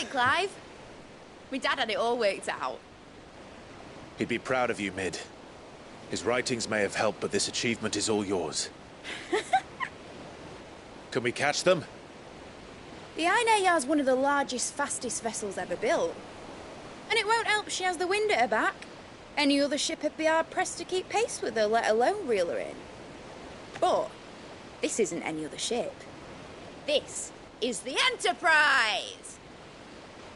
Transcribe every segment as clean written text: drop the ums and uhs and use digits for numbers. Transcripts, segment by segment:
it, Clive? My dad had it all worked out. He'd be proud of you, Mid. His writings may have helped, but this achievement is all yours. Can we catch them? The Ainayar's one of the largest, fastest vessels ever built. And it won't help she has the wind at her back. Any other ship would be hard-pressed to keep pace with her, let alone reel her in. But this isn't any other ship. This is the Enterprise!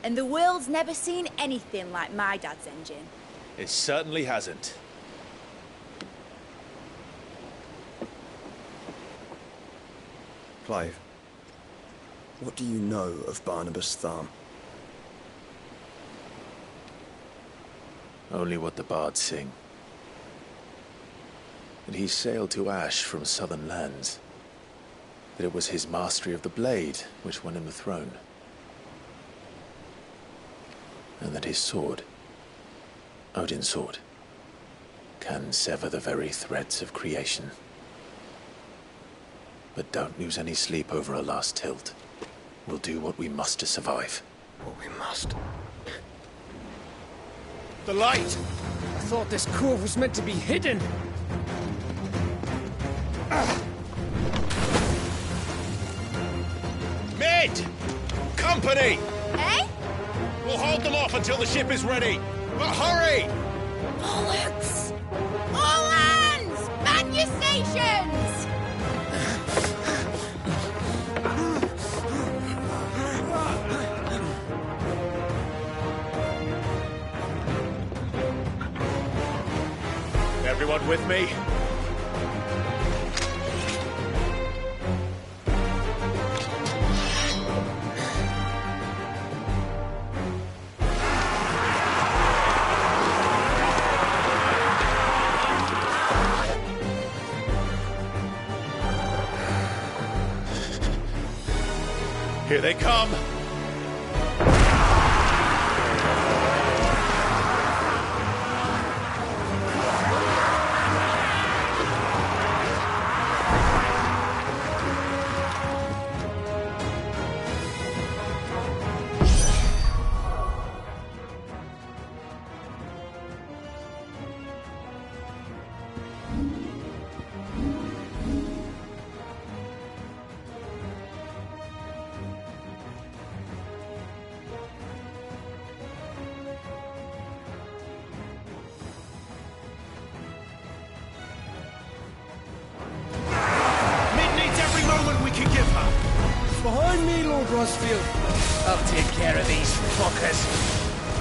And the world's never seen anything like my dad's engine. It certainly hasn't. Clive, what do you know of Barnabas Tharm? Only what the bards sing. That he sailed to Ash from southern lands. That it was his mastery of the blade which won him the throne. And that his sword, Odin's sword, can sever the very threads of creation. But don't lose any sleep over a last tilt. We'll do what we must to survive. What we must. The light! I thought this cove was meant to be hidden. Mid! Company! Eh? We'll hold them off until the ship is ready. But hurry! Bollocks! All hands! Man your stations! Everyone with me? Here they come! Behind me, Lord Rosfield. I'll take care of these fuckers.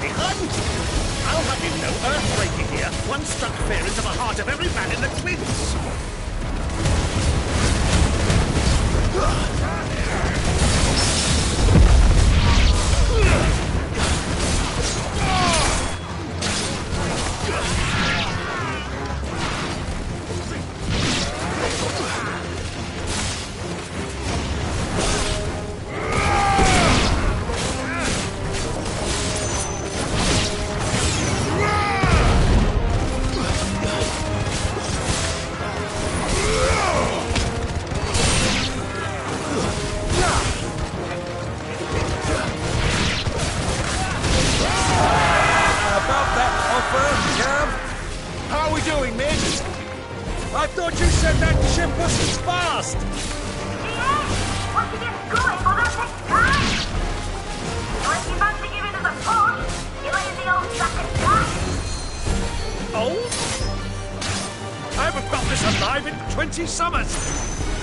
Behind you! I'll have you know, earthbreaking here once struck fear into the heart of every man in the Twins. How are we doing, Mid? I thought you said that ship wasn't fast! Yeah! Once it gets going, well, that takes time! So if you fancy giving us a push, you're letting the old sucker die. Old? I haven't felt this alive in 20 summers!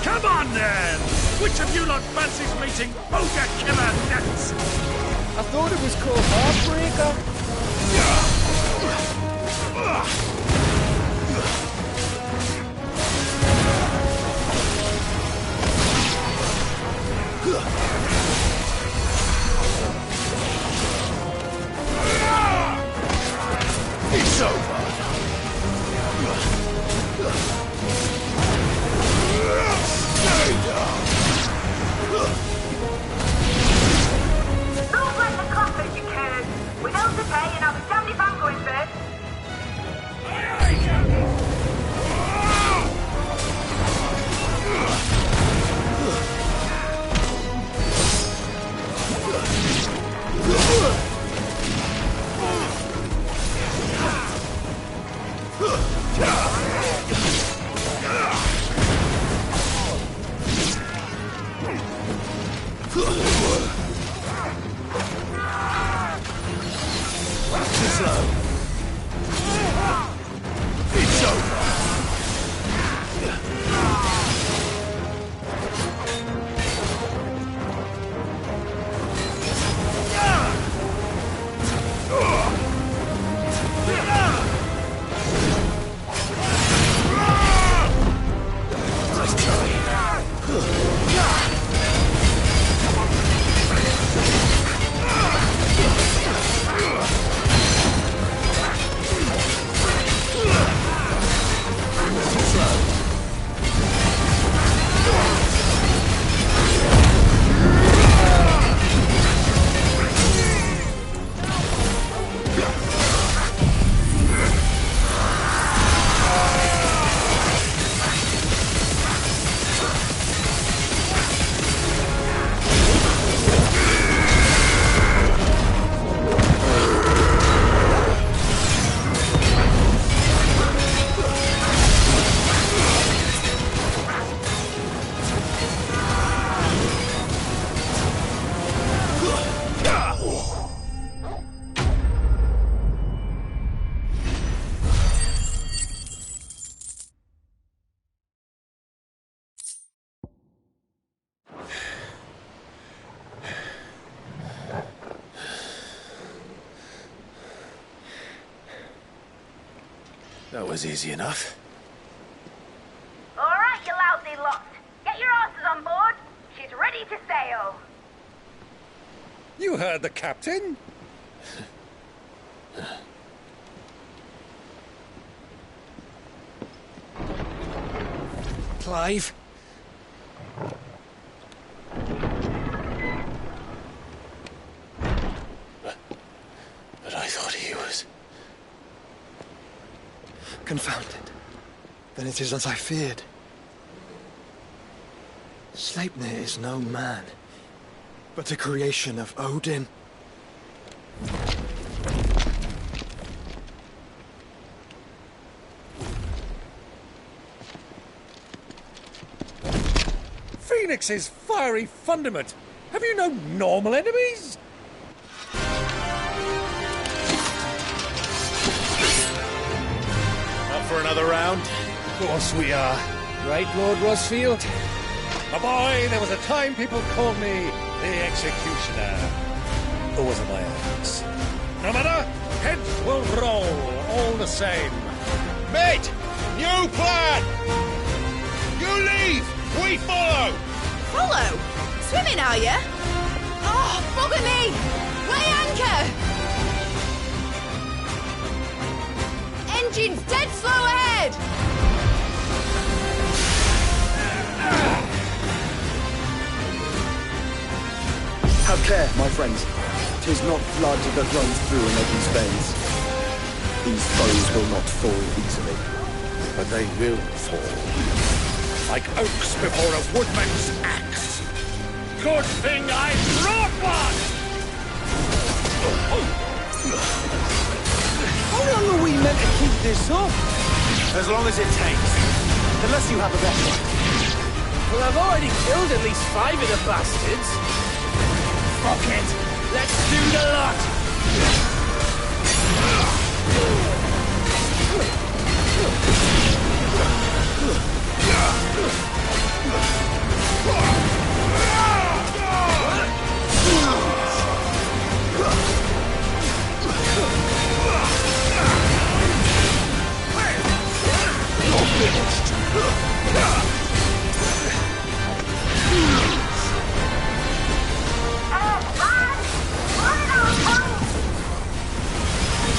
Come on, then! Which of you lot fancies meeting Ogre Killer next? I thought it was called Heartbreaker. It's over. Stay down. Don't let the clappers, you curd. We know to pay, and I'll be damned if I'm going first. Ugh! slow. It's over. Nice try. That was easy enough. All right, you lousy lot. Get your asses on board. She's ready to sail. You heard the captain. Clive? But I thought he was... Confounded. Then it is as I feared. Sleipnir is no man, but a creation of Odin. Phoenix's fiery fundament. Have you no normal enemies? For another round? Of course we are. Right, Lord Rosfield? My boy, there was a time people called me the Executioner. Or was it my axe? No matter, heads will roll all the same. Mate! New plan! You leave! We follow! Follow? Swimming, are you? Oh, bugger me! Weigh anchor! Engine's dead slow ahead! Have care, my friends. 'Tis not blood that runs through an Odin's veins. These foes will not fall easily. But they will fall. Like oaks before a woodman's axe. Good thing I brought one! How long are we meant to keep this up? As long as it takes. Unless you have a better. Well, I've already killed at least 5 of the bastards. Fuck it. Let's do the lot.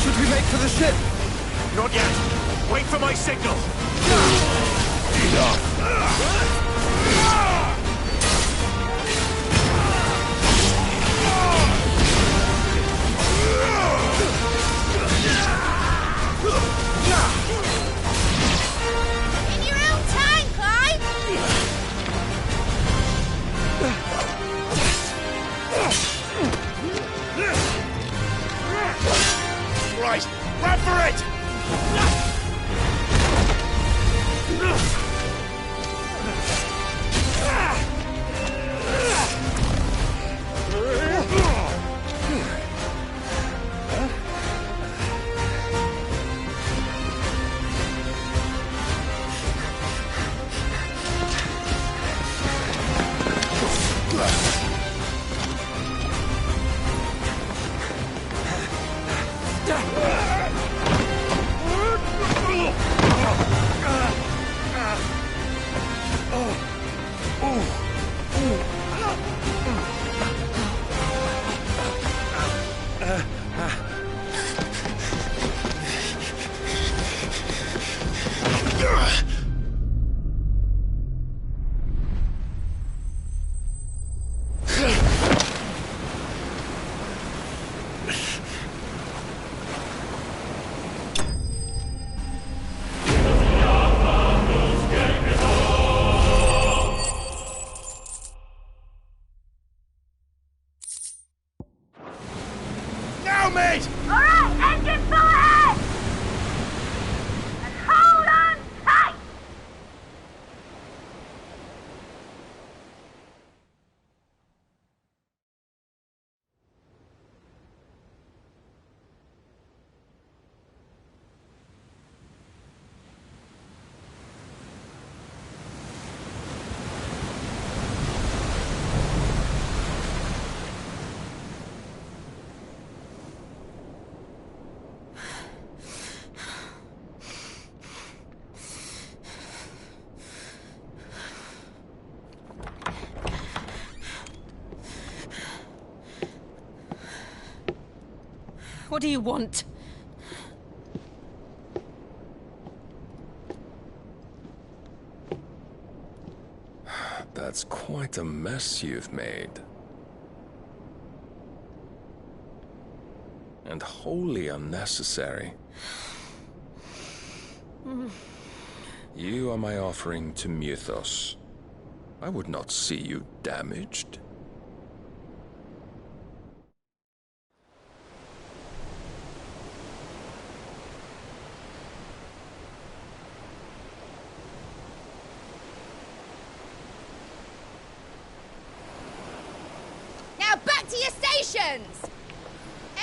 Should we make for the ship? Not yet. Wait for my signal. In your own time, Clive! Right, run for it! What do you want? That's quite a mess you've made. And wholly unnecessary. You are my offering to Mythos. I would not see you damaged. Now back to your stations!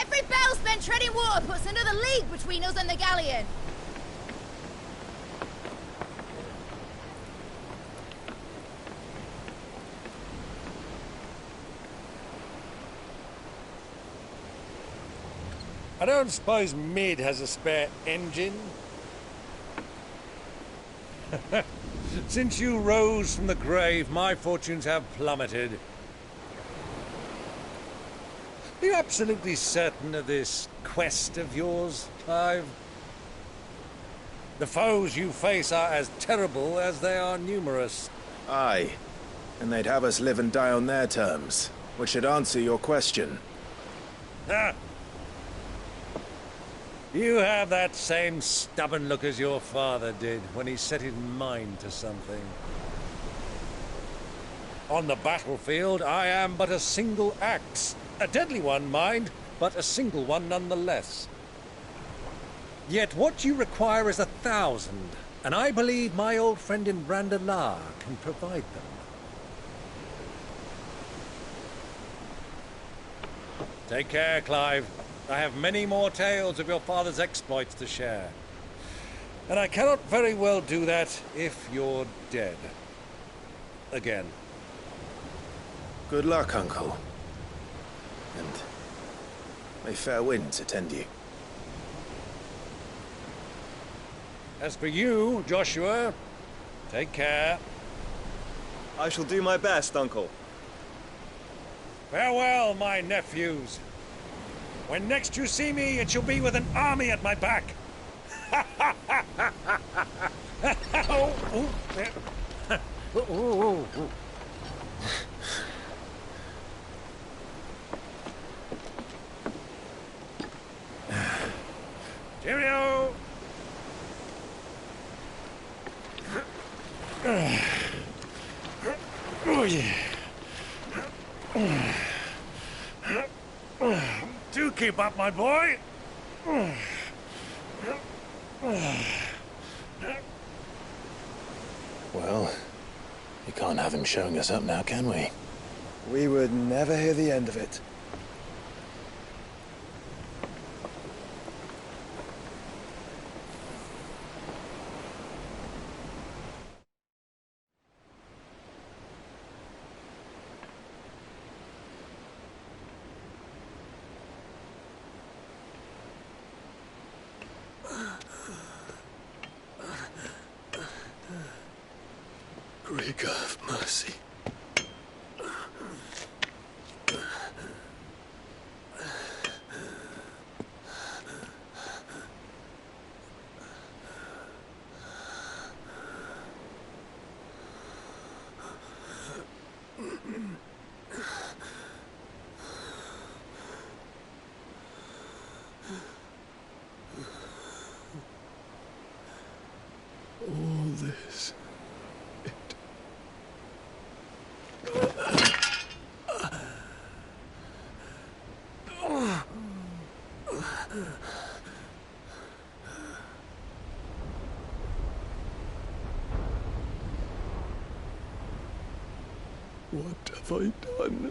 Every bell spent treading water puts another league between us and the galleon. I don't suppose Mid has a spare engine? Since you rose from the grave, my fortunes have plummeted. Are you absolutely certain of this quest of yours, Clive? The foes you face are as terrible as they are numerous. Aye. And they'd have us live and die on their terms, which should answer your question. Ah! You have that same stubborn look as your father did when he set his mind to something. On the battlefield, I am but a single axe. A deadly one, mind, but a single one nonetheless. Yet what you require is 1,000, and I believe my old friend in Brandalar can provide them. Take care, Clive. I have many more tales of your father's exploits to share. And I cannot very well do that if you're dead. Again. Good luck, Uncle. And may fair winds attend you. As for you, Joshua, take care. I shall do my best, Uncle. Farewell, my nephews. When next you see me, it shall be with an army at my back. Cheerio! Oh, yeah. Do keep up, my boy. Well, we can't have him showing us up now, can we? We would never hear the end of it. Great God of mercy. All this. What have I done?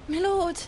My lord.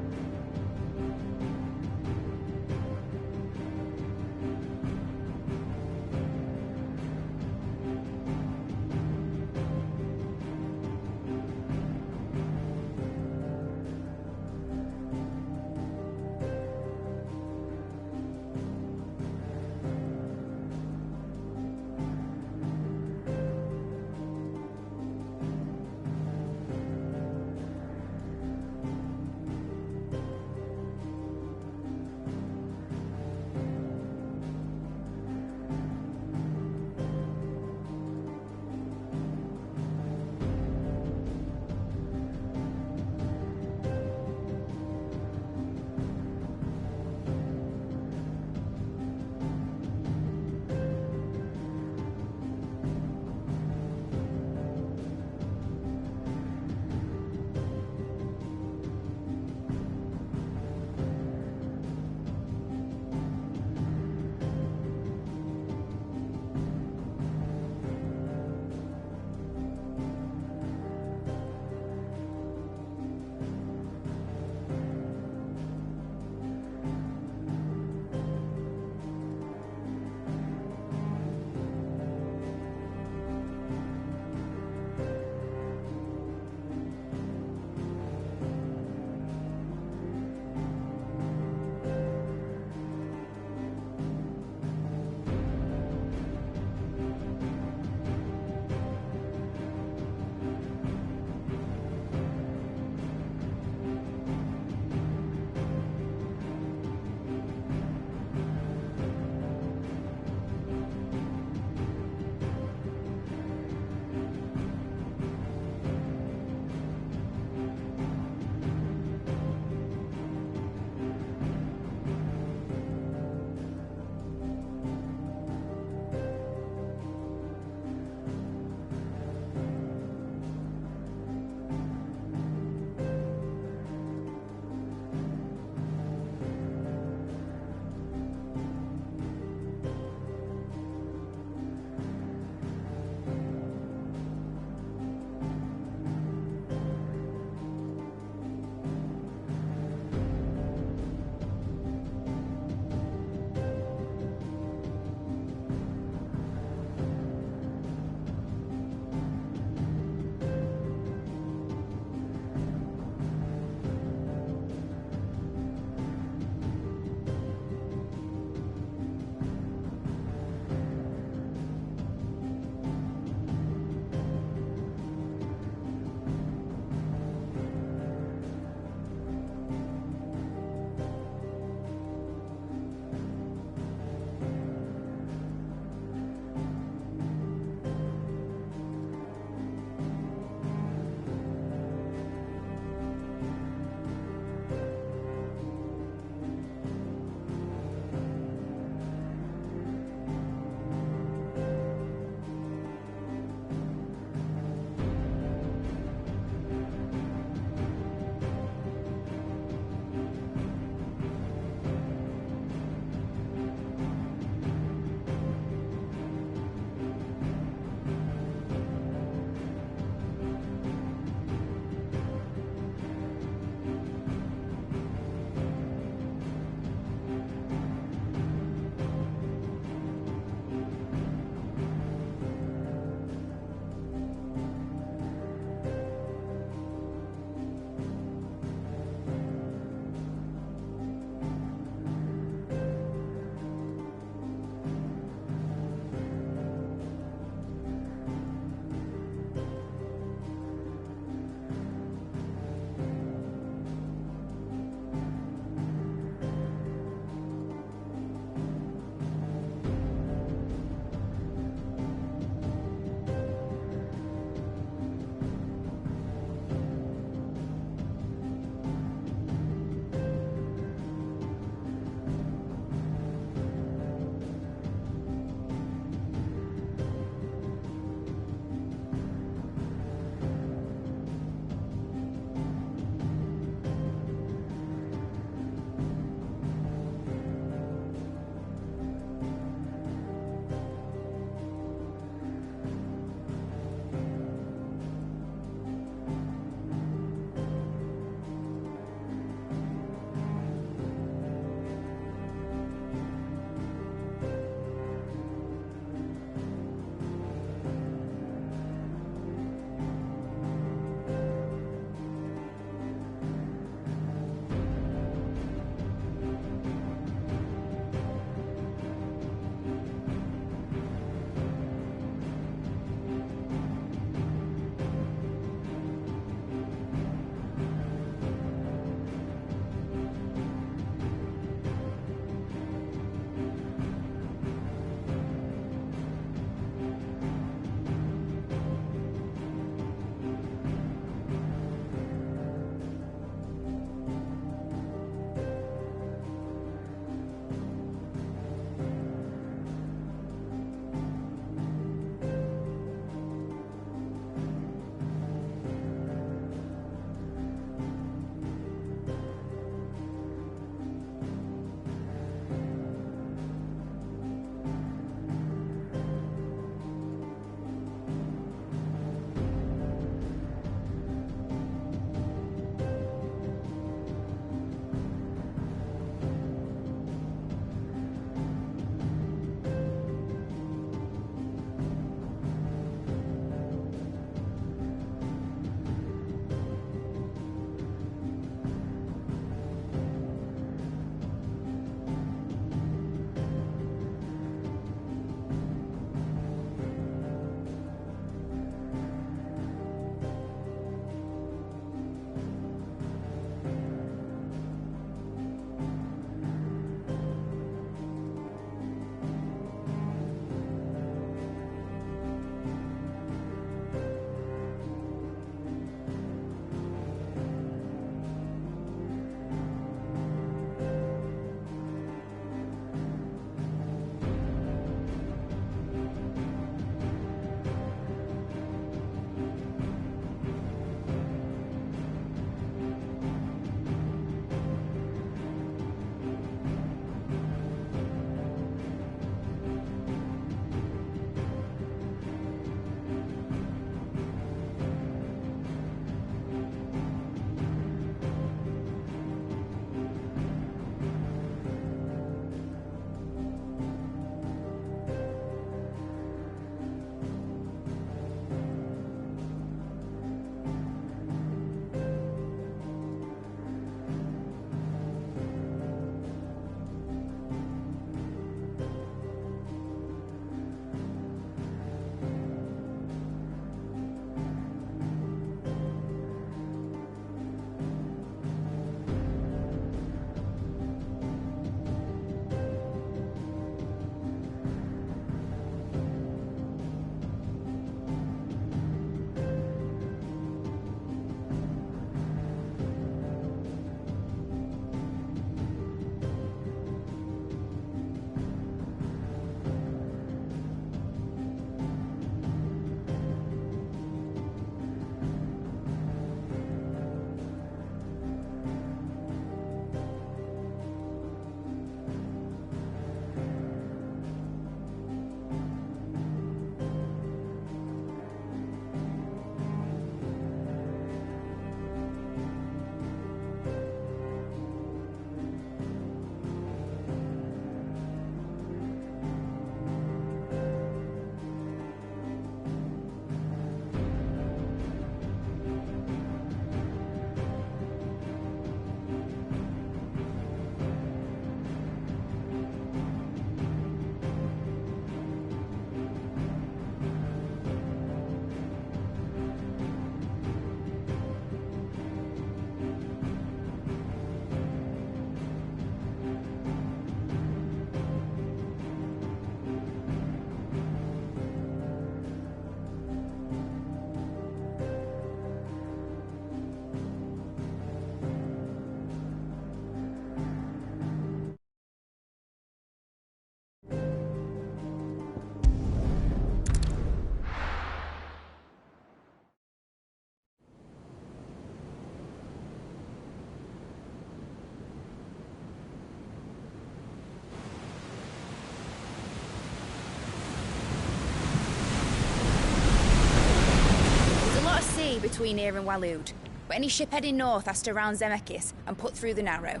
between here and Waloed, but any ship heading north has to round Zemeckis and put through the Narrow.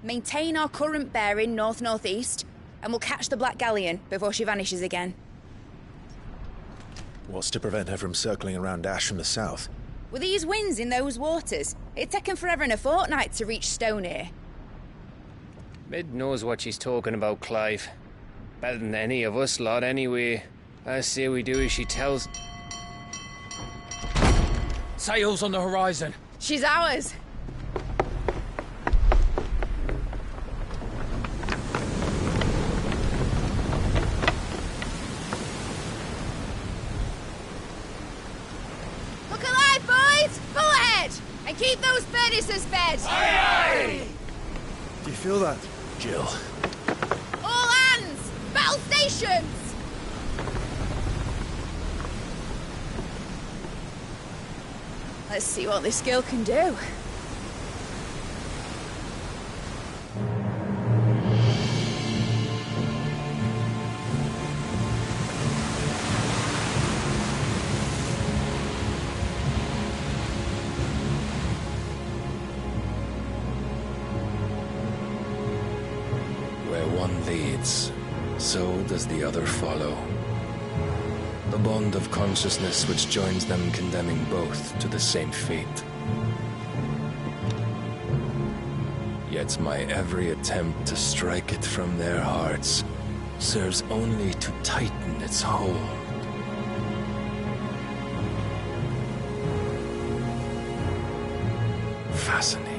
Maintain our current bearing north-northeast, and we'll catch the Black Galleon before she vanishes again. What's to prevent her from circling around Ash from the south? With these winds in those waters, it'd take 'em forever and a fortnight to reach Stonehere. Mid knows what she's talking about, Clive. Better than any of us lot, anyway. I say we do as she tells. Sails on the horizon. She's ours. Look alive, boys! Pull ahead! And keep those furnaces fed! Do you feel that? Jill. All hands! Battle stations! Let's see what this girl can do. Where one leads, so does the other follow. The bond of consciousness which joins them condemning both to the same fate. Yet my every attempt to strike it from their hearts serves only to tighten its hold. Fascinating.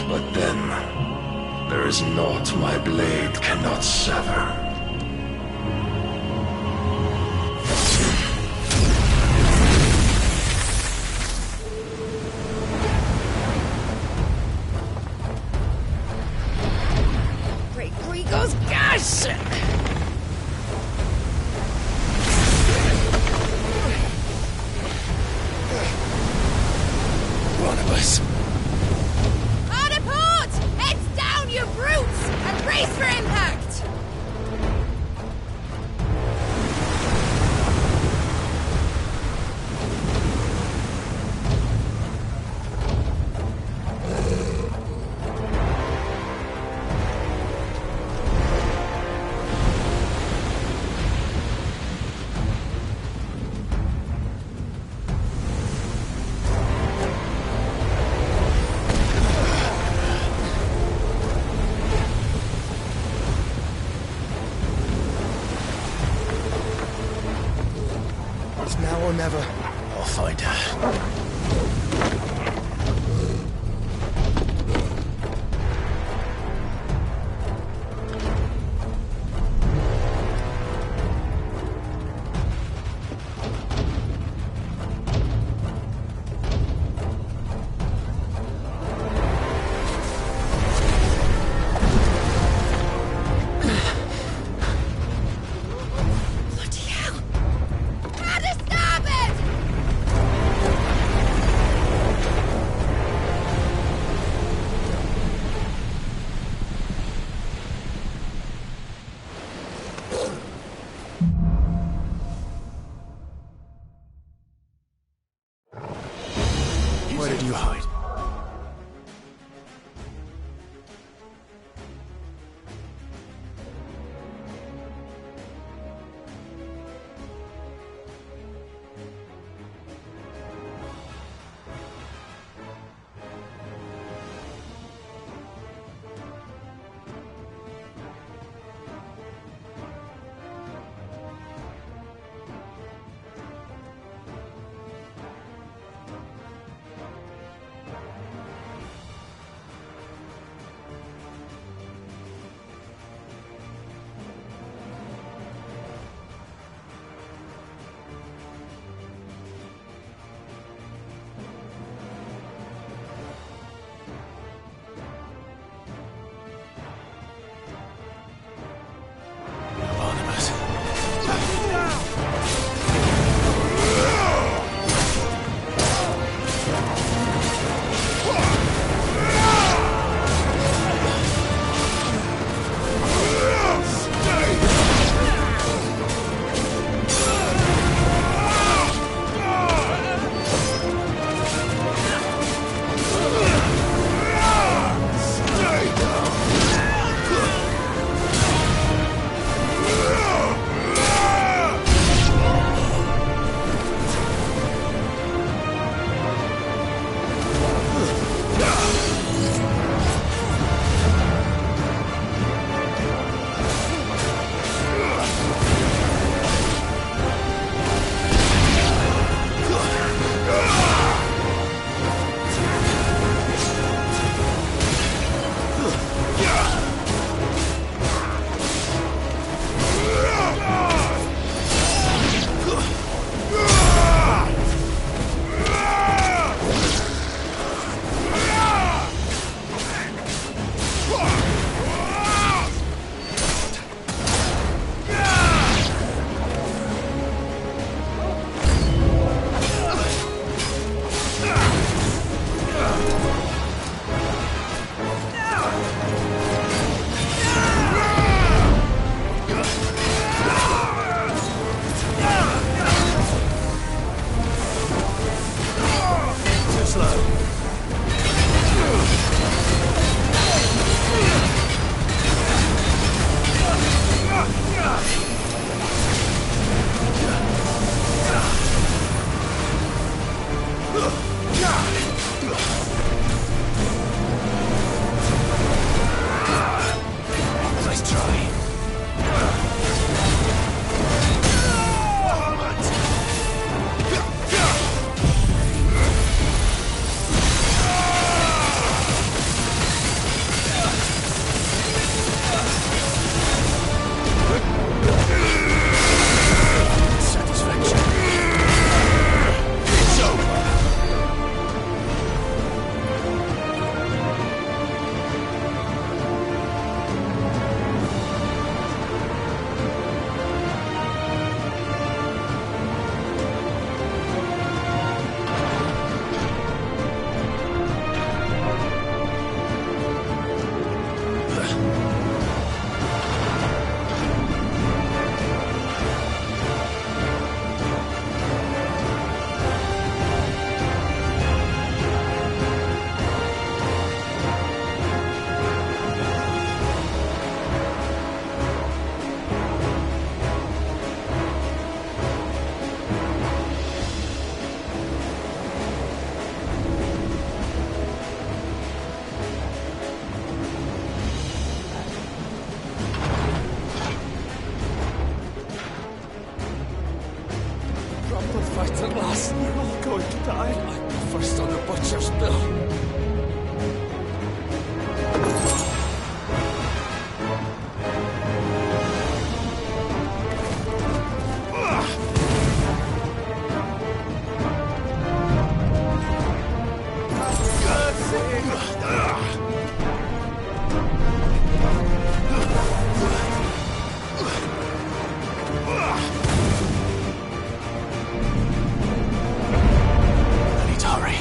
But then, there is naught my blade cannot sever. Great Grigor's gas! One of us. Hard port! Heads down, you brutes! And brace for impact! It's now or never. I'll find her. Bloody hell! Hard to starboard! fight at last. You're all going to die. I'm the first on the butcher's bill. I need to hurry.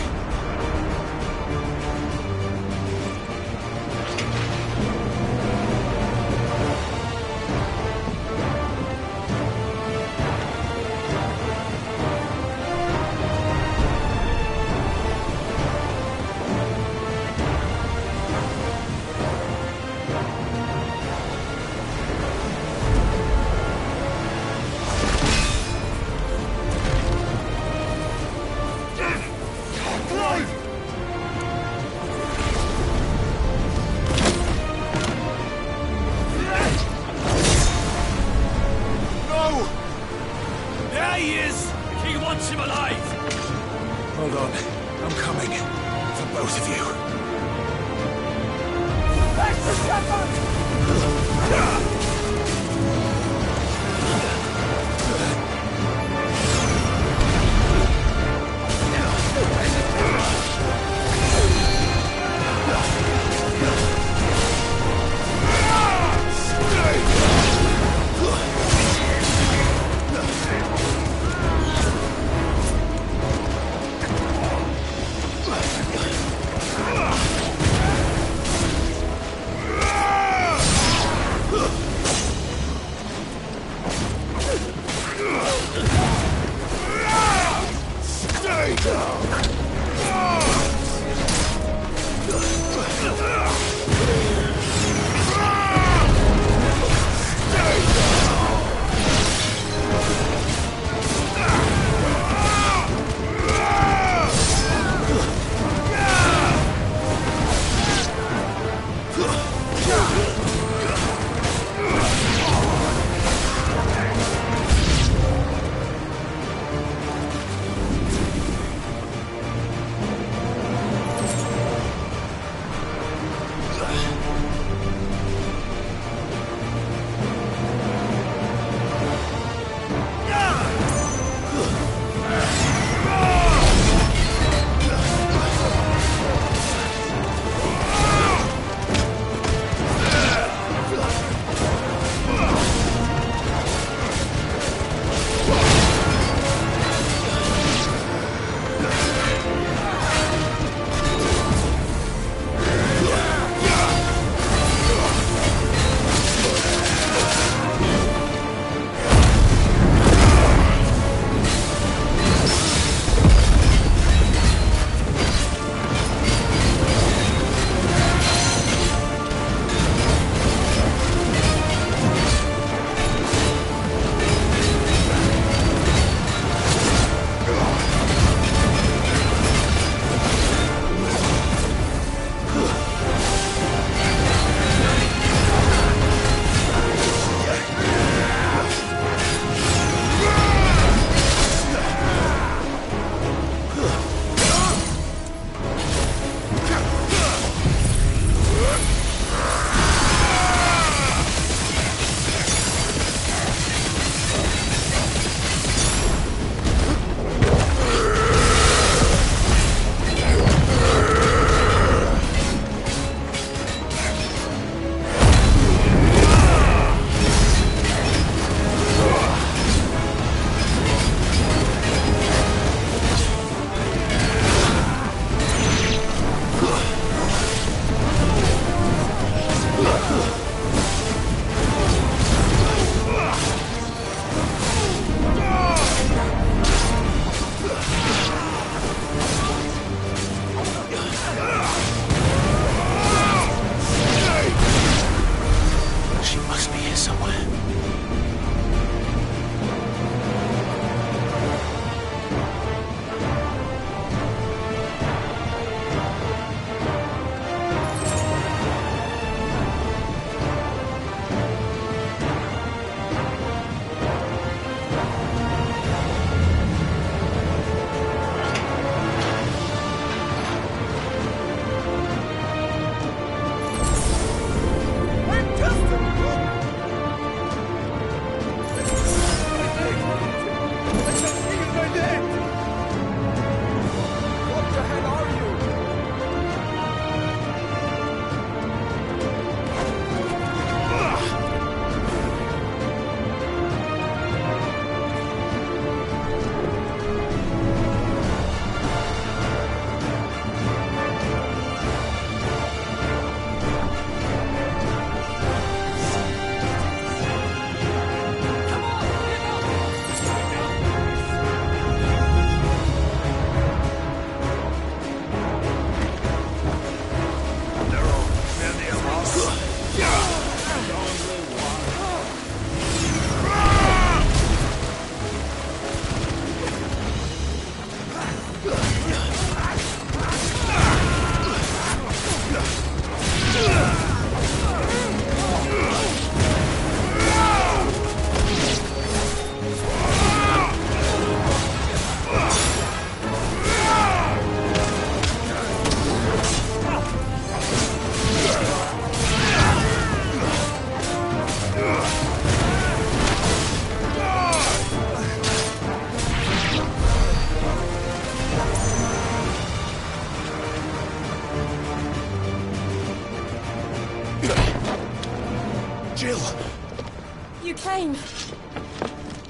There he is! The king wants him alive! Hold on. I'm coming. For both of you.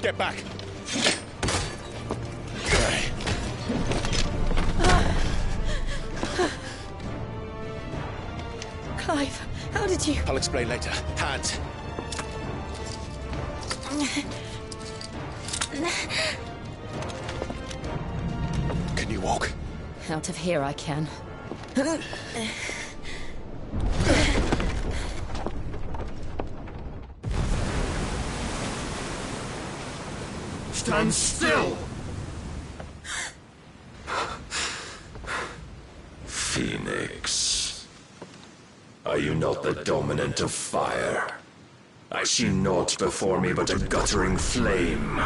Get back! Clive, how did you... I'll explain later. Hands. Can you walk? Out of here I can. Stand still! Phoenix. Are you not the dominant of fire? I see naught before me but a guttering flame.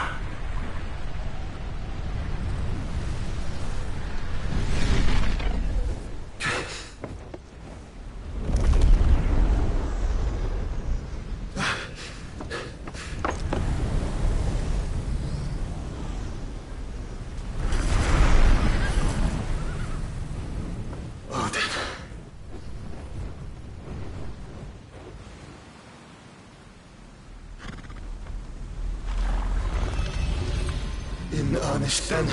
In earnest, then.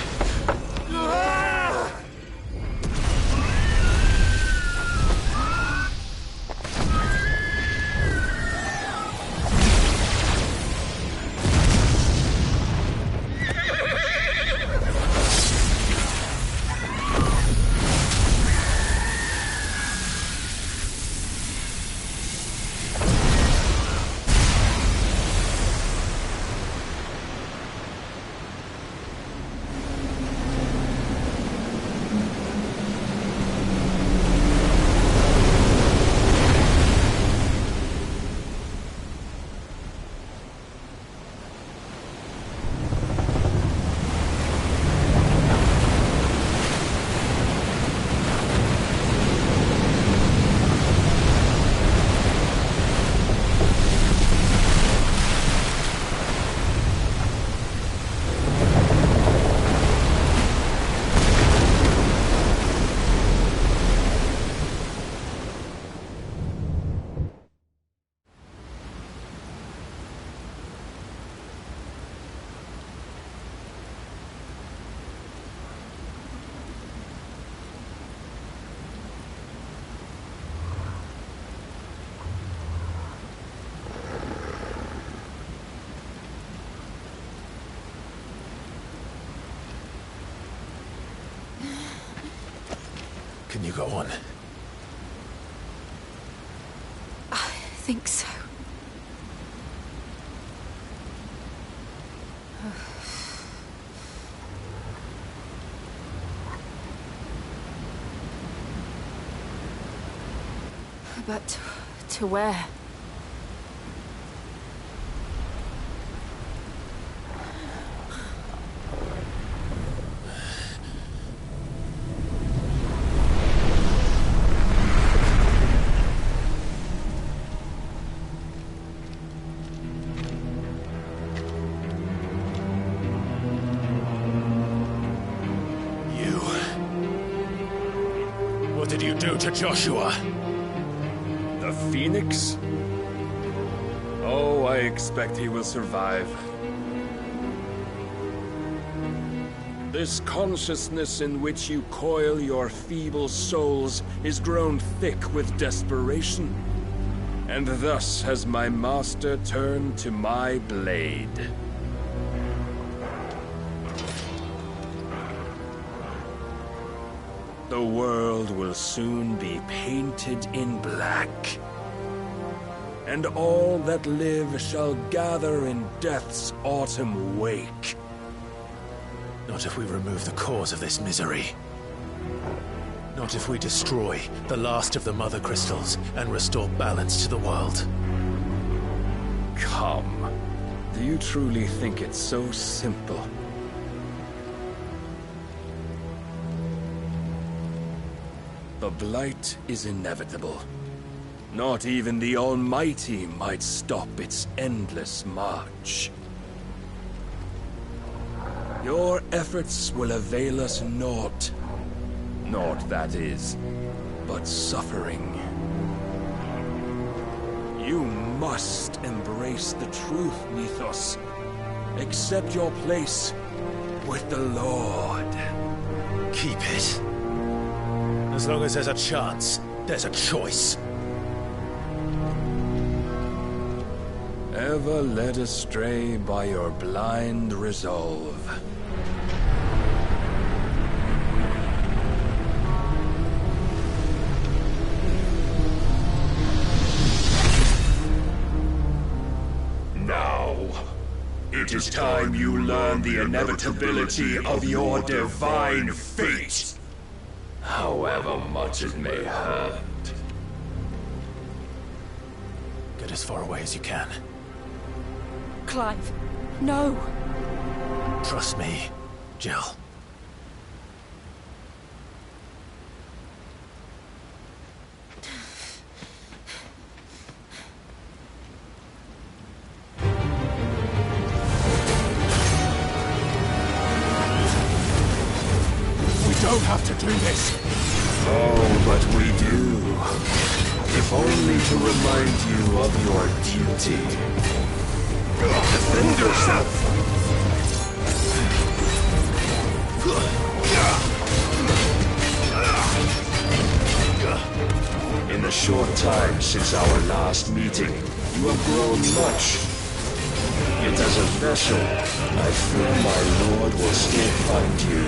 Can you go on? I think so. But to where? What did you do to Joshua? The Phoenix? Oh, I expect he will survive. This consciousness in which you coil your feeble souls is grown thick with desperation. And thus has my master turned to my blade. The world will soon be painted in black. And all that live shall gather in death's autumn wake. Not if we remove the cause of this misery. Not if we destroy the last of the Mother Crystals and restore balance to the world. Come. Do you truly think it's so simple? The blight is inevitable. Not even the Almighty might stop its endless march. Your efforts will avail us naught. Naught, that is, but suffering. You must embrace the truth, Mythos. Accept your place with the Lord. Keep it. As long as there's a chance, there's a choice. Ever led astray by your blind resolve. Now, it is time you learn the inevitability of your divine fate. However much it may hurt. Get as far away as you can. Clive, no. Trust me, Jill. We don't have to do this. Oh, but we do. If only to remind you of your duty. Defend yourself! In the short time since our last meeting, you have grown much. Yet as a vessel, I fear my lord will still find you.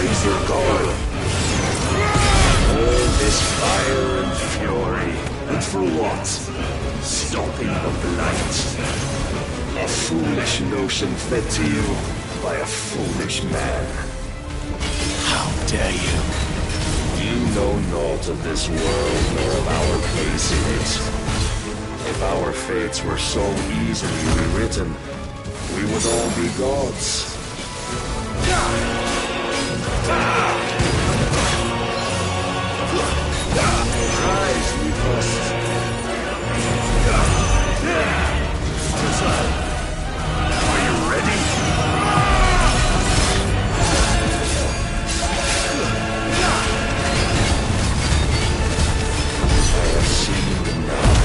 Raise your guard! All this fire and fury, and for what? Stopping the blight. A foolish notion fed to you by a foolish man. How dare you? You know naught of this world nor of our place in it. If our fates were so easily rewritten, we would all be gods. Rise, we must. Are you ready? I have seen enough.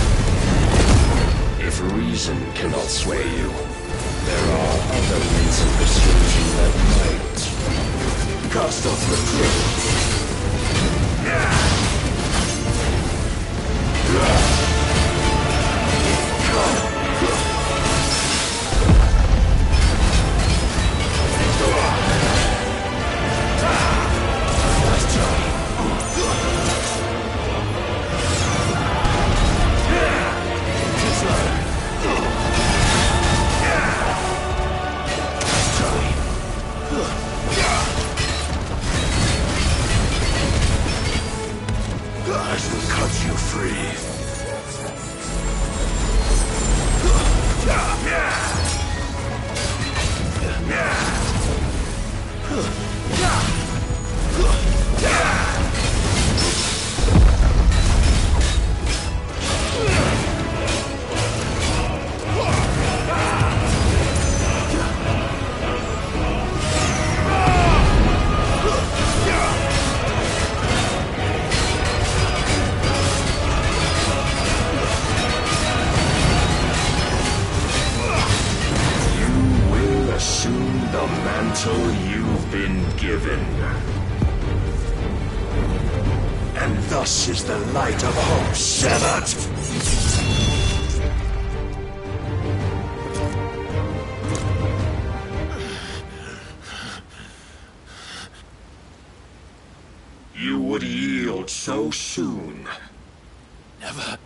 If reason cannot sway you, there are other means of persuasion that might. Cast off the cloak. You've been given. And thus is the light of hope severed. You would yield so soon. Never.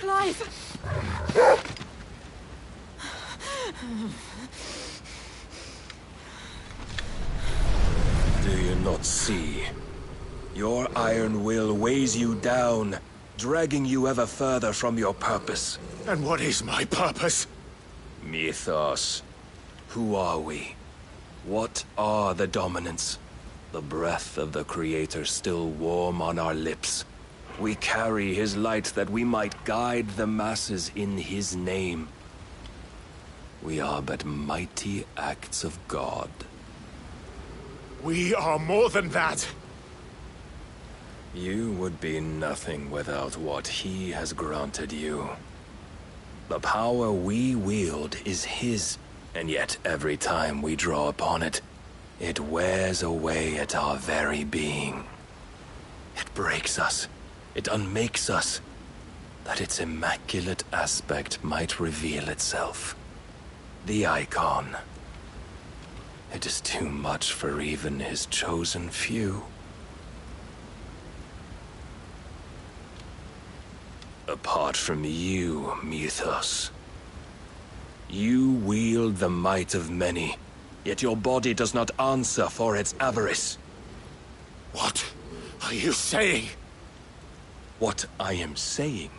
Clive! Do you not see? Your iron will weighs you down, dragging you ever further from your purpose. And what is my purpose? Mythos. Who are we? What are the dominants? The breath of the Creator still warm on our lips. We carry his light that we might guide the masses in his name. We are but mighty acts of God. We are more than that. You would be nothing without what he has granted you. The power we wield is his, and yet every time we draw upon it, it wears away at our very being. It breaks us. It unmakes us, that its immaculate aspect might reveal itself. The icon. It is too much for even his chosen few. Apart from you, Mythos. You wield the might of many, yet your body does not answer for its avarice. What are you saying? What I am saying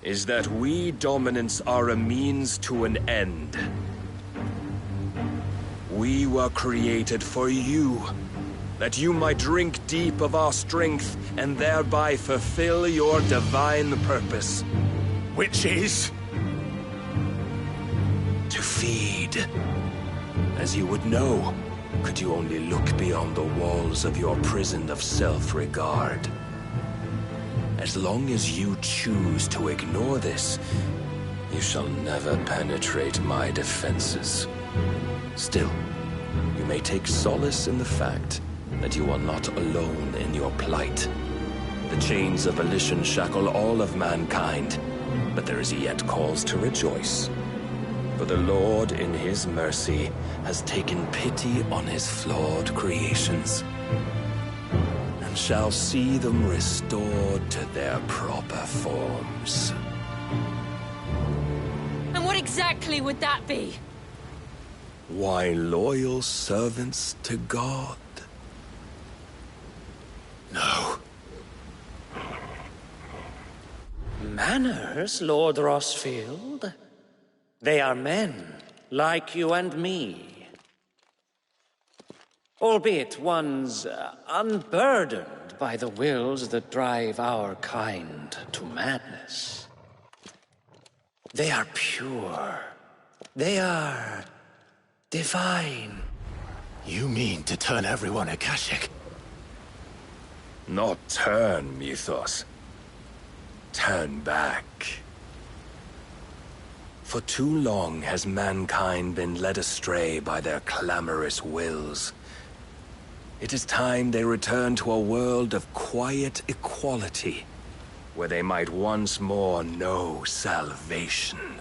is that we dominants are a means to an end. We were created for you, that you might drink deep of our strength and thereby fulfill your divine purpose. Which is? To feed. As you would know, could you only look beyond the walls of your prison of self-regard. As long as you choose to ignore this, you shall never penetrate my defenses. Still, you may take solace in the fact that you are not alone in your plight. The chains of volition shackle all of mankind, but there is yet cause to rejoice. For the Lord, in his mercy, has taken pity on his flawed creations, and shall see them restored to their proper forms. And what exactly would that be? Why, loyal servants to God. No. Manners, Lord Rossfield? They are men, like you and me. Albeit ones unburdened by the wills that drive our kind to madness. They are pure. They are divine. You mean to turn everyone Akashic? Not turn, Mythos. Turn back. For too long has mankind been led astray by their clamorous wills. It is time they return to a world of quiet equality, where they might once more know salvation.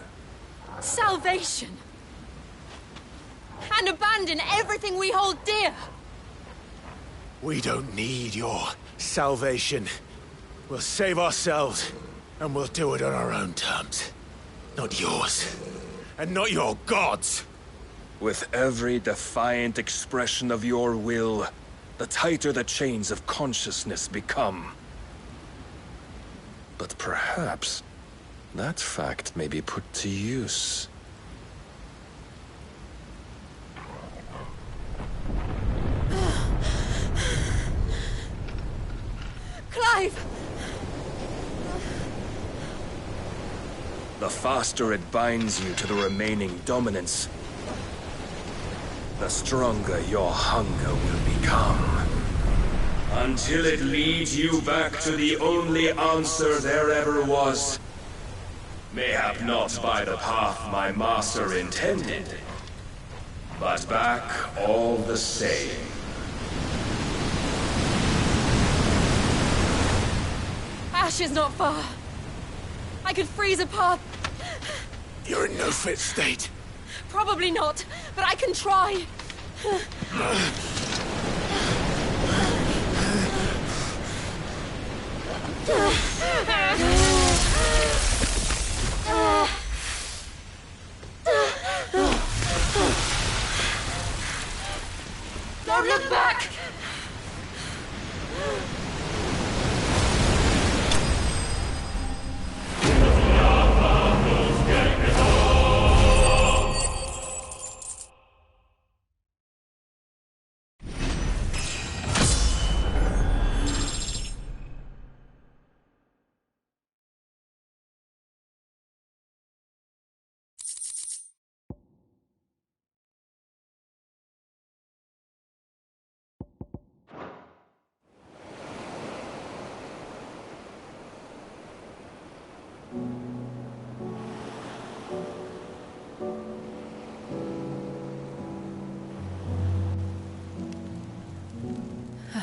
Salvation! And abandon everything we hold dear! We don't need your salvation. We'll save ourselves, and we'll do it on our own terms. Not yours. And not your gods! With every defiant expression of your will, the tighter the chains of consciousness become. But perhaps that fact may be put to use. Clive! The faster it binds you to the remaining dominance, the stronger your hunger will become. Until it leads you back to the only answer there ever was. Mayhap not by the path my master intended, but back all the same. Ash is not far. I could freeze a path. You're in no fit state. Probably not, but I can try. Don't look back!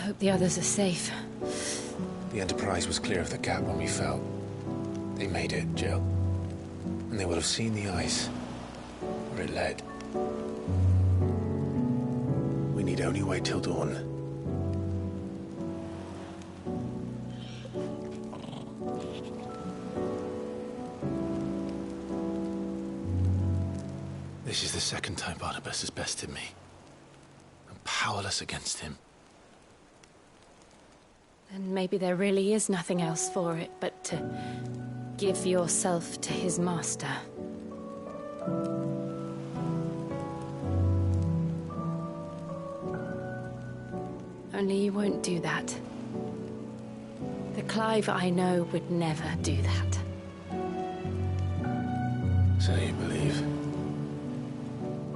hope the others are safe. The Enterprise was clear of the gap when we fell. They made it, Jill. And they will have seen the ice where it led. We need only wait till dawn. This is the second time Barnabas has bested me. I'm powerless against him. Then maybe there really is nothing else for it but to give yourself to his master. Only you won't do that. The Clive I know would never do that. So you believe?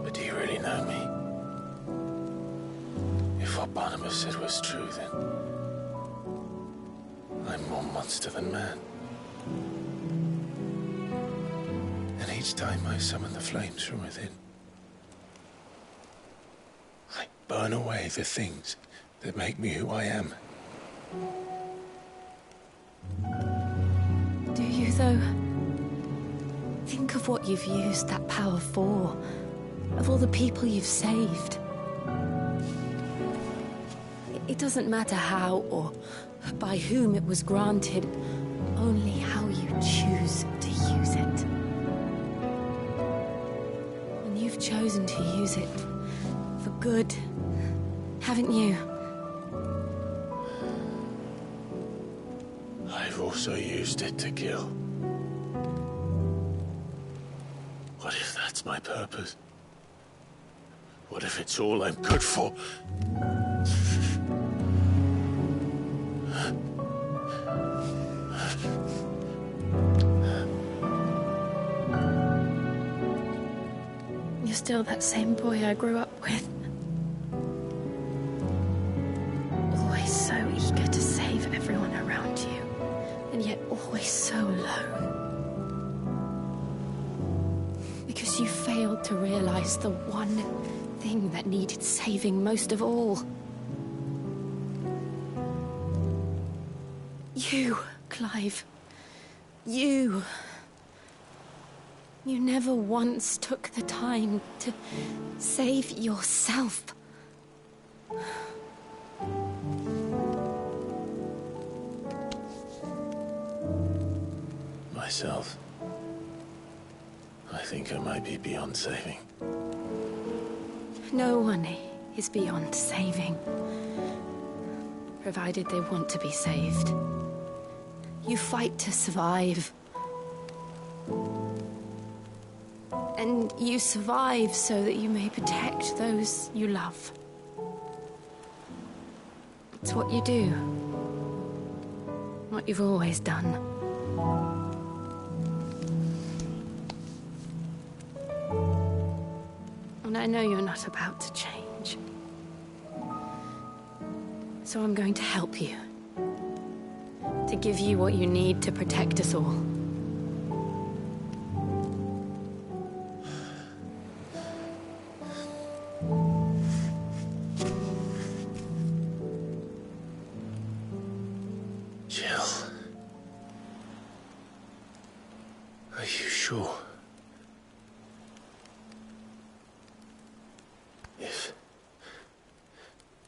But do you really know me? If what Barnabas said was true, then I'm more monster than man. And each time I summon the flames from within, I burn away the things that make me who I am. Do you, though? Think of what you've used that power for, of all the people you've saved. It doesn't matter how or by whom it was granted, only how you choose to use it. And you've chosen to use it for good, haven't you? I've also used it to kill. What if that's my purpose? What if it's all I'm good for? You're still that same boy I grew up with. Always so eager to save everyone around you, and yet always so alone. Because you failed to realize the one thing that needed saving most of all. You, Clive. You. You never once took the time to save yourself. Myself? I think I might be beyond saving. No one is beyond saving, provided they want to be saved. You fight to survive. And you survive so that you may protect those you love. It's what you do. What you've always done. And I know you're not about to change. So I'm going to help you. To give you what you need to protect us all. Jill. Are you sure?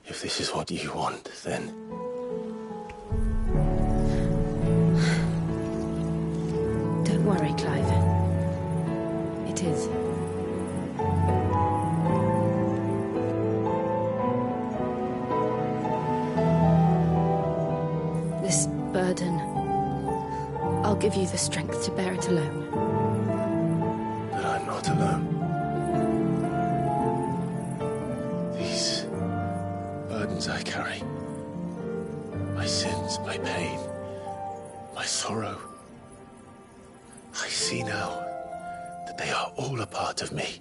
If this is what you want, then... Don't worry, Clive. It is. This burden, I'll give you the strength to bear it alone. But I'm not alone. These burdens I carry, my sins, my pain, my sorrow, I see now that they are all a part of me.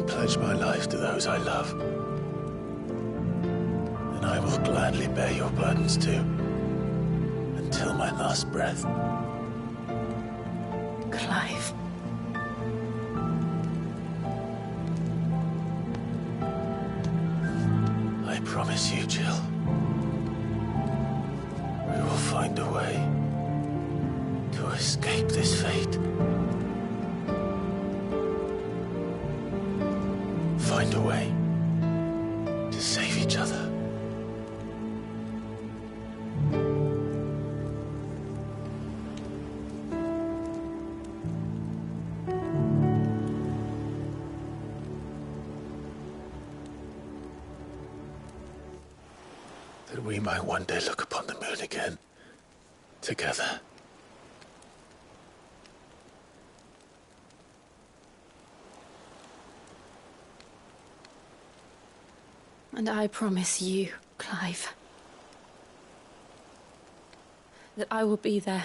and pledge my life to those I love, then I will gladly bear your burdens too, until my last breath. Clive. I promise you, Jill, we will find a way to escape this fate. Find a way to save each other. That we might one day look upon the moon again, together. And I promise you, Clive, that I will be there,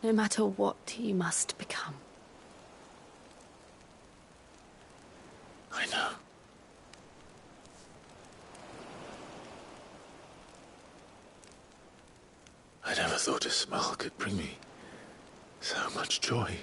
no matter what you must become. I know. I never thought a smile could bring me so much joy.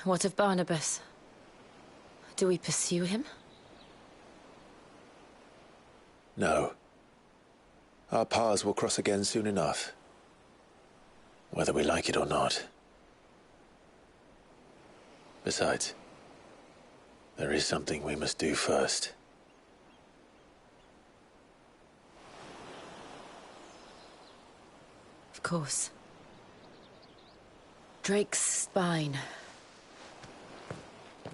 What of Barnabas? Do we pursue him? No. Our paths will cross again soon enough. Whether we like it or not. Besides, there is something we must do first. Of course. Drake's spine.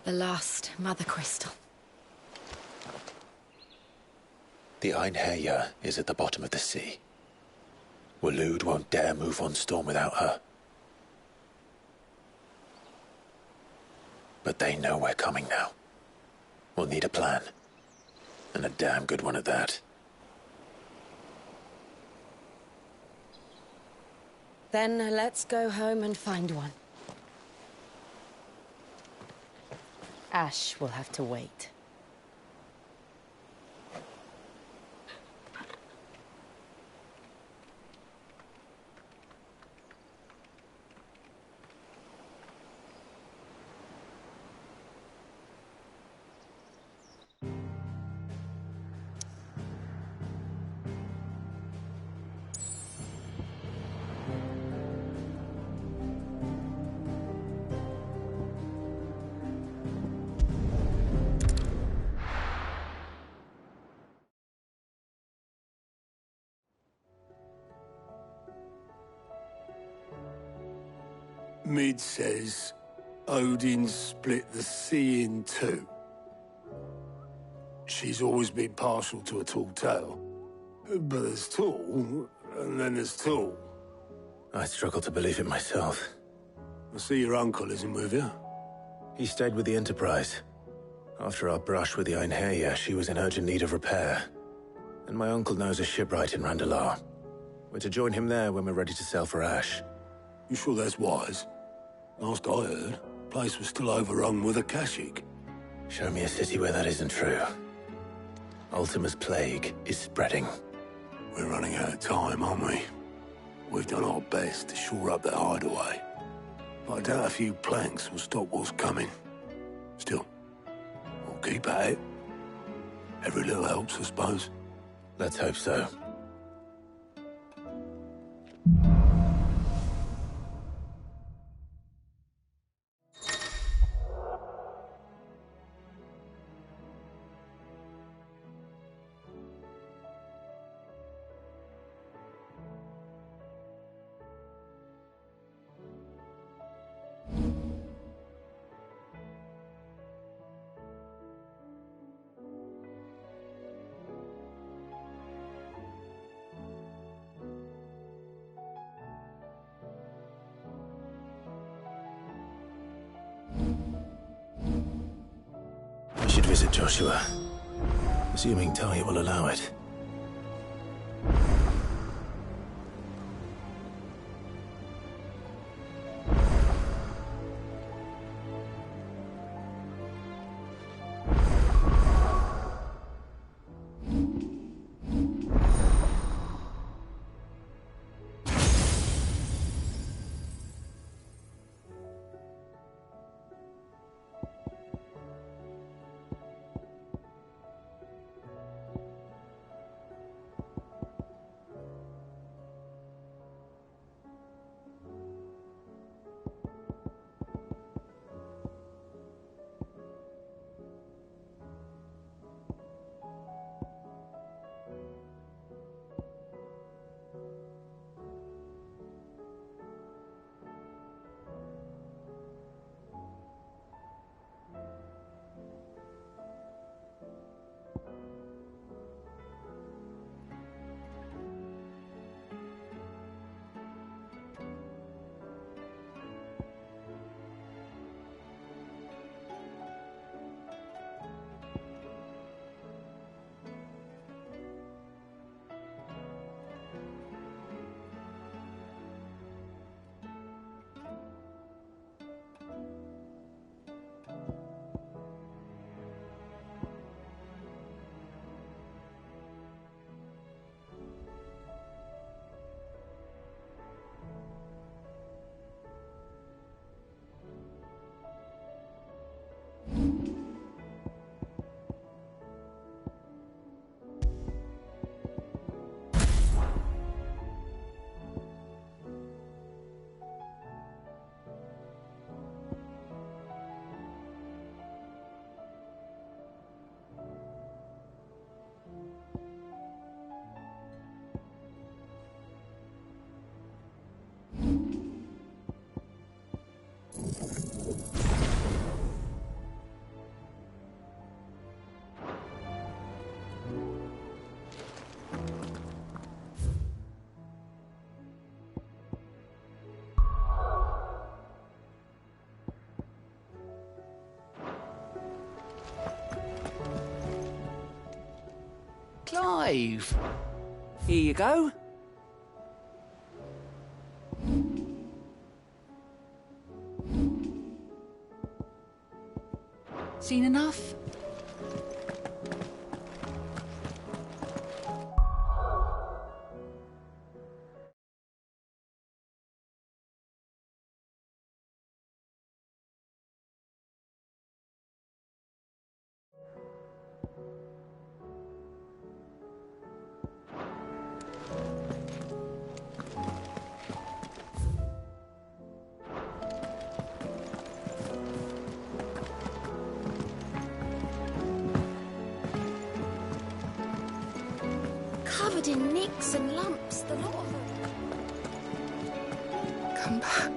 The last Mother Crystal. The Einherjar is at the bottom of the sea. Waloed won't dare move on Storm without her. But they know we're coming now. We'll need a plan. And a damn good one at that. Then let's go home and find one. Ash will have to wait. Mid says Odin split the sea in two. She's always been partial to a tall tale. But there's tall, and then there's tall. I struggle to believe it myself. I see your uncle isn't with you. He stayed with the Enterprise. After our brush with the Einherja, she was in urgent need of repair. And my uncle knows a shipwright in Randalar. We're to join him there when we're ready to sail for Ash. You sure that's wise? Last I heard, the place was still overrun with Akashic. Show me a city where that isn't true. Ultima's plague is spreading. We're running out of time, aren't we? We've done our best to shore up that hideaway. But I doubt a few planks will stop what's coming. Still, we'll keep at it. Every little helps, I suppose. Let's hope so. We should visit Joshua, assuming Talia will allow it. Clive! Here you go. Seen enough? Covered in nicks and lumps, the lot of them. Come back.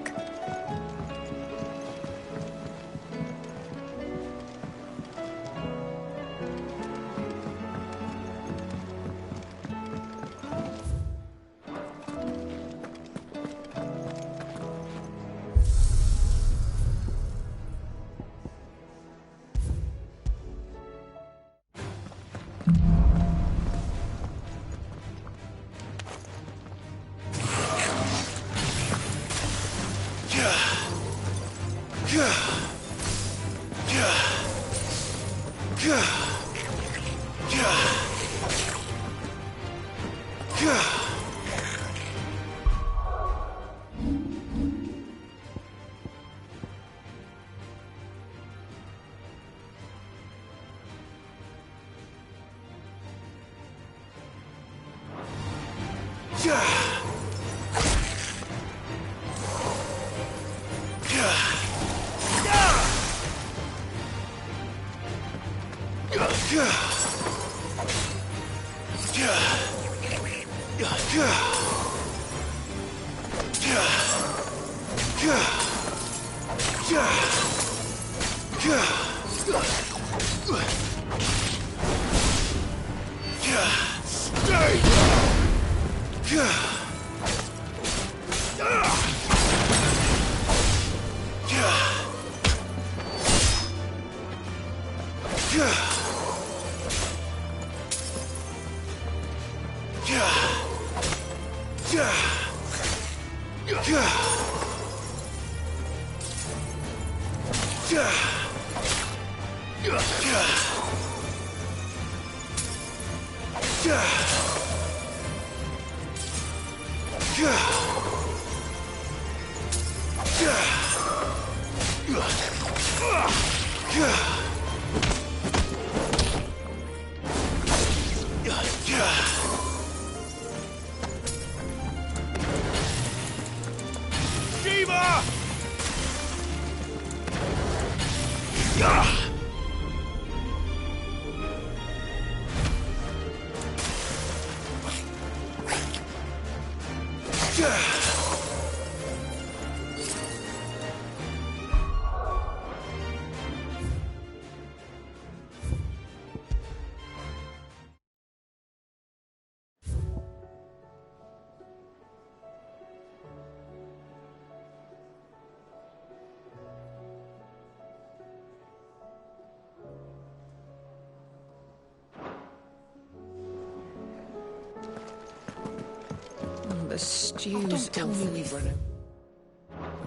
The stew's Don't tell me, Brennan.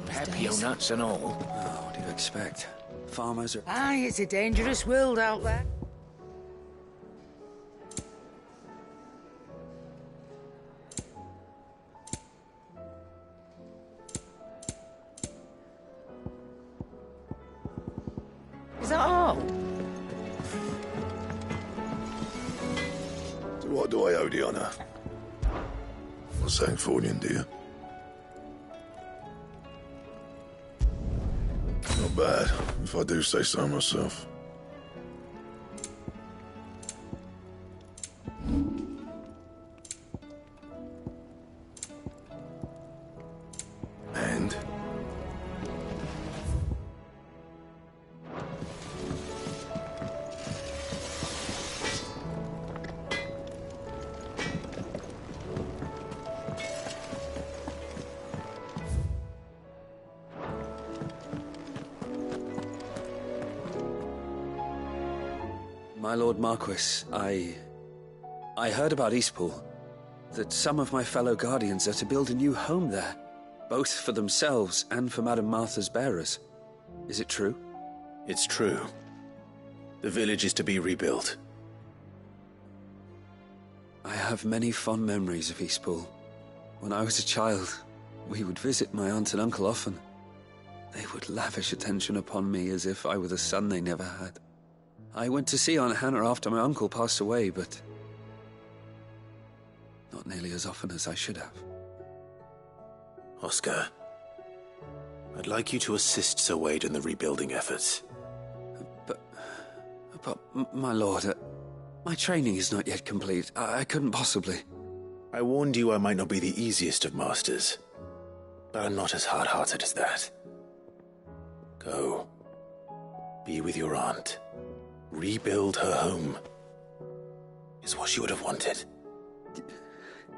Pepio nuts and all. Oh, what do you expect? Farmers are... Aye, it's a dangerous world out there. Is that all? So what do I owe the honour? Not saying Fornian, do you? Not bad, if I do say so myself. And? My Lord Marquis, I heard about Eastpool. That some of my fellow Guardians are to build a new home there. Both for themselves and for Madame Martha's bearers. Is it true? It's true. The village is to be rebuilt. I have many fond memories of Eastpool. When I was a child, we would visit my aunt and uncle often. They would lavish attention upon me as if I were the son they never had. I went to see Aunt Hannah after my uncle passed away, but not nearly as often as I should have. Oscar, I'd like you to assist Sir Wade in the rebuilding efforts. But my lord, my training is not yet complete. I couldn't possibly. I warned you I might not be the easiest of masters, but I'm not as hard-hearted as that. Go. Be with your aunt. Rebuild her home. Is what she would have wanted.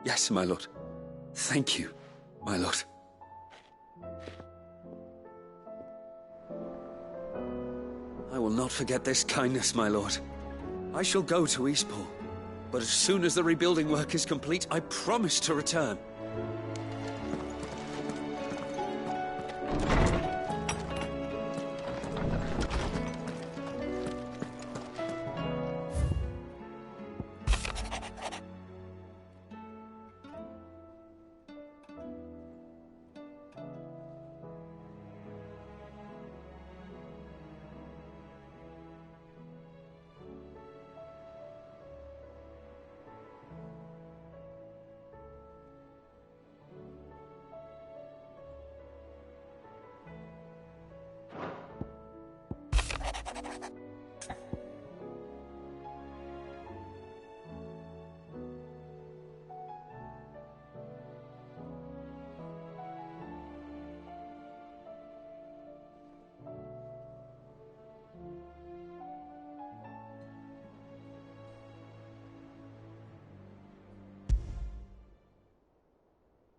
Yes, my lord. Thank you, my lord. I will not forget this kindness, my lord. I shall go to Eastpool, but as soon as the rebuilding work is complete, I promise to return.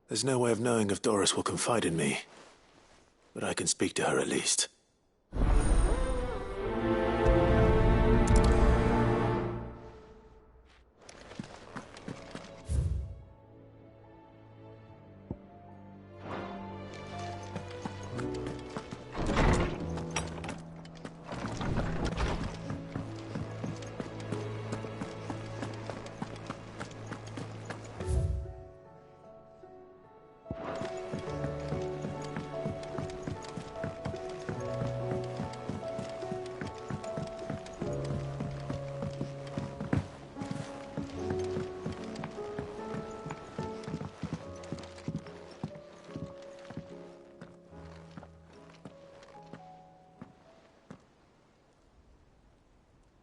There's no way of knowing if Doris will confide in me, but I can speak to her at least.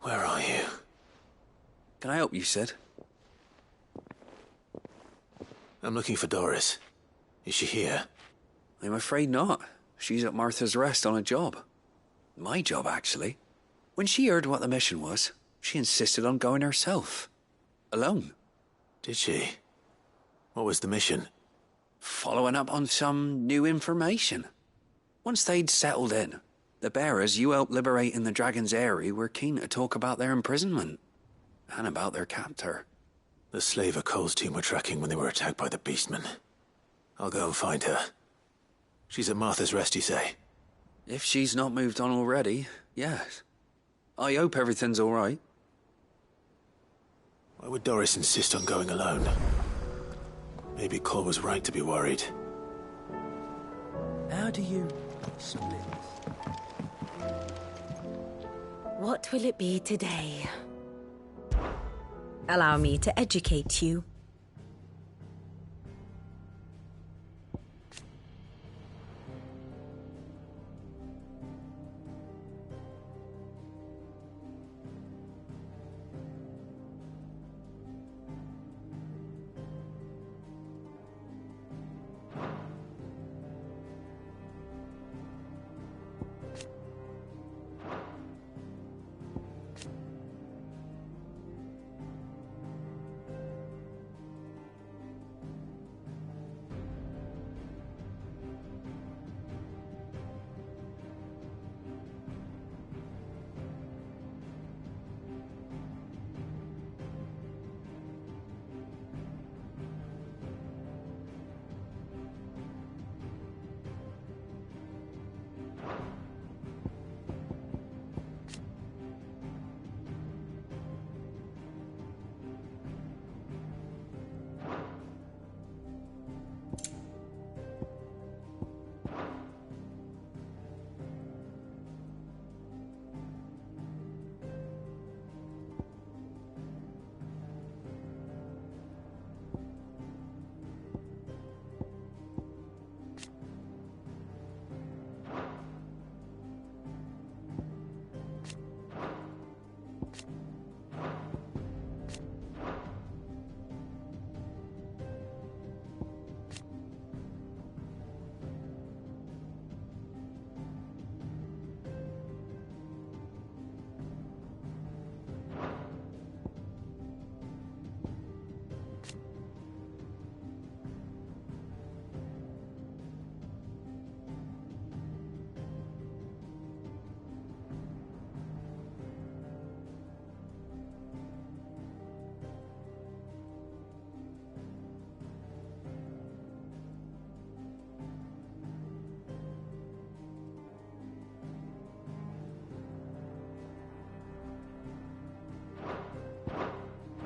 Where are you? Can I help you, Sid? I'm looking for Doris. Is she here? I'm afraid not. She's at Martha's Rest on a job. My job, actually. When she heard what the mission was, she insisted on going herself. Alone. Did she? What was the mission? Following up on some new information. Once they'd settled in, the bearers you helped liberate in the Dragon's Eyrie were keen to talk about their imprisonment. And about their captor. The slaver Cole's team were tracking when they were attacked by the Beastmen. I'll go and find her. She's at Martha's Rest, you say? If she's not moved on already, yes. I hope everything's all right. Why would Doris insist on going alone? Maybe Cole was right to be worried. How do you split? What will it be today? Allow me to educate you.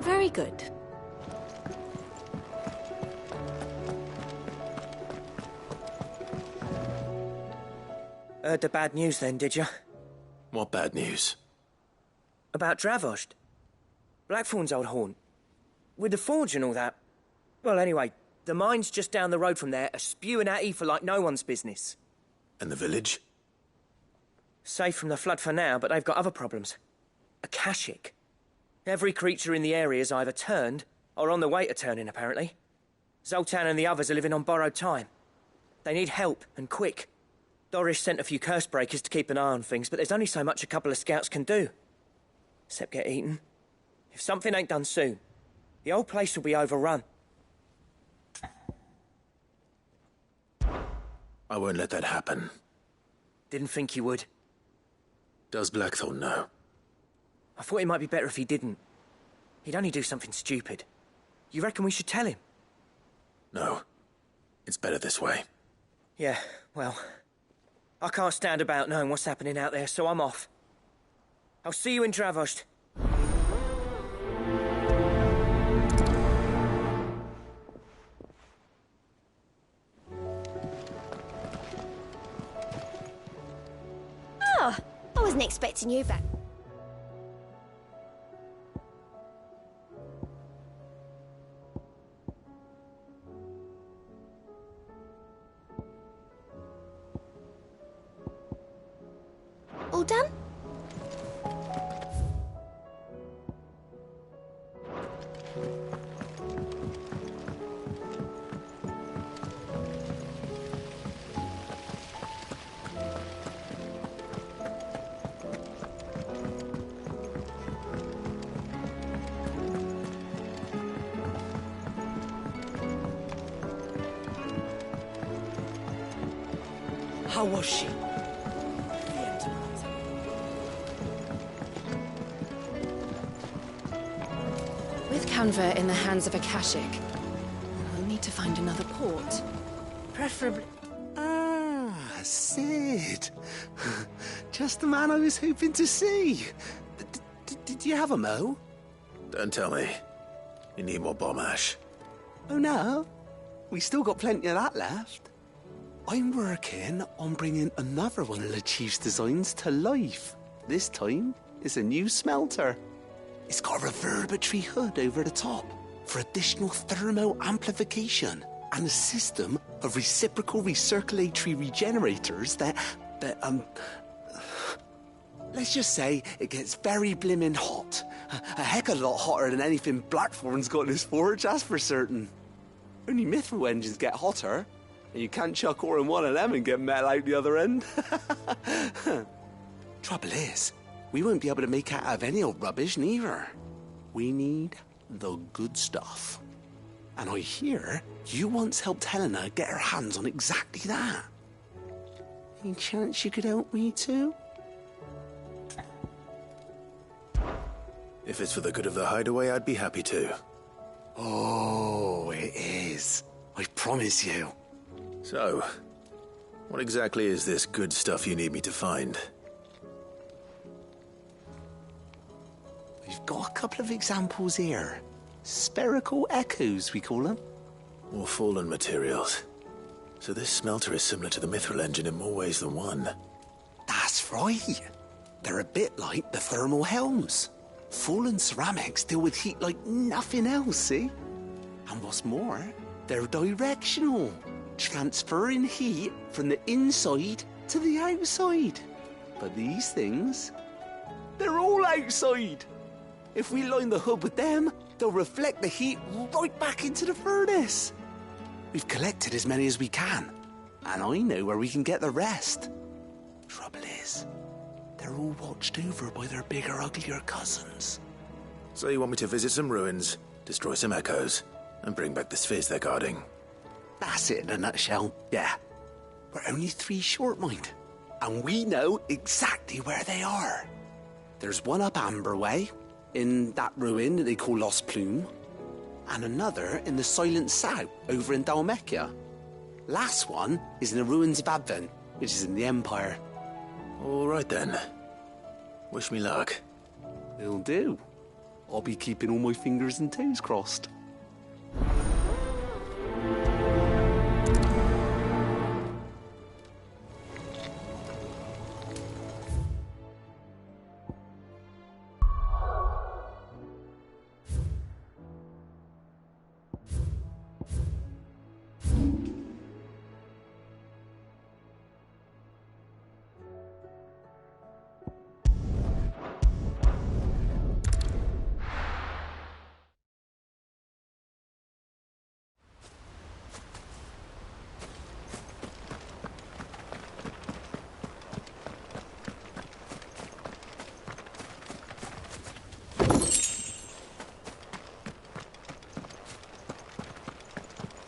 Very good. Heard the bad news then, did you? What bad news? About Dravost. Blackthorn's old haunt. With the forge and all that. Well, anyway, the mine's just down the road from there are spewing out ether like no one's business. And the village? Safe from the flood for now, but they've got other problems. Akashic. Every creature in the area's either turned, or on the way to turning, apparently. Zoltan and the others are living on borrowed time. They need help, and quick. Doris sent a few curse breakers to keep an eye on things, but there's only so much a couple of scouts can do. Except get eaten. If something ain't done soon, the whole place will be overrun. won't let that happen. Didn't think you would. Does Blackthorn know? I thought it might be better if he didn't. He'd only do something stupid. You reckon we should tell him? No. It's better this way. Yeah, well, I can't stand about knowing what's happening out there, so I'm off. I'll see you in Dravost. Oh, I wasn't expecting you back. All done? How was she? With Canva in the hands of Akashic, we'll need to find another port. Preferably... Ah, Sid. Just the man I was hoping to see. Did you have a mo? Don't tell me. You need more bomb ash. Oh no, we still got plenty of that left. I'm working on bringing another one of the Chief's designs to life. This time, it's a new smelter. It's got a reverberatory hood over the top for additional thermo amplification and a system of reciprocal recirculatory regenerators that let's just say it gets very blimmin' hot. A heck of a lot hotter than anything Blackthorn's got in his forge, that's for certain. Only mithril engines get hotter, and you can't chuck ore in one of them and get metal out the other end. Trouble is, we won't be able to make out of any old rubbish, neither. We need the good stuff. And I hear you once helped Helena get her hands on exactly that. Any chance you could help me too? If it's for the good of the hideaway, I'd be happy to. Oh, it is. I promise you. So, what exactly is this good stuff you need me to find? We've got a couple of examples here. Spherical echoes, we call them. More fallen materials. So this smelter is similar to the mithril engine in more ways than one. That's right. They're a bit like the thermal helms. Fallen ceramics deal with heat like nothing else, see? And what's more, they're directional, transferring heat from the inside to the outside. But these things, they're all outside. If we line the hood with them, they'll reflect the heat right back into the furnace. We've collected as many as we can, and I know where we can get the rest. Trouble is, they're all watched over by their bigger, uglier cousins. So you want me to visit some ruins, destroy some echoes, and bring back the spheres they're guarding? That's it in a nutshell, yeah. We're only 3 short, mind, and we know exactly where they are. There's one up Amber Way, in that ruin that they call Lost Plume, and another in the Silent South, over in Dalmekia. Last one is in the ruins of Advent, which is in the Empire. All right then. Wish me luck. Will do. I'll be keeping all my fingers and toes crossed.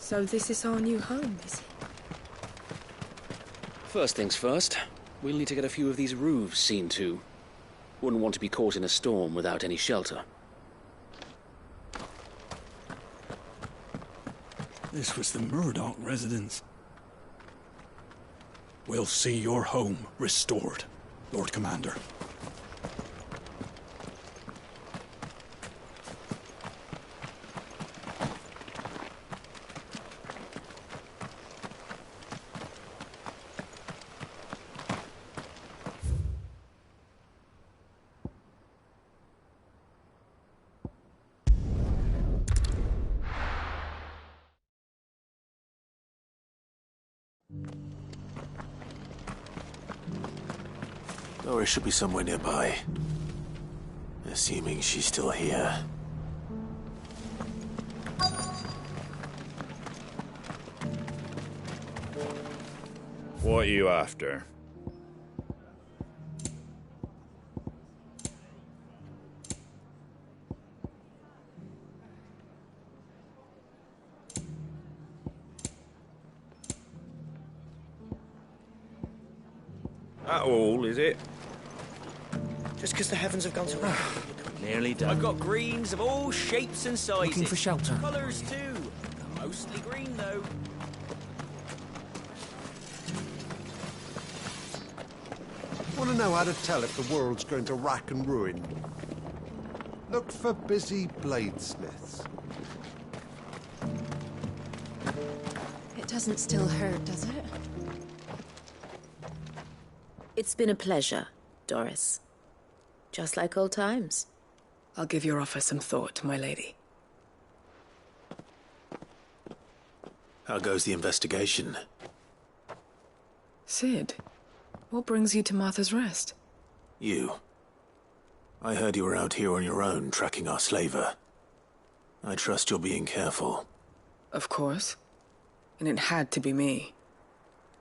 So this is our new home, is it? First things first, we'll need to get a few of these roofs seen to. Wouldn't want to be caught in a storm without any shelter. This was the Murdoch residence. We'll see your home restored, Lord Commander. Doris should be somewhere nearby. Assuming she's still here. What are you after? That all, is it? Just because the heavens have gone to rain. Nearly done. I've got greens of all shapes and sizes. Looking for shelter. Colours too. Mostly green though. Want to know how to tell if the world's going to rack and ruin? Look for busy bladesmiths. It doesn't still hurt, does it? It's been a pleasure, Doris. Just like old times. I'll give your offer some thought, my lady. How goes the investigation? Sid, what brings you to Martha's Rest? You. I heard you were out here on your own, tracking our slaver. I trust you're being careful. Of course. And it had to be me.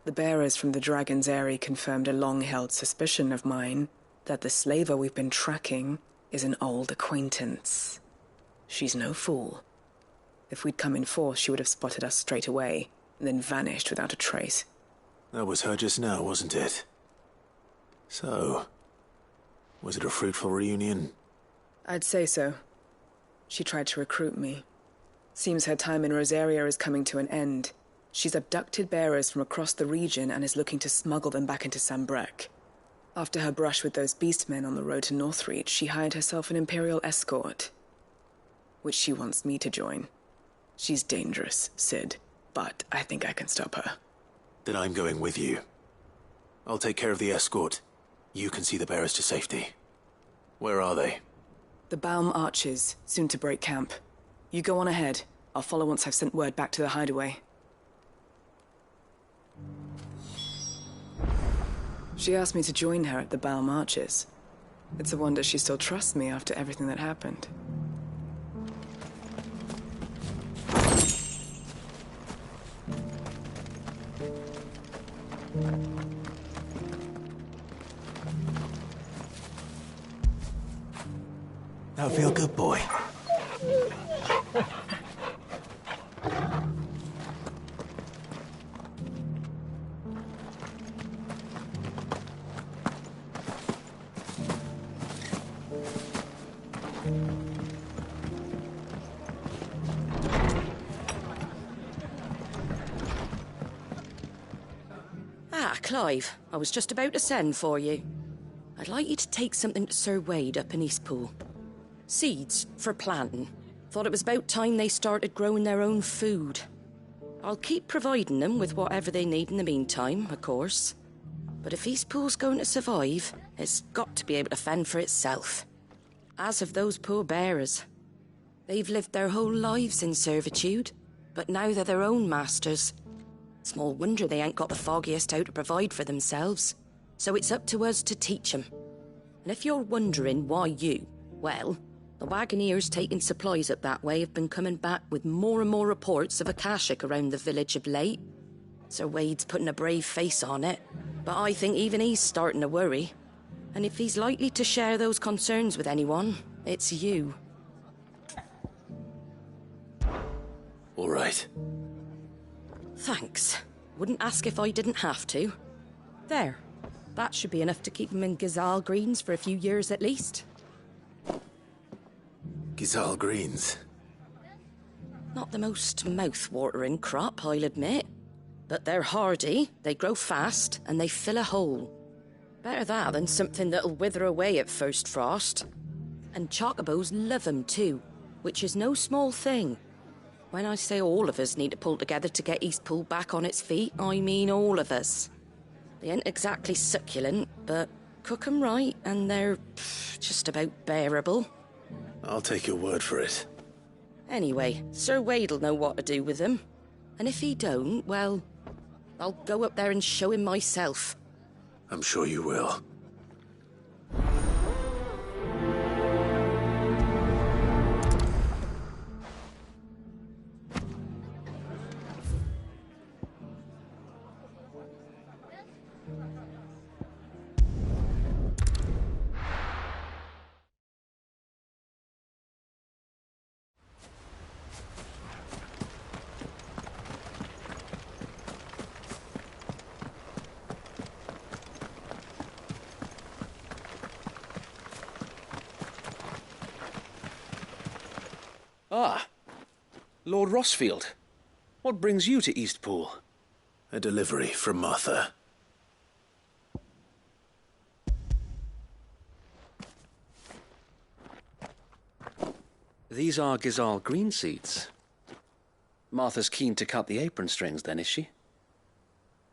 The bearers from the Dragon's Eyrie confirmed a long-held suspicion of mine that the slaver we've been tracking is an old acquaintance. She's no fool. If we'd come in force, she would have spotted us straight away, and then vanished without a trace. That was her just now, wasn't it? So, was it a fruitful reunion? I'd say so. She tried to recruit me. Seems her time in Rosaria is coming to an end. She's abducted bearers from across the region and is looking to smuggle them back into Sambrec. After her brush with those beastmen on the road to Northreach, she hired herself an Imperial escort, which she wants me to join. She's dangerous, Sid, but I think I can stop her. Then I'm going with you. I'll take care of the escort. You can see the bearers to safety. Where are they? The Baum Archers, soon to break camp. You go on ahead. I'll follow once I've sent word back to the hideaway. She asked me to join her at the Baum Archers. It's a wonder she still trusts me after everything that happened. That feel good, boy. Clive, I was just about to send for you. I'd like you to take something to Sir Wade up in Eastpool. Seeds for planting. Thought it was about time they started growing their own food. I'll keep providing them with whatever they need in the meantime, of course. But if Eastpool's going to survive, it's got to be able to fend for itself. As have those poor bearers. They've lived their whole lives in servitude, but now they're their own masters. Small wonder they ain't got the foggiest how to provide for themselves. So it's up to us to teach them. And if you're wondering why you, well, the Wagoneers taking supplies up that way have been coming back with more and more reports of Akashic around the village of late. Sir Wade's putting a brave face on it, but I think even he's starting to worry. And if he's likely to share those concerns with anyone, it's you. All right. Thanks. Wouldn't ask if I didn't have to. There. That should be enough to keep them in Gazal Greens for a few years at least. Gazal Greens? Not the most mouth-watering crop, I'll admit. But they're hardy, they grow fast, and they fill a hole. Better that than something that'll wither away at first frost. And chocobos love 'em too, which is no small thing. When I say all of us need to pull together to get Eastpool back on its feet, I mean all of us. They ain't exactly succulent, but cook 'em right and they're just about bearable. I'll take your word for it. Anyway, Sir Wade'll know what to do with them. And if he don't, well, I'll go up there and show him myself. I'm sure you will. Ah, Lord Rossfield. What brings you to Eastpool? A delivery from Martha. These are Gazal green seeds. Martha's keen to cut the apron strings, then, is she?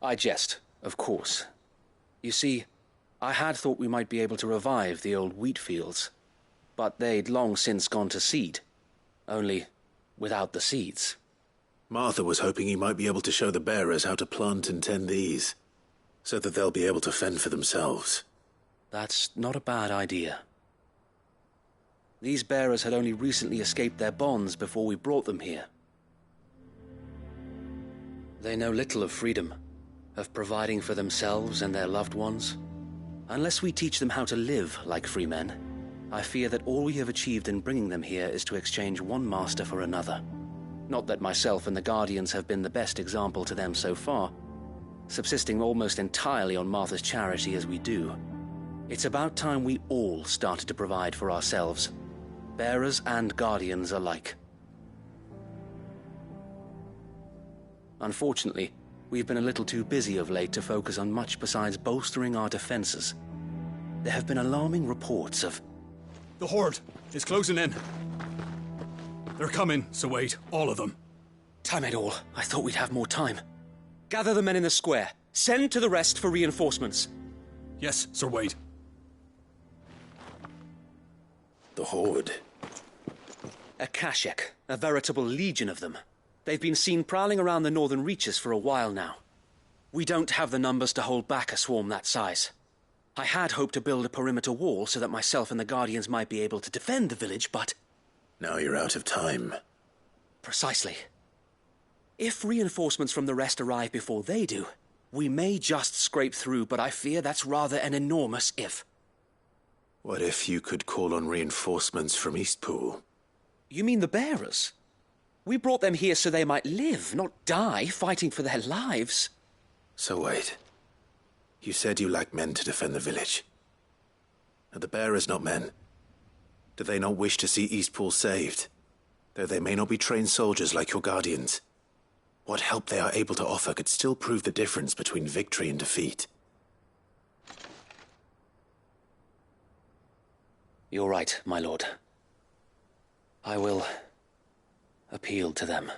I jest, of course. You see, I had thought we might be able to revive the old wheat fields, but they'd long since gone to seed. Only without the seeds. Martha was hoping he might be able to show the bearers how to plant and tend these, so that they'll be able to fend for themselves. That's not a bad idea. These bearers had only recently escaped their bonds before we brought them here. They know little of freedom, of providing for themselves and their loved ones. Unless we teach them how to live like free men, I fear that all we have achieved in bringing them here is to exchange one master for another. Not that myself and the Guardians have been the best example to them so far, subsisting almost entirely on Martha's charity as we do. It's about time we all started to provide for ourselves, bearers and Guardians alike. Unfortunately, we've been a little too busy of late to focus on much besides bolstering our defenses. There have been alarming reports of... The Horde is closing in. They're coming, so wait, all of them. Time it all. I thought we'd have more time. Gather the men in the square. Send to the rest for reinforcements. Yes, Sir Wade. The Horde. A Kashek, a veritable legion of them. They've been seen prowling around the northern reaches for a while now. We don't have the numbers to hold back a swarm that size. I had hoped to build a perimeter wall so that myself and the Guardians might be able to defend the village, but... Now you're out of time. Precisely. If reinforcements from the rest arrive before they do, we may just scrape through, but I fear that's rather an enormous if. What if you could call on reinforcements from Eastpool? You mean the bearers? We brought them here so they might live, not die, fighting for their lives. So wait. You said you lack men to defend the village. Are the bearers not men? Do they not wish to see Eastpool saved? Though they may not be trained soldiers like your Guardians. What help they are able to offer could still prove the difference between victory and defeat. You're right, my lord. I will appeal to them.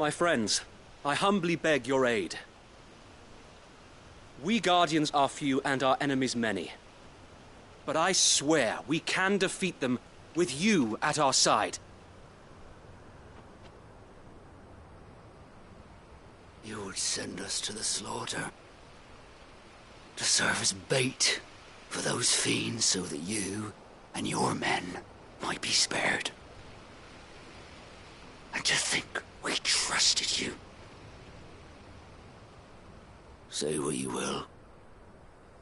My friends, I humbly beg your aid. We Guardians are few and our enemies many. But I swear we can defeat them with you at our side. You would send us to the slaughter. To serve as bait for those fiends so that you and your men might be spared. And to think we trusted you. Say what you will.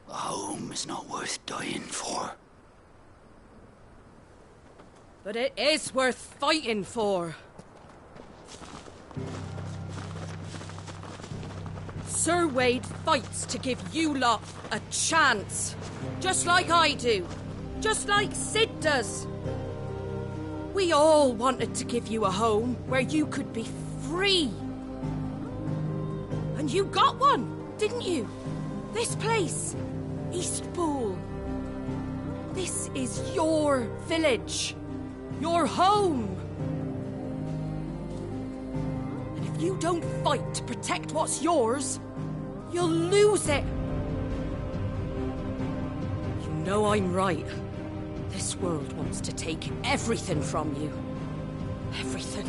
A home is not worth dying for. But it is worth fighting for. Sir Wade fights to give you lot a chance. Just like I do. Just like Sid does. We all wanted to give you a home where you could be free. And you got one, didn't you? This place, Eastpool. This is your village. Your home. And if you don't fight to protect what's yours, you'll lose it. You know I'm right. This world wants to take everything from you. Everything.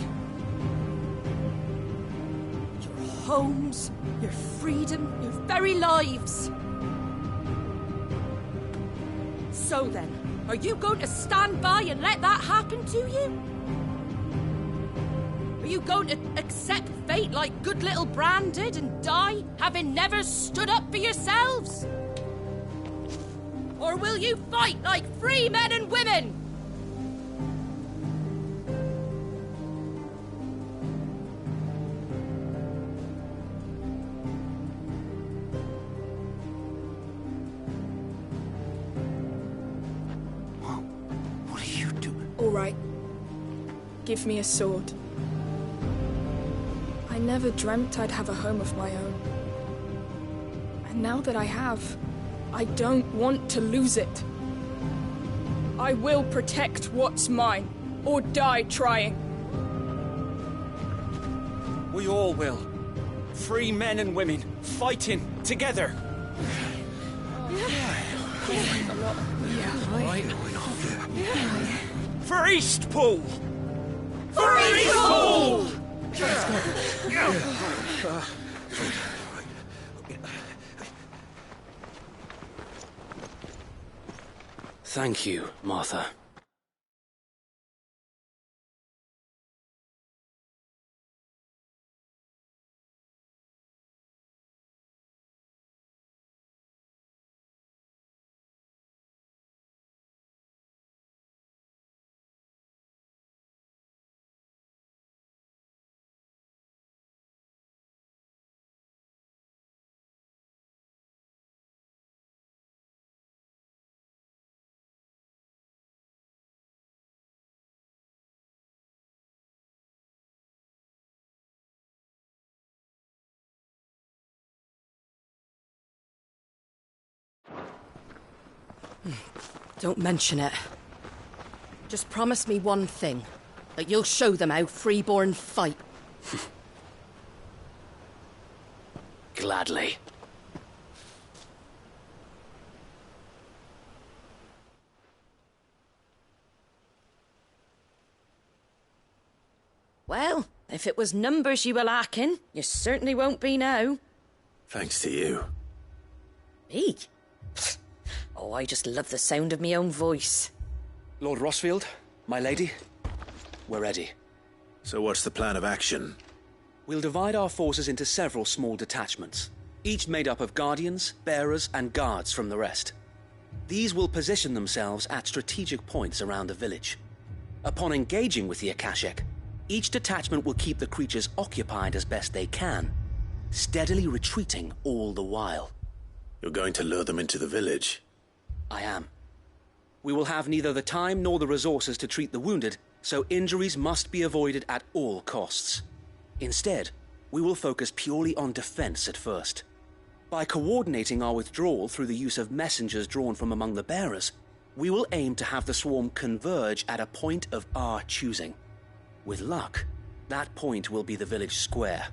Your homes, your freedom, your very lives. So then, are you going to stand by and let that happen to you? Are you going to accept fate like good little Bran did and die, having never stood up for yourselves? Or will you fight like free men and women? What are you doing? All right. Give me a sword. I never dreamt I'd have a home of my own. And now that I have, I don't want to lose it. I will protect what's mine, or die trying. We all will. Free men and women, fighting together. For Eastpool! For Eastpool! Thank you, Martha. Don't mention it. Just promise me one thing. That you'll show them how freeborn fight. Gladly. Well, if it was numbers you were lacking, you certainly won't be now. Thanks to you. Me? Oh, I just love the sound of my own voice. Lord Rossfield, my lady, we're ready. So what's the plan of action? We'll divide our forces into several small detachments, each made up of guardians, bearers, and guards from the rest. These will position themselves at strategic points around the village. Upon engaging with the Akashic, each detachment will keep the creatures occupied as best they can, steadily retreating all the while. You're going to lure them into the village? I am. We will have neither the time nor the resources to treat the wounded, so injuries must be avoided at all costs. Instead, we will focus purely on defense at first. By coordinating our withdrawal through the use of messengers drawn from among the bearers, we will aim to have the swarm converge at a point of our choosing. With luck, That point will be the village square.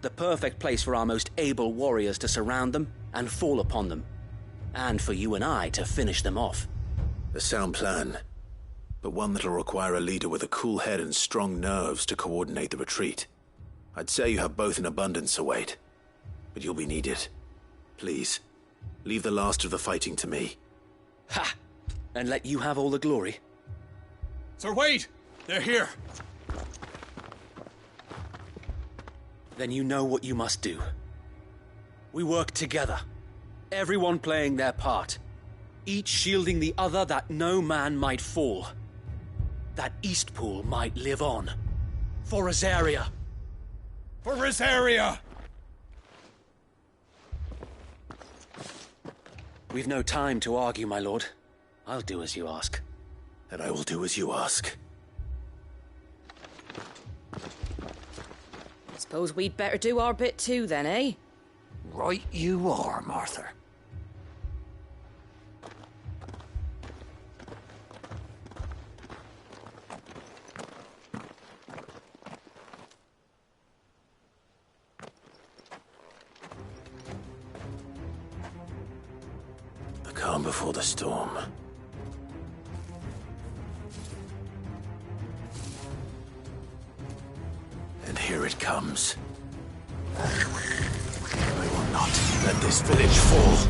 The perfect place for our most able warriors to surround them and fall upon them. And for you and I to finish them off. A sound plan, but one that'll require a leader with a cool head and strong nerves to coordinate the retreat. I'd say you have both in abundance, Sir Wade, but you'll be needed. Please, leave the last of the fighting to me. Ha! And let you have all the glory. Sir Wade! They're here! Then you know what you must do. We work together, everyone playing their part, each shielding the other that no man might fall, that Eastpool might live on. For Rosaria! For Rosaria! We've no time to argue, my lord. I'll do as you ask. And I will do as you ask. Suppose we'd better do our bit too, then, eh? Right you are, Martha. The calm before the storm. And here it comes. I will not let this village fall.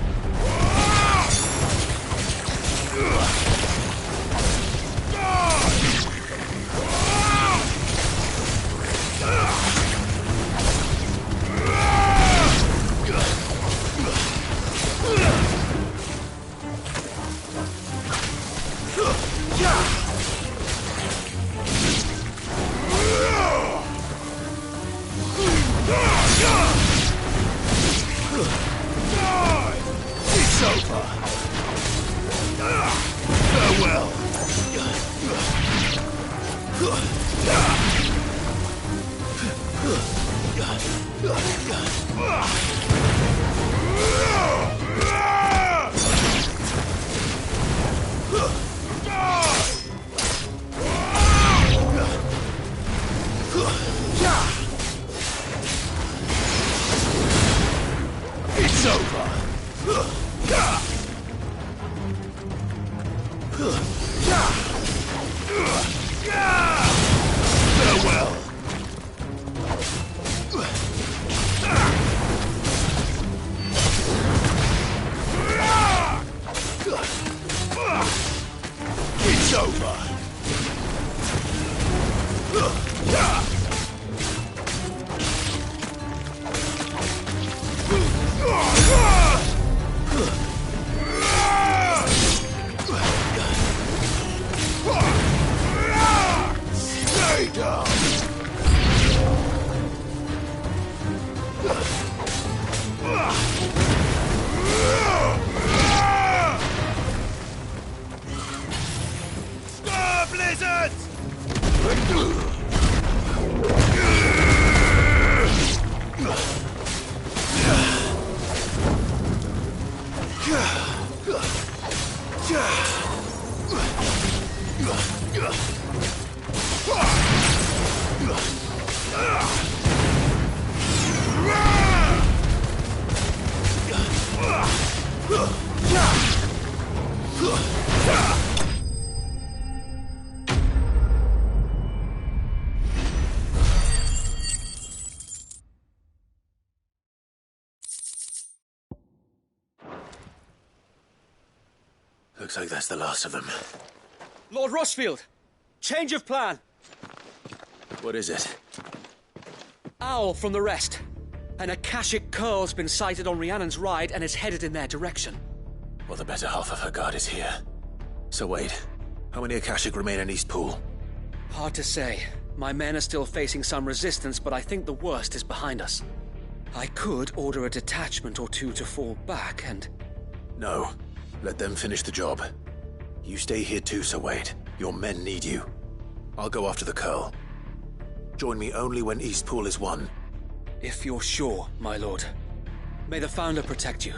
It's over. Farewell. It's over. Farewell. It's over. Stay down. Star blizzards! Looks like that's the last of them. Lord Rossfield! Change of plan! What is it? Owl from the rest. An Akashic curl's been sighted on Rhiannon's ride and is headed in their direction. Well, the better half of her guard is here. So Wade, how many Akashic remain in Eastpool? Hard to say. My men are still facing some resistance, but I think the worst is behind us. I could order a detachment or two to fall back and... No. Let them finish the job. You stay here too, Sir Wade. Your men need you. I'll go after the Curl. Join me only when Eastpool is won. If you're sure, my lord. May the Founder protect you.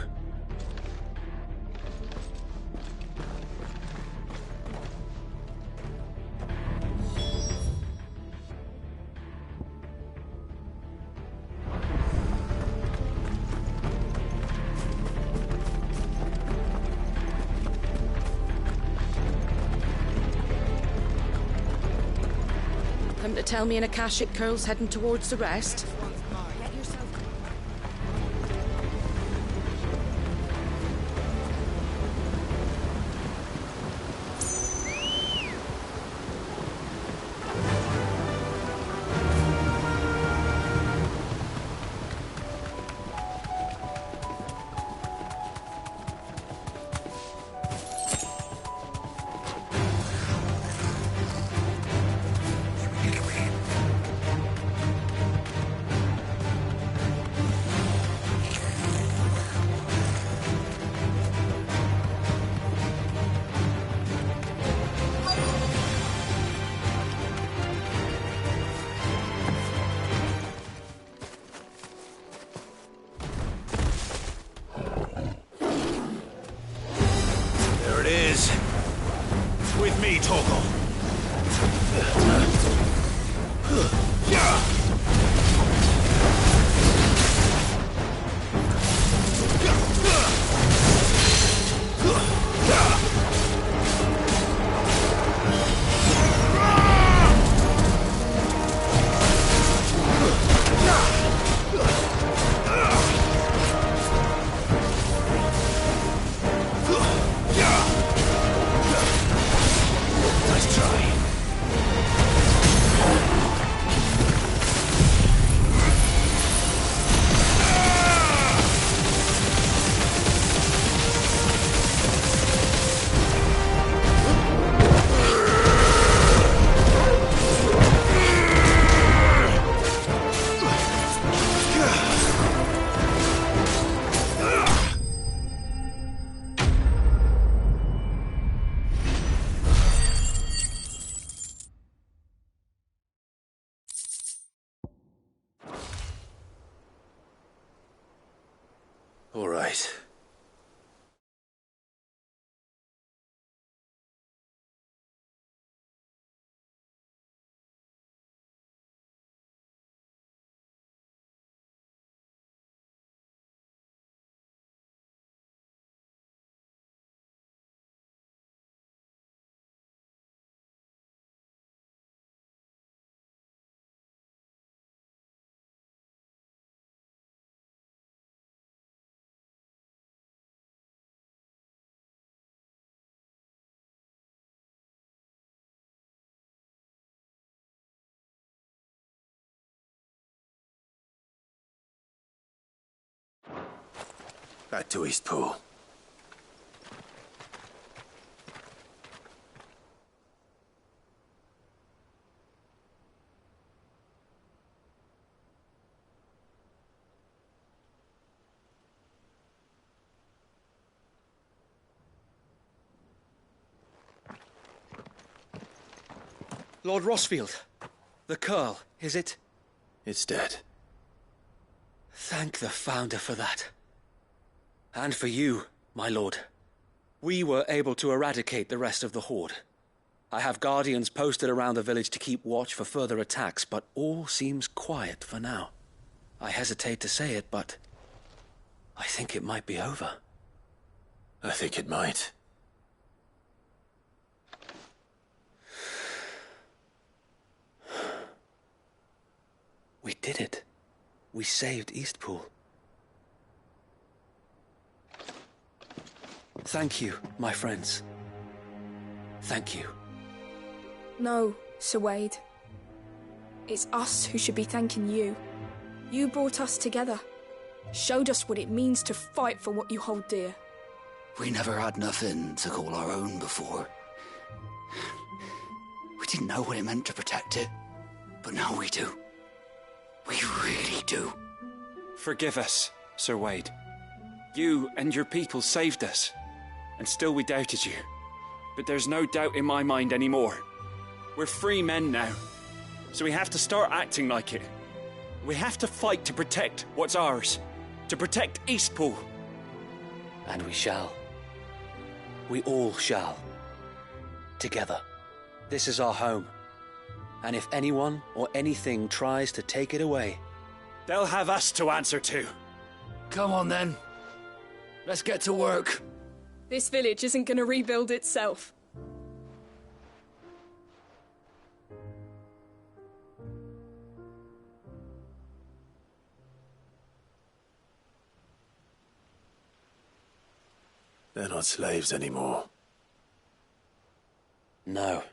Something to tell me an Akashic Curl's heading towards the rest? Get yourself... There it is. With me, Torgal. Nice try. All right. Back to Eastpool. Lord Rossfield, the Curl, is it? It's dead. Thank the Founder for that. And for you, my lord. We were able to eradicate the rest of the Horde. I have guardians posted around the village to keep watch for further attacks, but all seems quiet for now. I hesitate to say it, but I think it might be over. I think it might. We did it. We saved Eastpool. Thank you, my friends. Thank you. No, Sir Wade. It's us who should be thanking you. You brought us together. Showed us what it means to fight for what you hold dear. We never had nothing to call our own before. We didn't know what it meant to protect it, but now we do. We really do. Forgive us, Sir Wade. You and your people saved us, and still we doubted you. But there's no doubt in my mind anymore. We're free men now, so we have to start acting like it. We have to fight to protect what's ours, to protect Eastpool. And we shall. We all shall. Together. This is our home. And if anyone or anything tries to take it away, they'll have us to answer to. Come on then. Let's get to work. This village isn't going to rebuild itself. They're not slaves anymore. No.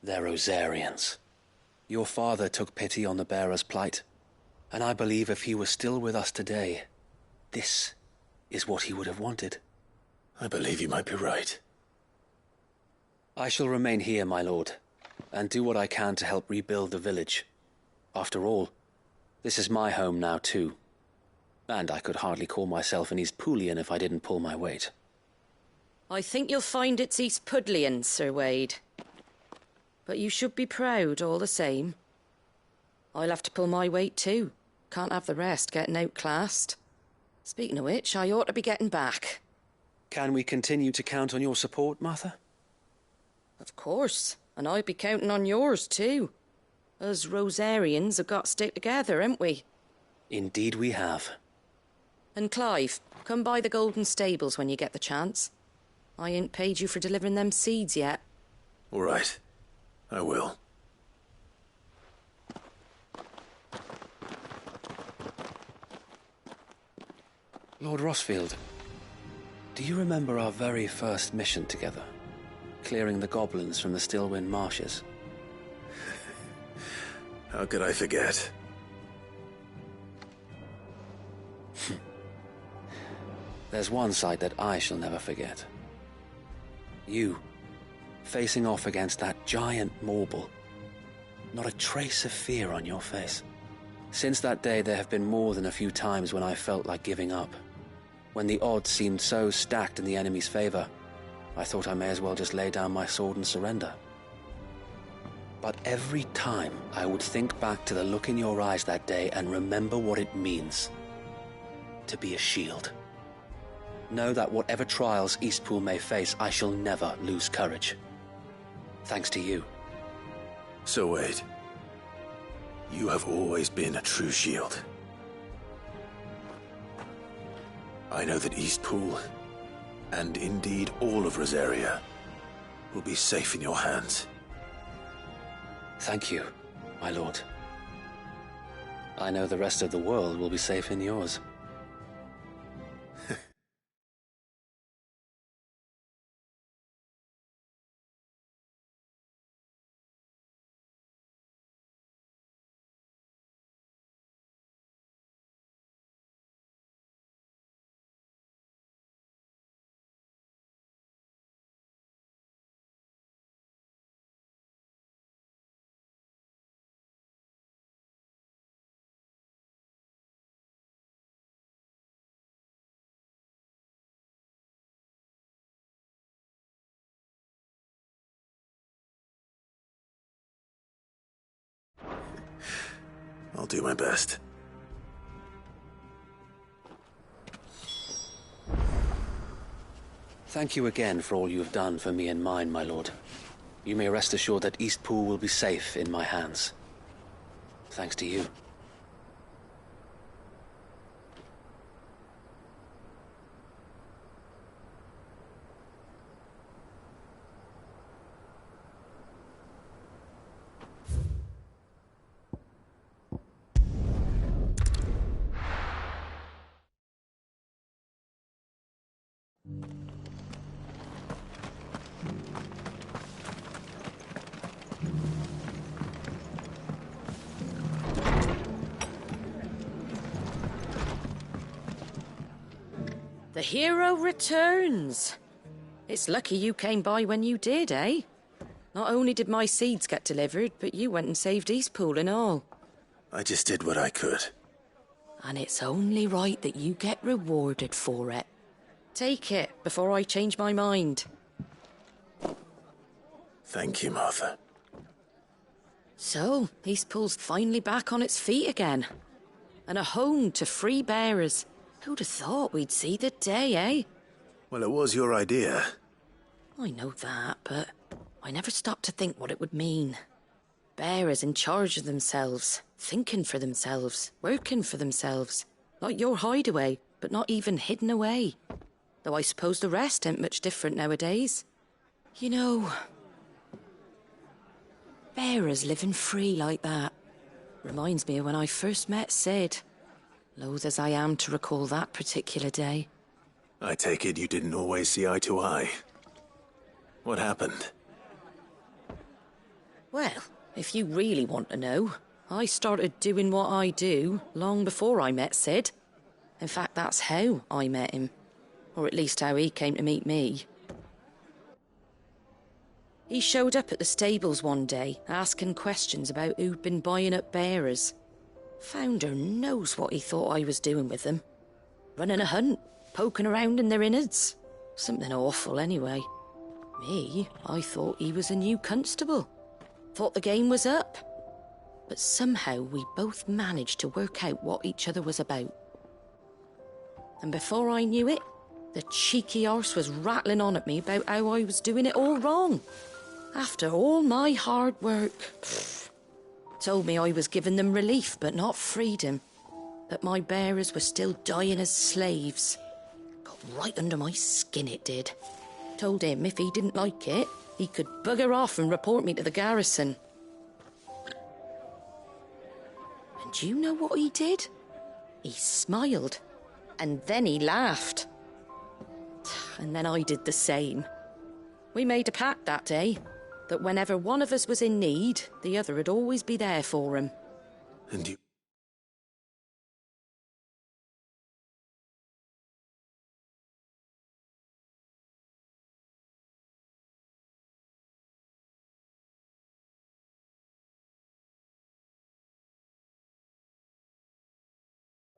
They're Rosarians. Your father took pity on the bearer's plight, and I believe if he were still with us today, this is what he would have wanted. I believe you might be right. I shall remain here, my lord, and do what I can to help rebuild the village. After all, this is my home now too, and I could hardly call myself an Eastpoolian if I didn't pull my weight. I think you'll find it's East Pudlian, Sir Wade. But you should be proud all the same. I'll have to pull my weight too. Can't have the rest getting outclassed. Speaking of which, I ought to be getting back. Can we continue to count on your support, Martha? Of course, and I'd be counting on yours too. Us Rosarians have got to stick together, haven't we? Indeed we have. And Clive, come by the Golden Stables when you get the chance. I ain't paid you for delivering them seeds yet. All right. I will. Lord Rossfield, do you remember our very first mission together? Clearing the goblins from the Stillwind marshes? How could I forget? There's one sight that I shall never forget. You, facing off against that giant Morble. Not a trace of fear on your face. Since that day, there have been more than a few times when I felt like giving up. When the odds seemed so stacked in the enemy's favor, I thought I may as well just lay down my sword and surrender. But every time I would think back to the look in your eyes that day and remember what it means to be a shield. Know that whatever trials Eastpool may face, I shall never lose courage. Thanks to you. So Wade, you have always been a true shield. I know that Eastpool, and indeed all of Rosaria, will be safe in your hands. Thank you, my lord. I know the rest of the world will be safe in yours. I'll do my best. Thank you again for all you have done for me and mine, my lord. You may rest assured that Eastpool will be safe in my hands. Thanks to you. The hero returns. It's lucky you came by when you did, eh? Not only did my seeds get delivered, but you went and saved Eastpool and all. I just did what I could. And it's only right that you get rewarded for it. Take it before I change my mind. Thank you, Martha. So, Eastpool's finally back on its feet again. And a home to free bearers. Who'd have thought we'd see the day, eh? Well, it was your idea. I know that, but I never stopped to think what it would mean. Bearers in charge of themselves, thinking for themselves, working for themselves. Like your hideaway, but not even hidden away. Though I suppose the rest ain't much different nowadays. You know, bearers living free like that reminds me of when I first met Sid. Loath as I am to recall that particular day. I take it you didn't always see eye to eye. What happened? Well, if you really want to know, I started doing what I do long before I met Sid. In fact, that's how I met him. Or at least how he came to meet me. He showed up at the stables one day, asking questions about who'd been buying up bearers. Founder knows what he thought I was doing with them. Running a hunt, poking around in their innards. Something awful, anyway. Me, I thought he was a new constable. Thought the game was up. But somehow we both managed to work out what each other was about. And before I knew it, the cheeky arse was rattling on at me about how I was doing it all wrong. After all my hard work. Told me I was giving them relief, but not freedom. That my bearers were still dying as slaves. Got right under my skin, it did. Told him if he didn't like it, he could bugger off and report me to the garrison. And do you know what he did? He smiled. And then he laughed. And then I did the same. We made a pact that day, that whenever one of us was in need, the other would always be there for him. And you...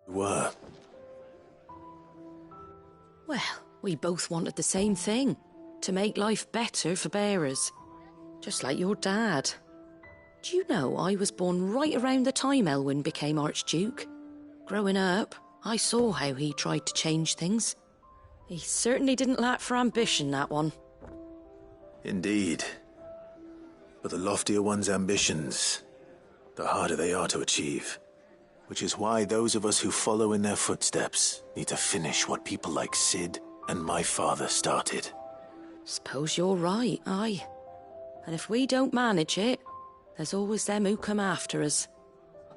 were. Well, we both wanted the same thing. To make life better for bearers. Just like your dad. Do you know I was born right around the time Elwyn became Archduke? Growing up, I saw how he tried to change things. He certainly didn't lack for ambition, that one. Indeed. But the loftier one's ambitions, the harder they are to achieve. Which is why those of us who follow in their footsteps need to finish what people like Sid and my father started. Suppose you're right, aye. And if we don't manage it, there's always them who come after us.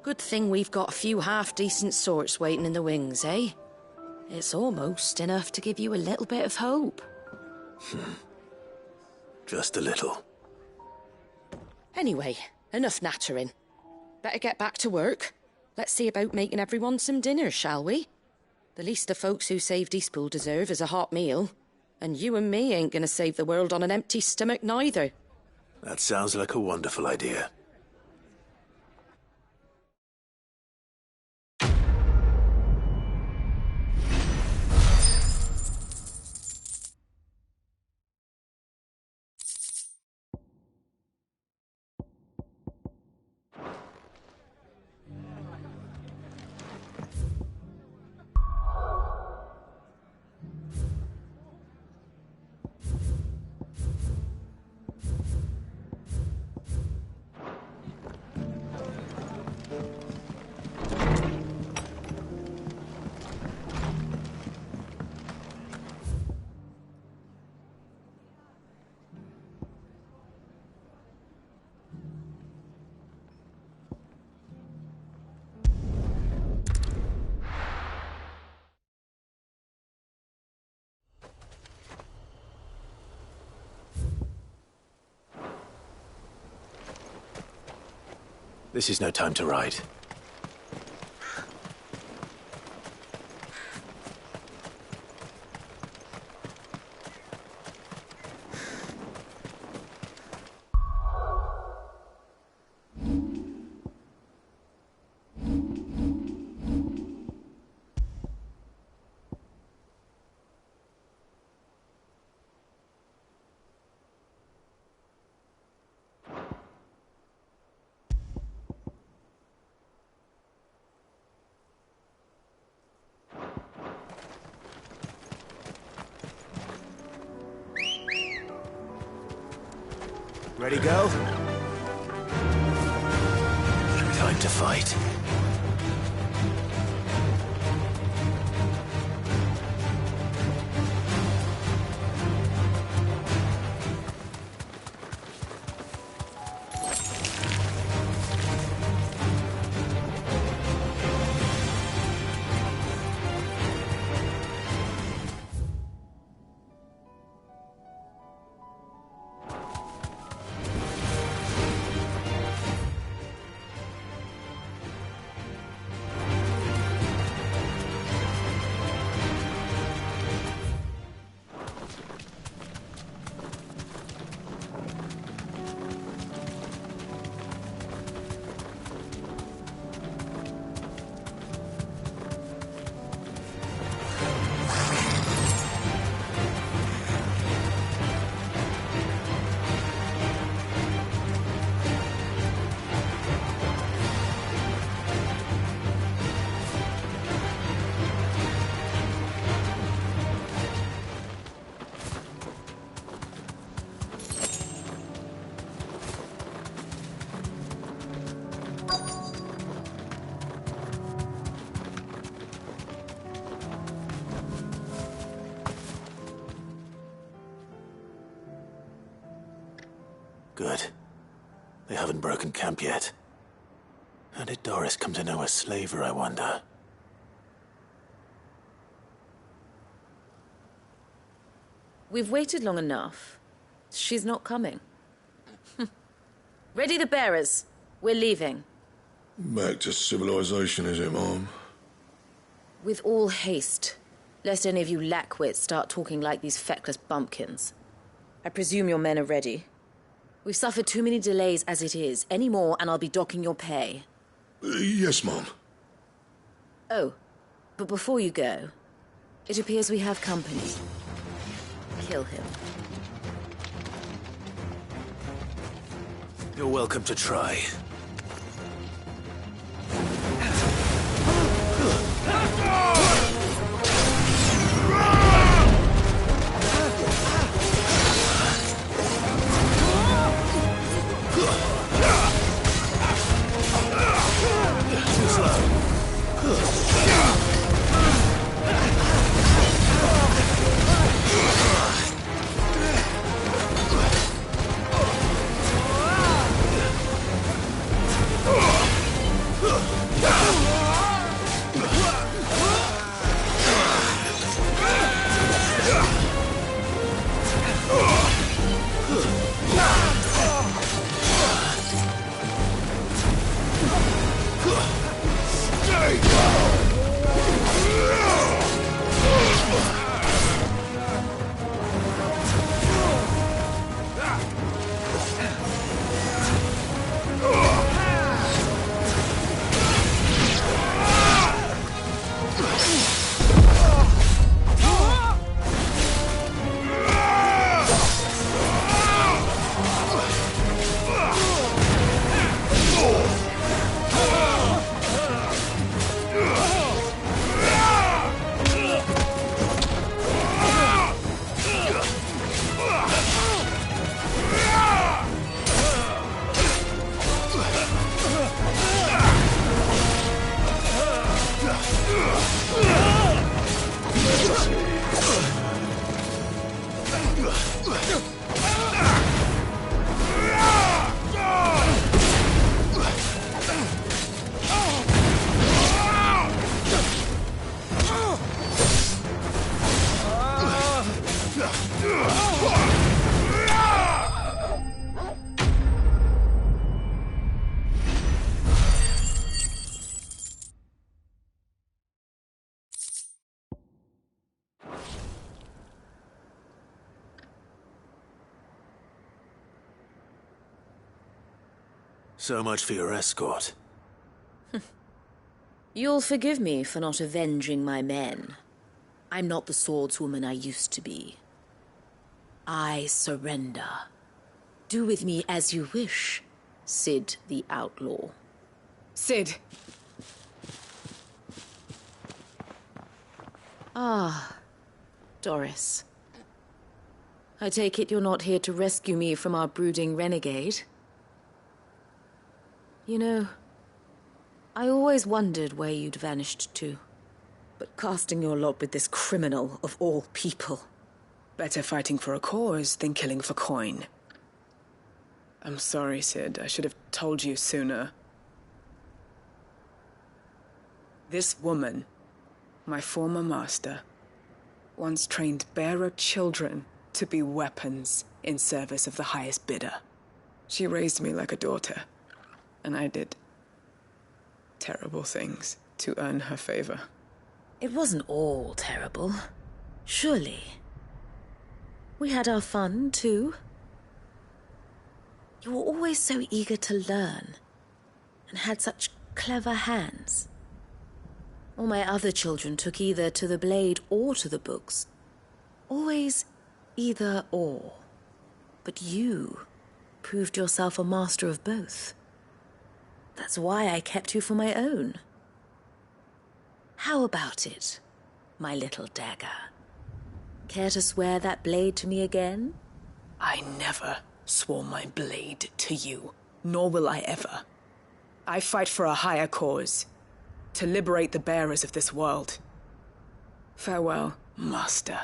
Good thing we've got a few half-decent sorts waiting in the wings, eh? It's almost enough to give you a little bit of hope. Just a little. Anyway, enough nattering. Better get back to work. Let's see about making everyone some dinner, shall we? The least the folks who saved Eastpool deserve is a hot meal. And you and me ain't gonna save the world on an empty stomach neither. That sounds like a wonderful idea. This is no time to ride. Ready, go? Time to fight. Good. They haven't broken camp yet. How did Doris come to know a slaver, I wonder? We've waited long enough. She's not coming. Ready the bearers. We're leaving. Back to civilization, is it, Mom? With all haste, lest any of you lackwits start talking like these feckless bumpkins. I presume your men are ready. We've suffered too many delays as it is. Any more, and I'll be docking your pay. Yes, Mom. Oh, but before you go, it appears we have company. Kill him. You're welcome to try. Too slow. So much for your escort. You'll forgive me for not avenging my men. I'm not the swordswoman I used to be. I surrender. Do with me as you wish, Sid the Outlaw. Sid! Ah, Doris. I take it you're not here to rescue me from our brooding renegade? You know, I always wondered where you'd vanished to. But casting your lot with this criminal of all people. Better fighting for a cause than killing for coin. I'm sorry, Sid. I should have told you sooner. This woman, my former master, once trained bearer children to be weapons in service of the highest bidder. She raised me like a daughter. And I did terrible things to earn her favor. It wasn't all terrible, surely. We had our fun, too. You were always so eager to learn, and had such clever hands. All my other children took either to the blade or to the books. Always either or. But you proved yourself a master of both. That's why I kept you for my own. How about it, my little dagger? Care to swear that blade to me again? I never swore my blade to you, nor will I ever. I fight for a higher cause, to liberate the bearers of this world. Farewell, Master.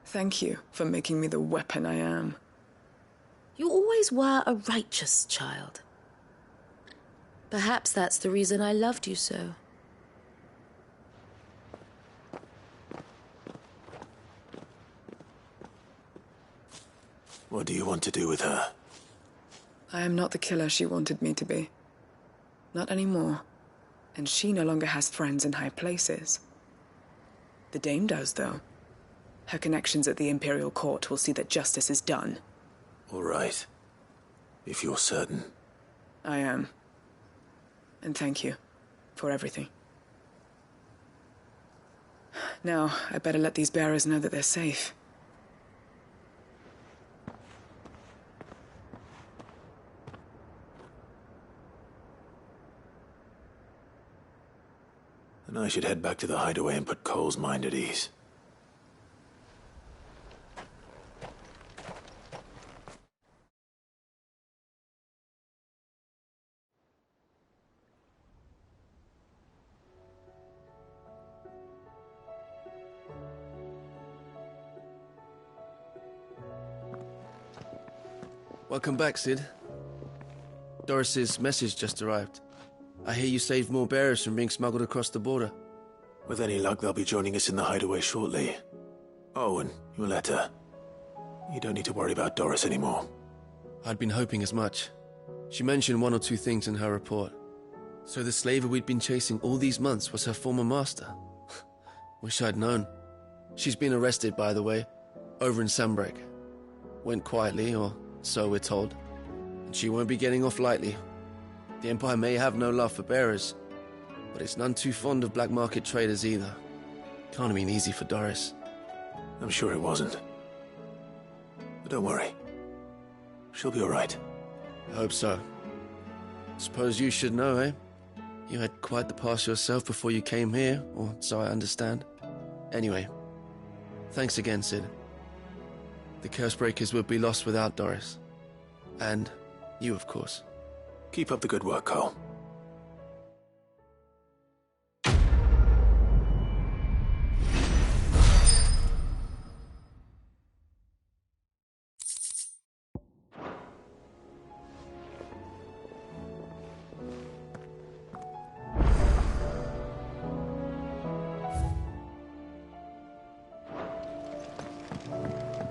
Thank you for making me the weapon I am. You always were a righteous child. Perhaps that's the reason I loved you so. What do you want to do with her? I am not the killer she wanted me to be. Not anymore. And she no longer has friends in high places. The Dame does, though. Her connections at the Imperial Court will see that justice is done. All right. If you're certain. I am. And thank you for everything. Now, I better let these bearers know that they're safe. And I should head back to the hideaway and put Cole's mind at ease. Welcome back, Sid. Doris's message just arrived. I hear you saved more bearers from being smuggled across the border. With any luck, they'll be joining us in the hideaway shortly. Oh, and your letter. You don't need to worry about Doris anymore. I'd been hoping as much. She mentioned one or two things in her report. So the slaver we'd been chasing all these months was her former master. Wish I'd known. She's been arrested, by the way, over in Sandbreak. Went quietly, or so we're told. And she won't be getting off lightly. The Empire may have no love for bearers, but it's none too fond of black market traders either. Can't have been easy for Doris. I'm sure it wasn't. But don't worry. She'll be all right. I hope so. Suppose you should know, eh? You had quite the past yourself before you came here, or so I understand. Anyway, thanks again, Sid. The Cursebreakers would be lost without Doris. And you, of course. Keep up the good work, Cole.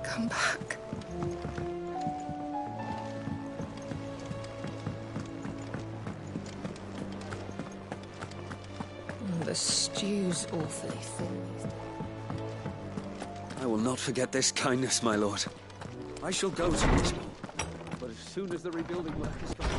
Come back. The stew's awfully thin. I will not forget this kindness, my lord. I shall go to this school, but as soon as the rebuilding work is complete.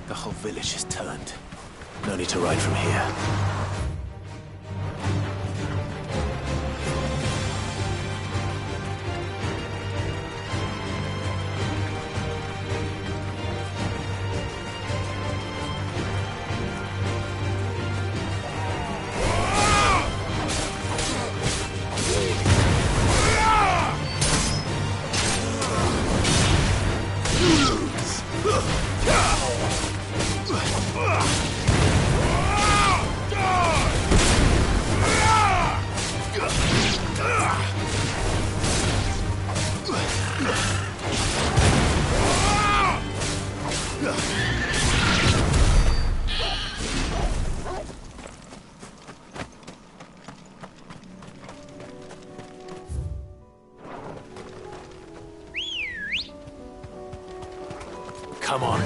The whole village has turned. No need to ride from here. Come on.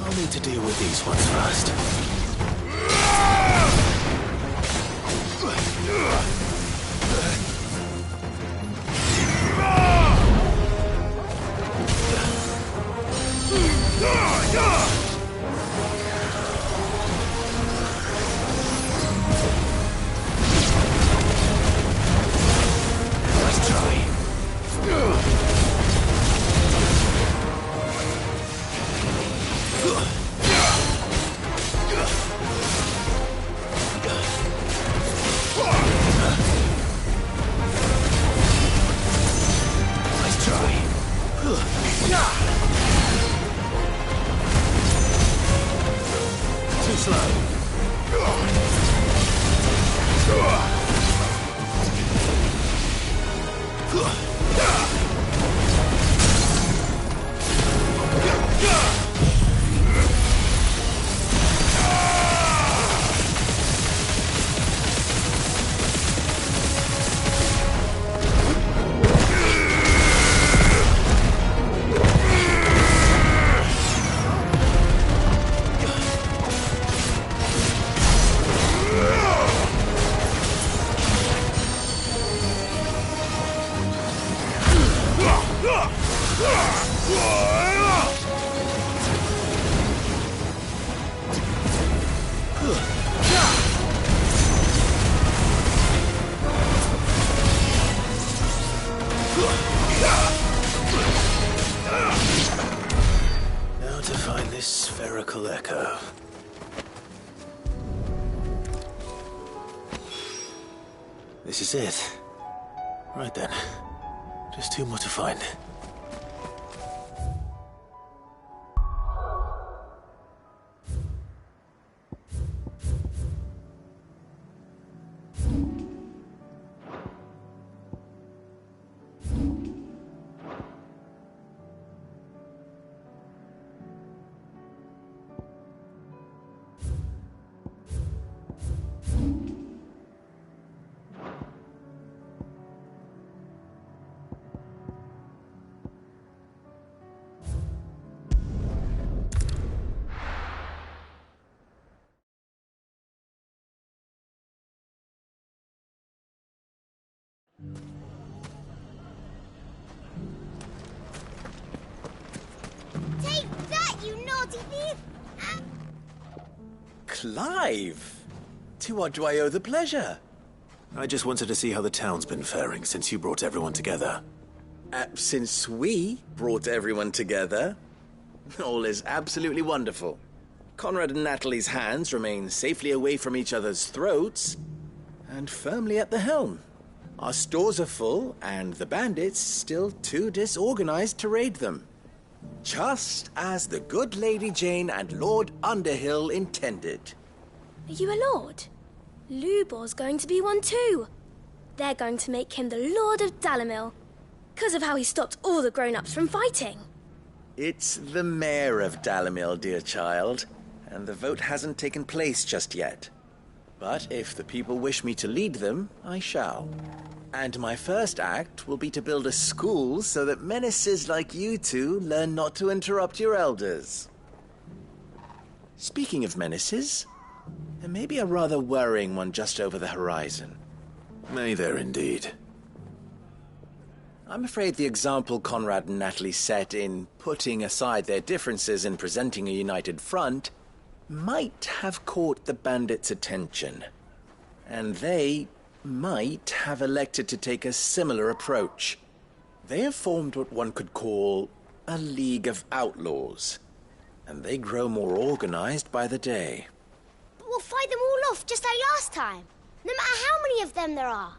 I'll need to deal with these ones first. Let's try. Let's try. Too slow. Now to find this spherical echo. This is it. Right then. Just two more to find. Take that, you naughty thief! Clive! To what do I owe the pleasure? I just wanted to see how the town's been faring since you brought everyone together. Since we brought everyone together, all is absolutely wonderful. Conrad and Natalie's hands remain safely away from each other's throats and firmly at the helm. Our stores are full, and the bandits still too disorganized to raid them. Just as the good Lady Jane and Lord Underhill intended. Are you a lord? Lubor's going to be one too. They're going to make him the Lord of Dalamil, because of how he stopped all the grown-ups from fighting. It's the mayor of Dalamil, dear child, and the vote hasn't taken place just yet. But if the people wish me to lead them, I shall. And my first act will be to build a school so that menaces like you two learn not to interrupt your elders. Speaking of menaces, there may be a rather worrying one just over the horizon. May there indeed. I'm afraid the example Conrad and Natalie set in putting aside their differences and presenting a united front might have caught the bandits' attention. And they might have elected to take a similar approach. They have formed what one could call a League of Outlaws, and they grow more organized by the day. But we'll fight them all off just like last time, no matter how many of them there are.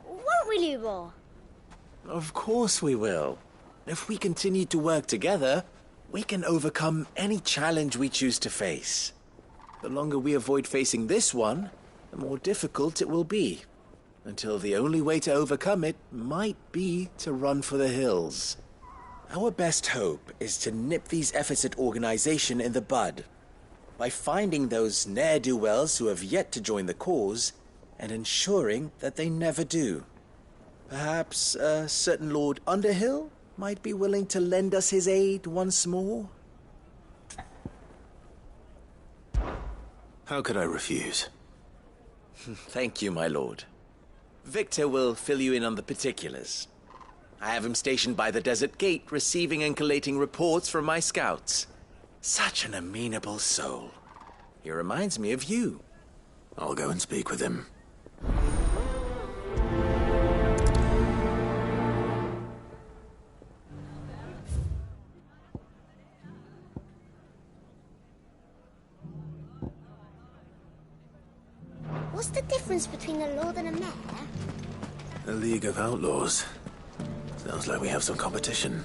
Won't we, Lubor? Of course we will. If we continue to work together, we can overcome any challenge we choose to face. The longer we avoid facing this one, the more difficult it will be, until the only way to overcome it might be to run for the hills. Our best hope is to nip these efforts at organization in the bud, by finding those ne'er-do-wells who have yet to join the cause, and ensuring that they never do. Perhaps a certain Lord Underhill might be willing to lend us his aid once more? How could I refuse? Thank you, my lord. Victor will fill you in on the particulars. I have him stationed by the desert gate, receiving and collating reports from my scouts. Such an amenable soul. He reminds me of you. I'll go and speak with him. What's the difference between a lord and a mayor? A League of Outlaws. Sounds like we have some competition.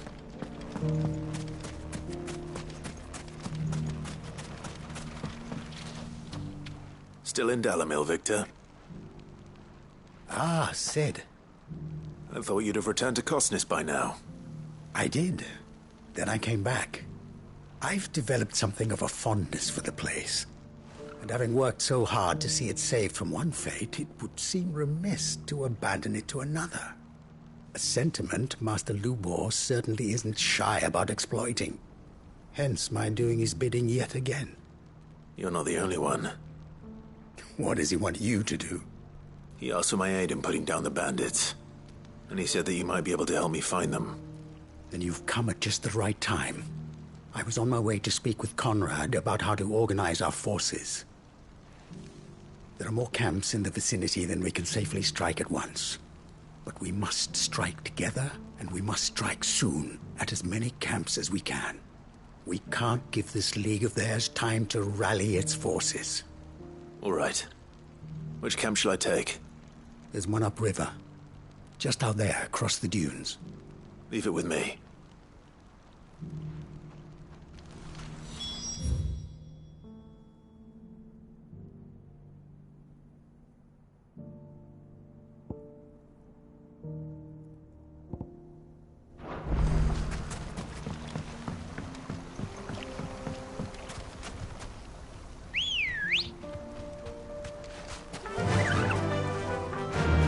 Still in Dalamil, Victor? Ah, Sid. I thought you'd have returned to Cosnis by now. I did. Then I came back. I've developed something of a fondness for the place. And having worked so hard to see it saved from one fate, it would seem remiss to abandon it to another. A sentiment Master Lubor certainly isn't shy about exploiting. Hence my doing his bidding yet again. You're not the only one. What does he want you to do? He asked for my aid in putting down the bandits. And he said that you might be able to help me find them. Then you've come at just the right time. I was on my way to speak with Conrad about how to organize our forces. There are more camps in the vicinity than we can safely strike at once. But we must strike together, and we must strike soon at as many camps as we can. We can't give this league of theirs time to rally its forces. All right. Which camp shall I take? There's one upriver. Just out there, across the dunes. Leave it with me.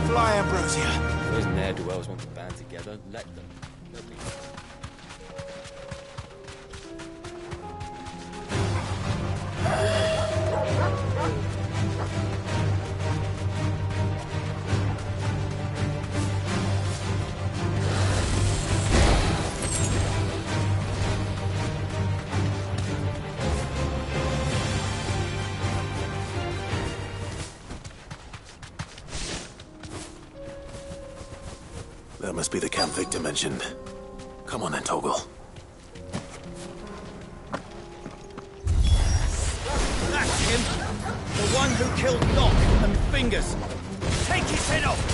Fly, Ambrosia! Those ne'er-do-wells want to band together, let them. That must be the camp Victor mentioned. Come on then, Toggle. That's him! The one who killed Locke and Fingers! Take his head off!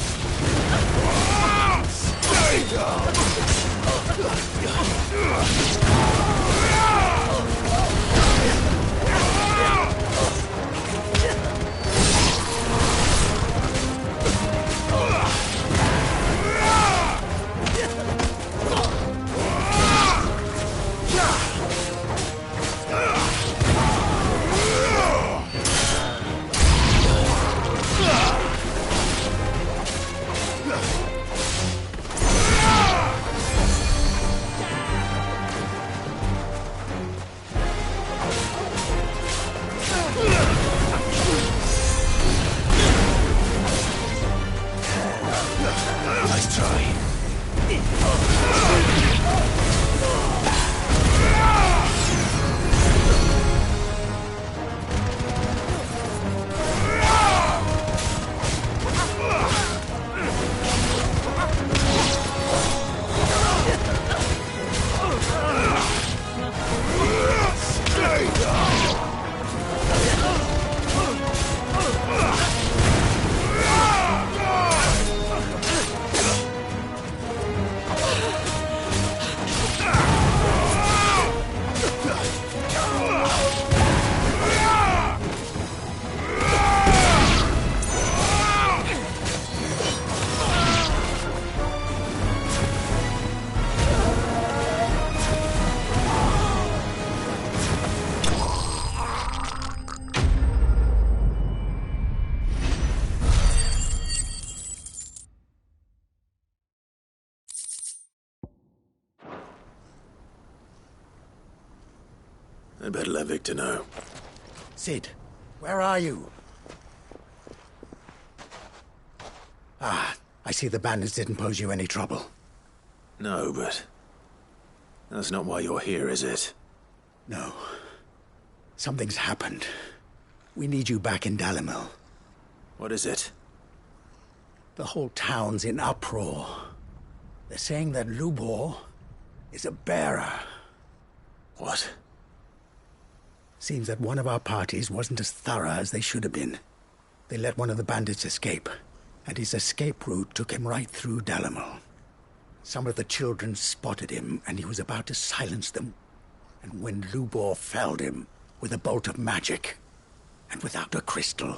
I'd better let Victor know. Sid, where are you? Ah, I see the bandits didn't pose you any trouble. No, but that's not why you're here, is it? No. Something's happened. We need you back in Dalimil. What is it? The whole town's in uproar. They're saying that Lubor is a bearer. What? Seems that one of our parties wasn't as thorough as they should have been. They let one of the bandits escape, and his escape route took him right through Dalimil. Some of the children spotted him, and he was about to silence them. And when Lubor felled him with a bolt of magic, and without a crystal.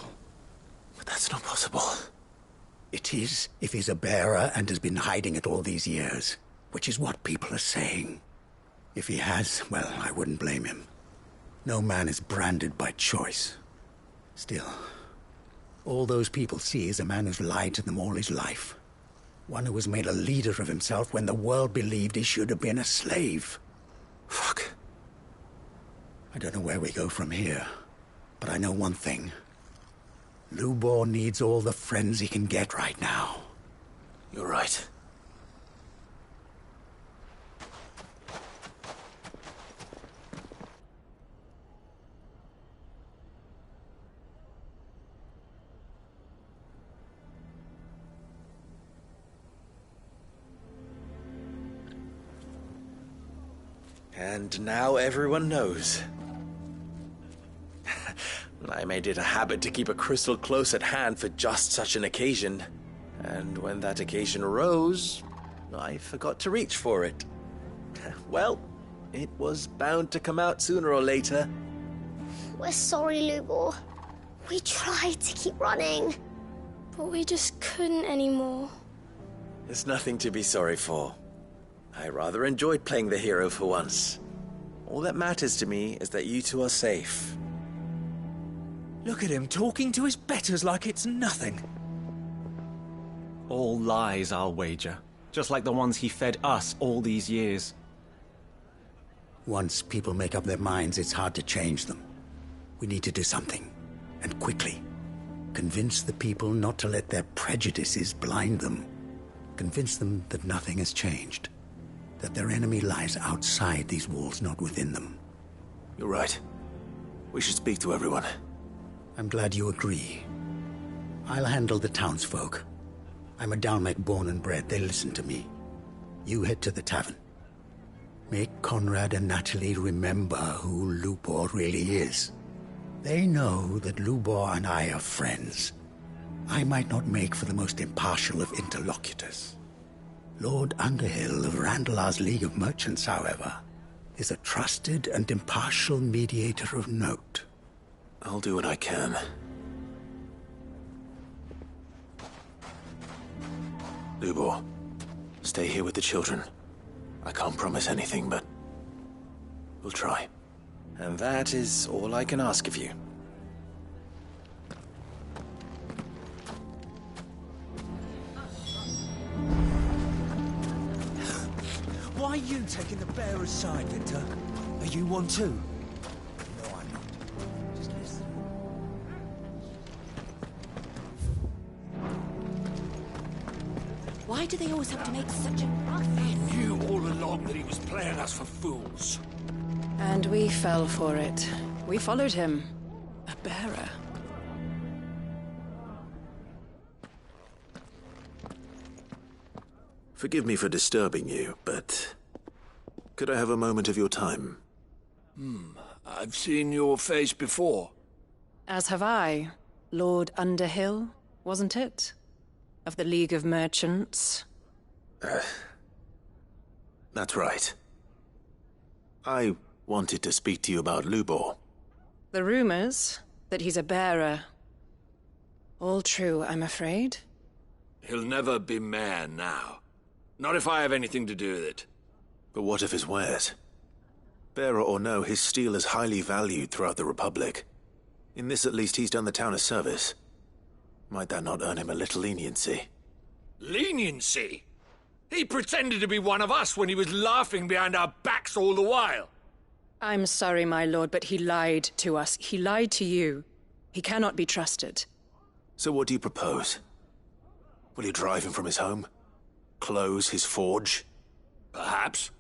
But that's not possible. It is, if he's a bearer and has been hiding it all these years, which is what people are saying. If he has, well, I wouldn't blame him. No man is branded by choice. Still, all those people see is a man who's lied to them all his life. One who was made a leader of himself when the world believed he should have been a slave. Fuck. I don't know where we go from here, but I know one thing. Lubor needs all the friends he can get right now. You're right. And now everyone knows. I made it a habit to keep a crystal close at hand for just such an occasion. And when that occasion arose, I forgot to reach for it. Well, it was bound to come out sooner or later. We're sorry, Lubor. We tried to keep running, but we just couldn't anymore. There's nothing to be sorry for. I rather enjoyed playing the hero for once. All that matters to me is that you two are safe. Look at him talking to his betters like it's nothing. All lies, I'll wager. Just like the ones he fed us all these years. Once people make up their minds, it's hard to change them. We need to do something, and quickly. Convince the people not to let their prejudices blind them. Convince them that nothing has changed. That their enemy lies outside these walls, not within them. You're right. We should speak to everyone. I'm glad you agree. I'll handle the townsfolk. I'm a Dalmec born and bred. They listen to me. You head to the tavern. Make Conrad and Natalie remember who Lubor really is. They know that Lubor and I are friends. I might not make for the most impartial of interlocutors. Lord Underhill of Randalar's League of Merchants, however, is a trusted and impartial mediator of note. I'll do what I can. Lubor, stay here with the children. I can't promise anything, but we'll try. And that is all I can ask of you. Why are you taking the bearer's side, Victor? Are you one too? No, I'm not. Just listen. Why do they always have to make such a fuss? He knew all along that he was playing us for fools. And we fell for it. We followed him. A bearer. Forgive me for disturbing you, but could I have a moment of your time? I've seen your face before. As have I. Lord Underhill, wasn't it? Of the League of Merchants. That's right. I wanted to speak to you about Lubor. The rumors that he's a bearer. All true, I'm afraid. He'll never be mayor now. Not if I have anything to do with it. But what of his wares? Bearer or no, his steel is highly valued throughout the Republic. In this at least he's done the town a service. Might that not earn him a little leniency? Leniency? He pretended to be one of us when he was laughing behind our backs all the while. I'm sorry, my lord, but he lied to us. He lied to you. He cannot be trusted. So what do you propose? Will you drive him from his home? Close his forge? Perhaps.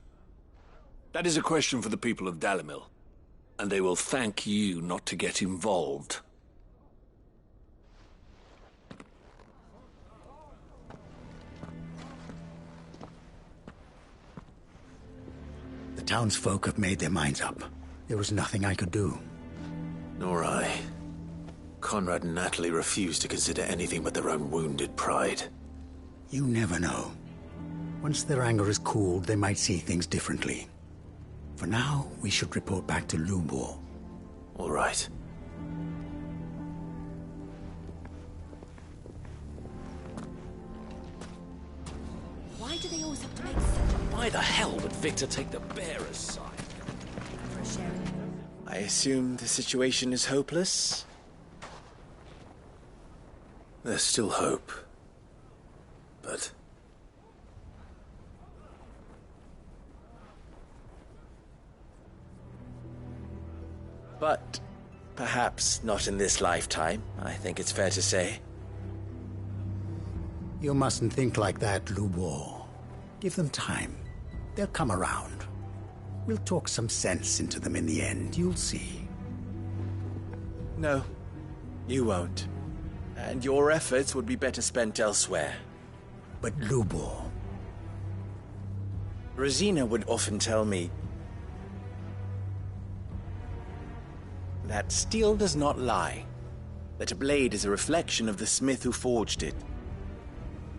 That is a question for the people of Dalimil, and they will thank you not to get involved. The townsfolk have made their minds up. There was nothing I could do. Nor I. Conrad and Natalie refused to consider anything but their own wounded pride. You never know. Once their anger is cooled, they might see things differently. For now, we should report back to Lubor. All right. Why do they always have to make sense? Why the hell would Victor take the bearer's side? I assume the situation is hopeless? There's still hope. But... But perhaps not in this lifetime, I think it's fair to say. You mustn't think like that, Lubor. Give them time. They'll come around. We'll talk some sense into them in the end, you'll see. No, you won't. And your efforts would be better spent elsewhere. But Lubor... Rosina would often tell me that steel does not lie, that a blade is a reflection of the smith who forged it.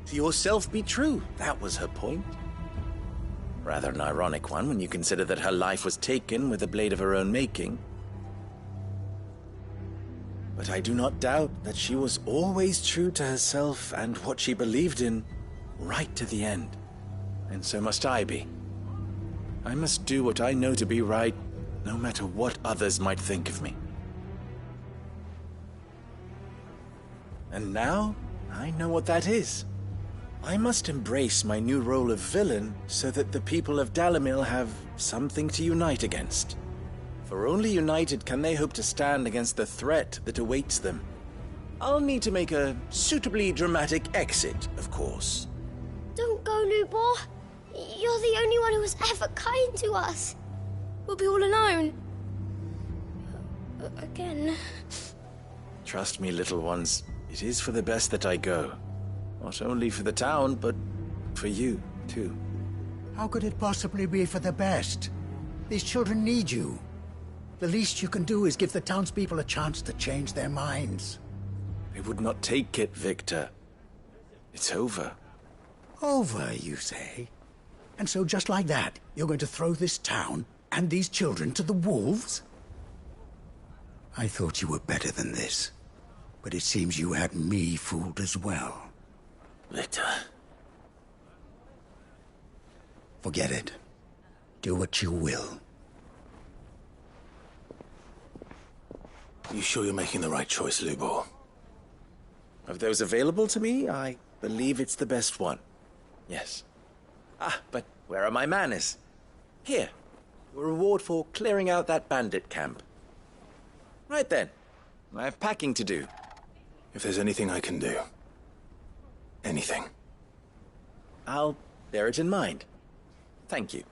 To yourself be true, that was her point. Rather an ironic one when you consider that her life was taken with a blade of her own making. But I do not doubt that she was always true to herself and what she believed in, right to the end. And so must I be. I must do what I know to be right, no matter what others might think of me. And now, I know what that is. I must embrace my new role of villain so that the people of Dalimil have something to unite against. For only united can they hope to stand against the threat that awaits them. I'll need to make a suitably dramatic exit, of course. Don't go, Lubor. You're the only one who was ever kind to us. We'll be all alone. Again. Trust me, little ones, it is for the best that I go. Not only for the town, but for you, too. How could it possibly be for the best? These children need you. The least you can do is give the townspeople a chance to change their minds. They would not take it, Victor. It's over. Over, you say? And so just like that, you're going to throw this town and these children to the wolves? I thought you were better than this. But it seems you had me fooled as well. Victor. Forget it. Do what you will. You sure you're making the right choice, Lubor? Of those available to me, I believe it's the best one. Yes. Ah, but where are my manners? Here. Your reward for clearing out that bandit camp. Right then. I have packing to do. If there's anything I can do. Anything. I'll bear it in mind. Thank you.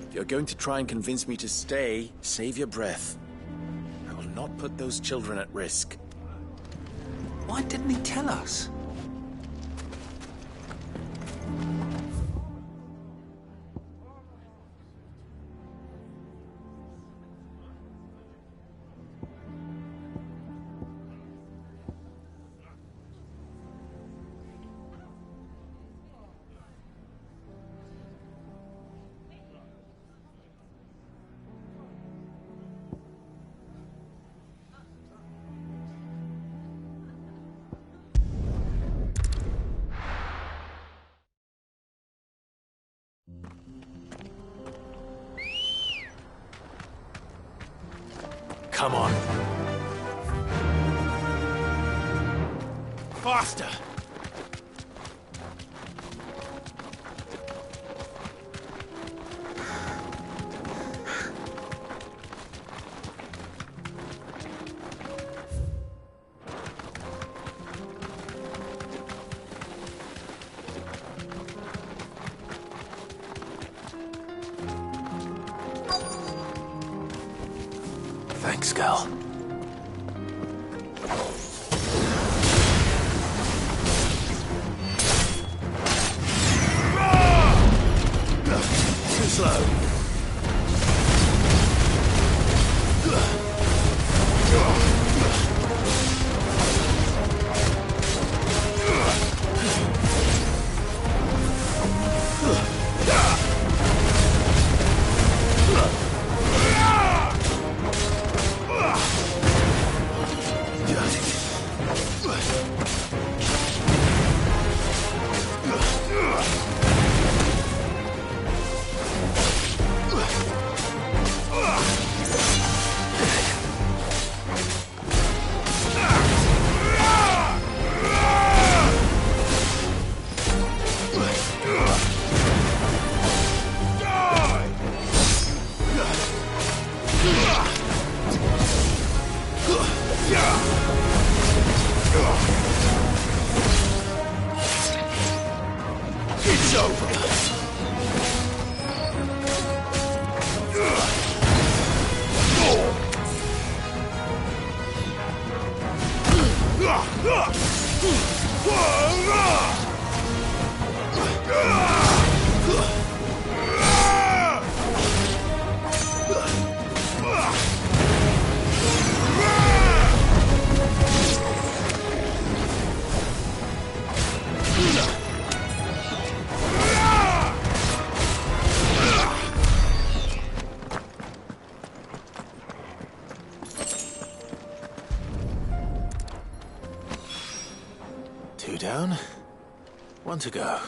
If you're going to try and convince me to stay, save your breath. I will not put those children at risk. Why didn't he tell us? come on. Faster! Thanks, Gal. Too slow. It's over. Two down, one to go.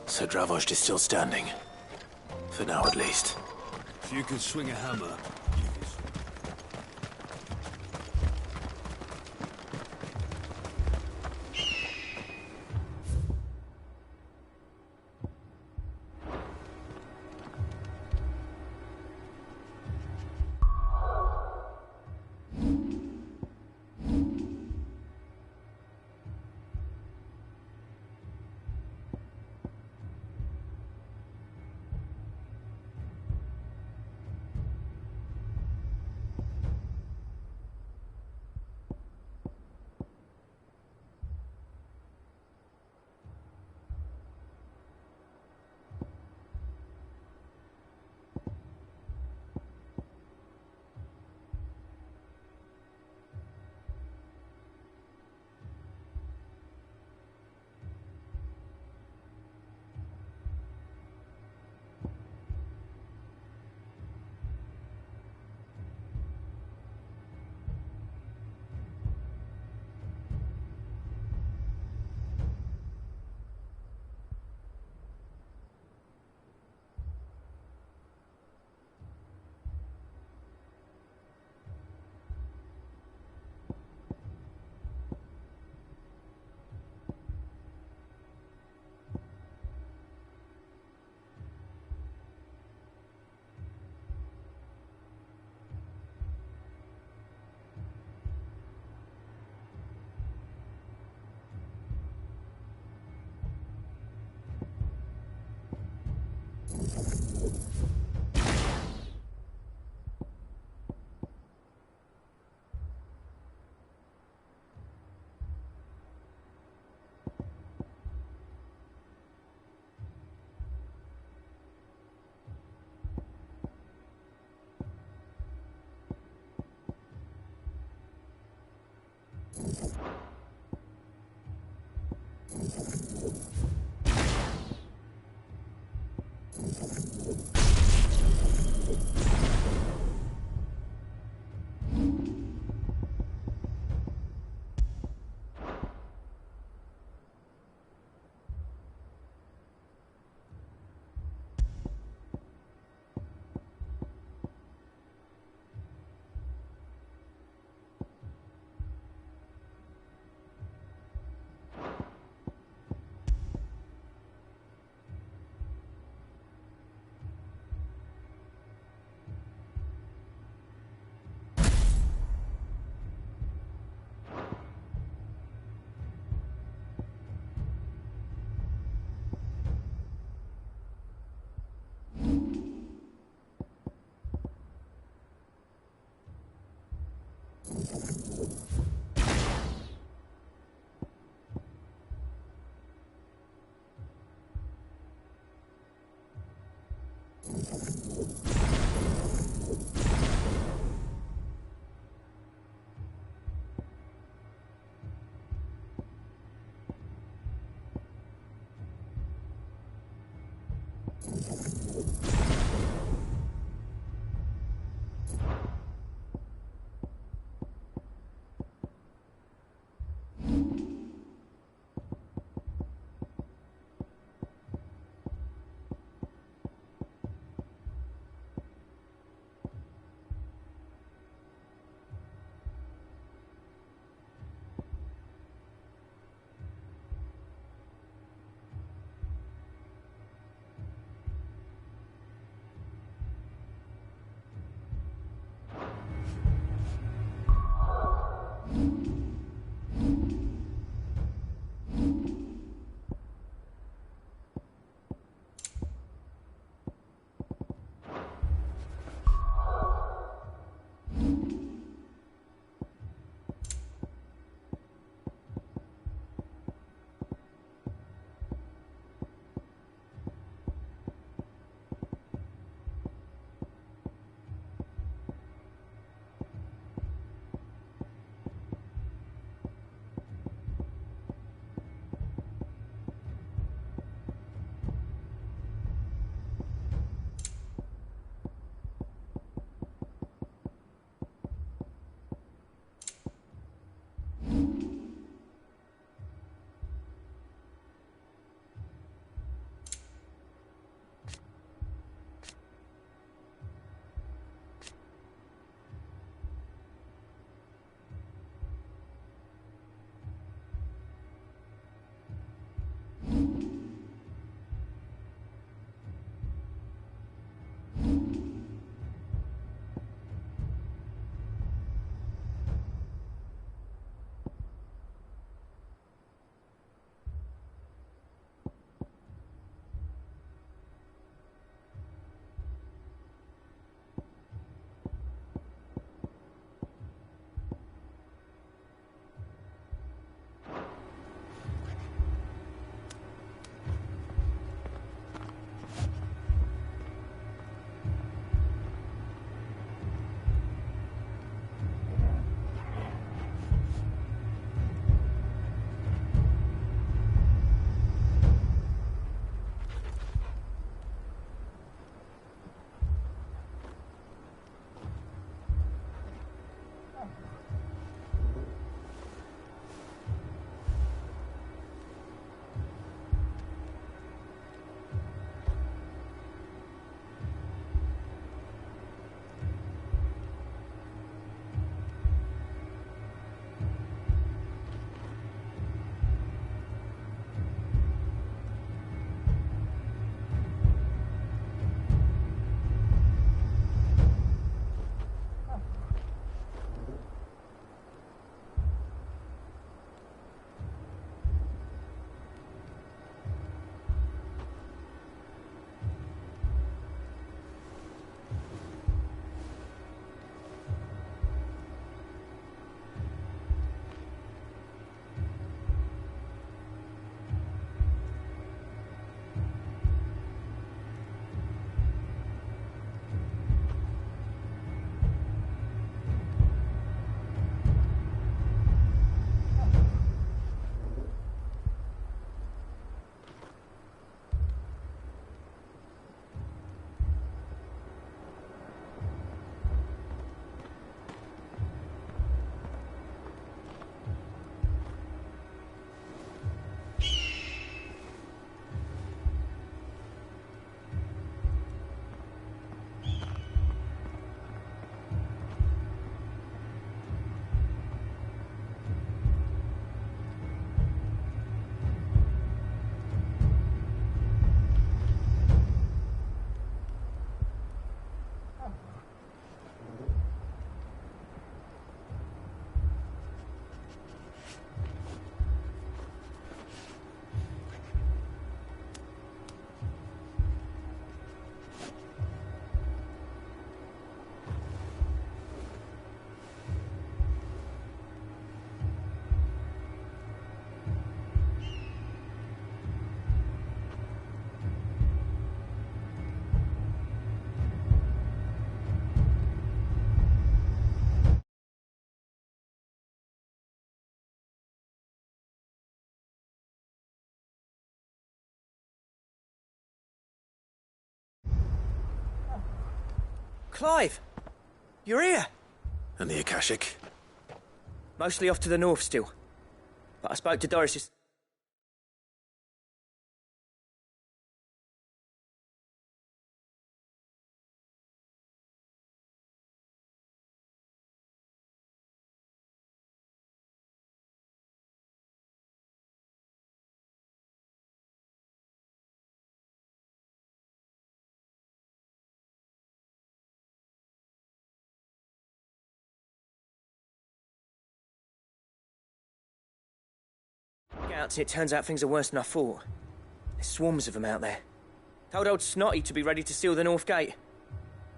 So Dravost is still standing. For now, at least. If you could swing a hammer, you could... Clive! You're here! And the Akashic? Mostly off to the north still. But I spoke to Doris's... Scouts, it turns out things are worse than I thought. There's swarms of them out there. Told old Snotty to be ready to seal the north gate.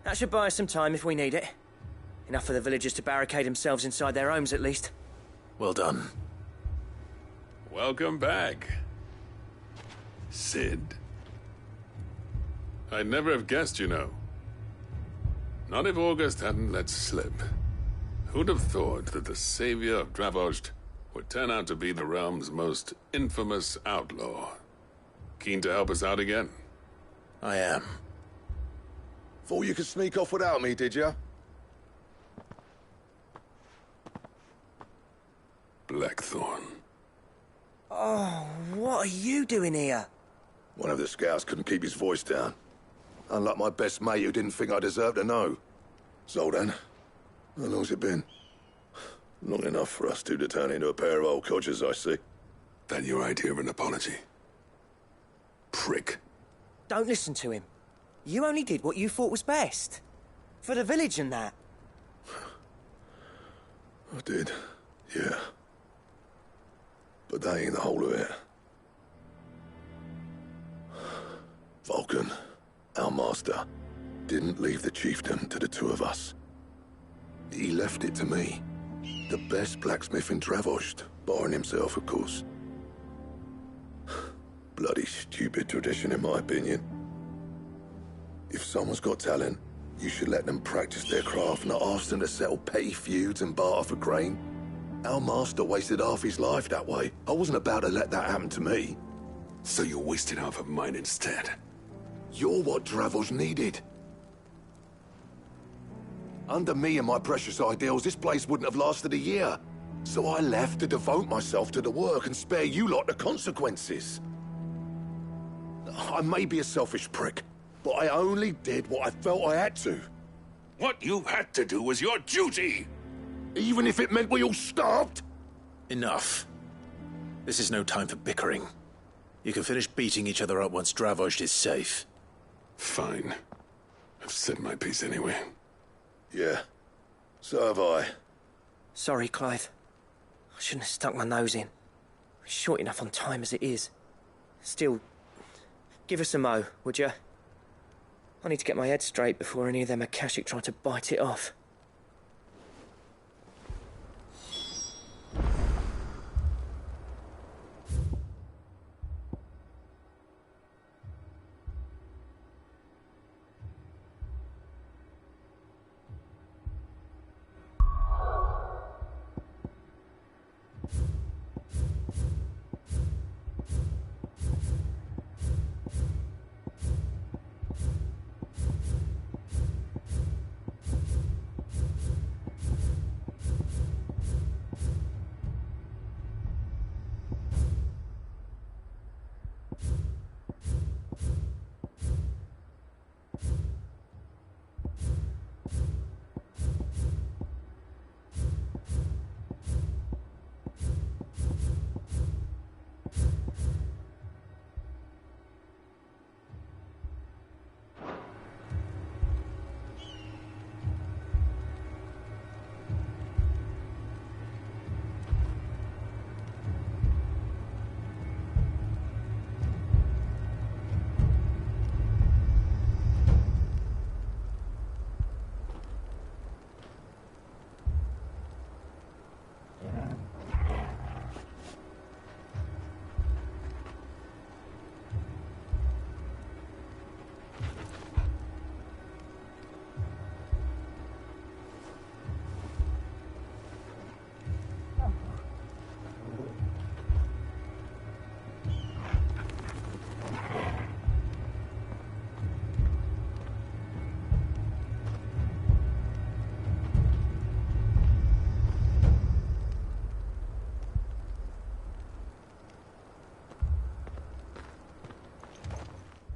That should buy us some time if we need it. Enough for the villagers to barricade themselves inside their homes, at least. Well done. Welcome back, Sid. I'd never have guessed, you know. Not if August hadn't let slip. Who'd have thought that the savior of Dravost would turn out to be the realm's most infamous outlaw? Keen to help us out again? I am. Thought you could sneak off without me, did you? Blackthorn. Oh, what are you doing here? One of the scouts couldn't keep his voice down. Unlike my best mate who didn't think I deserved to know. So then, how long's it been? Long enough for us two to turn into a pair of old codgers, I see. That your idea of an apology? Prick. Don't listen to him. You only did what you thought was best. For the village and that. I did, yeah. But that ain't the whole of it. Vulcan, our master, didn't leave the chiefdom to the two of us. He left it to me. The best blacksmith in Dravost, barring himself, of course. Bloody stupid tradition, in my opinion. If someone's got talent, you should let them practice their craft, not ask them to settle petty feuds and barter for grain. Our master wasted half his life that way. I wasn't about to let that happen to me. So you wasted half of mine instead? You're what Dravost needed. Under me and my precious ideals, this place wouldn't have lasted a year. So I left to devote myself to the work and spare you lot the consequences. I may be a selfish prick, but I only did what I felt I had to. What you had to do was your duty! Even if it meant we all starved? Enough. This is no time for bickering. You can finish beating each other up once Dravost is safe. Fine. I've said my piece anyway. Yeah. So have I. Sorry, Clive. I shouldn't have stuck my nose in. We're short enough on time as it is. Still, give us a mo, would you? I need to get my head straight before any of them Akashic try to bite it off.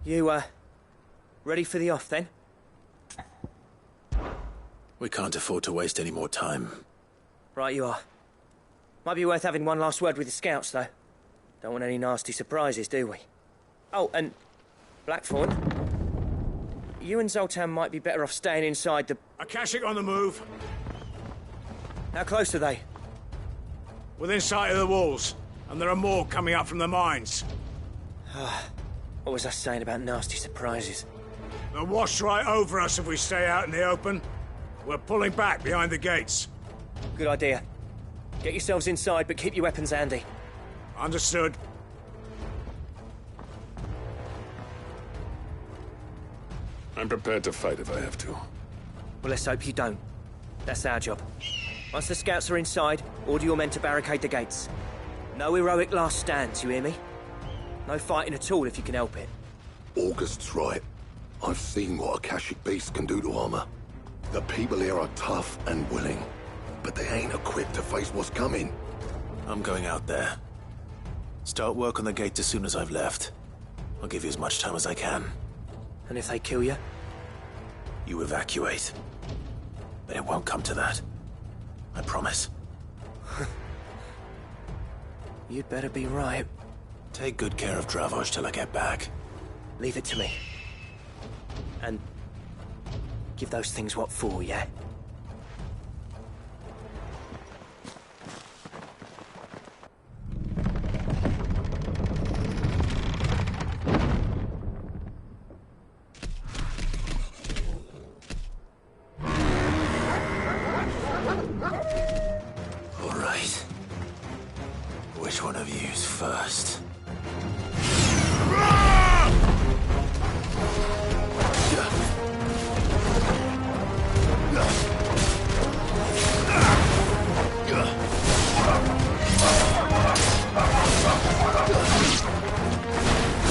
You, ready for the off, then? We can't afford to waste any more time. Right you are. Might be worth having one last word with the scouts, though. Don't want any nasty surprises, do we? Oh, and Blackthorn, you and Zoltan might be better off staying inside the... Akashic on the move. How close are they? Within sight of the walls, and there are more coming up from the mines. What was I saying about nasty surprises? They'll wash right over us if we stay out in the open. We're pulling back behind the gates. Good idea. Get yourselves inside, but keep your weapons handy. Understood. I'm prepared to fight if I have to. Well, let's hope you don't. That's our job. Once the scouts are inside, order your men to barricade the gates. No heroic last stands, you hear me? No fighting at all if you can help it. August's right. I've seen what Akashic beasts can do to armor. The people here are tough and willing, but they ain't equipped to face what's coming. I'm going out there. Start work on the gate as soon as I've left. I'll give you as much time as I can. And if they kill you? You evacuate. But it won't come to that. I promise. You'd better be right. Take good care of Dravoj till I get back. Leave it to me. And give those things what for, yeah? All right. Which one of you's first?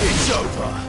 It's over.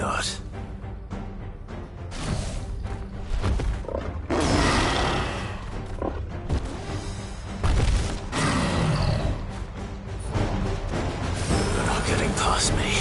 not? You're not getting past me.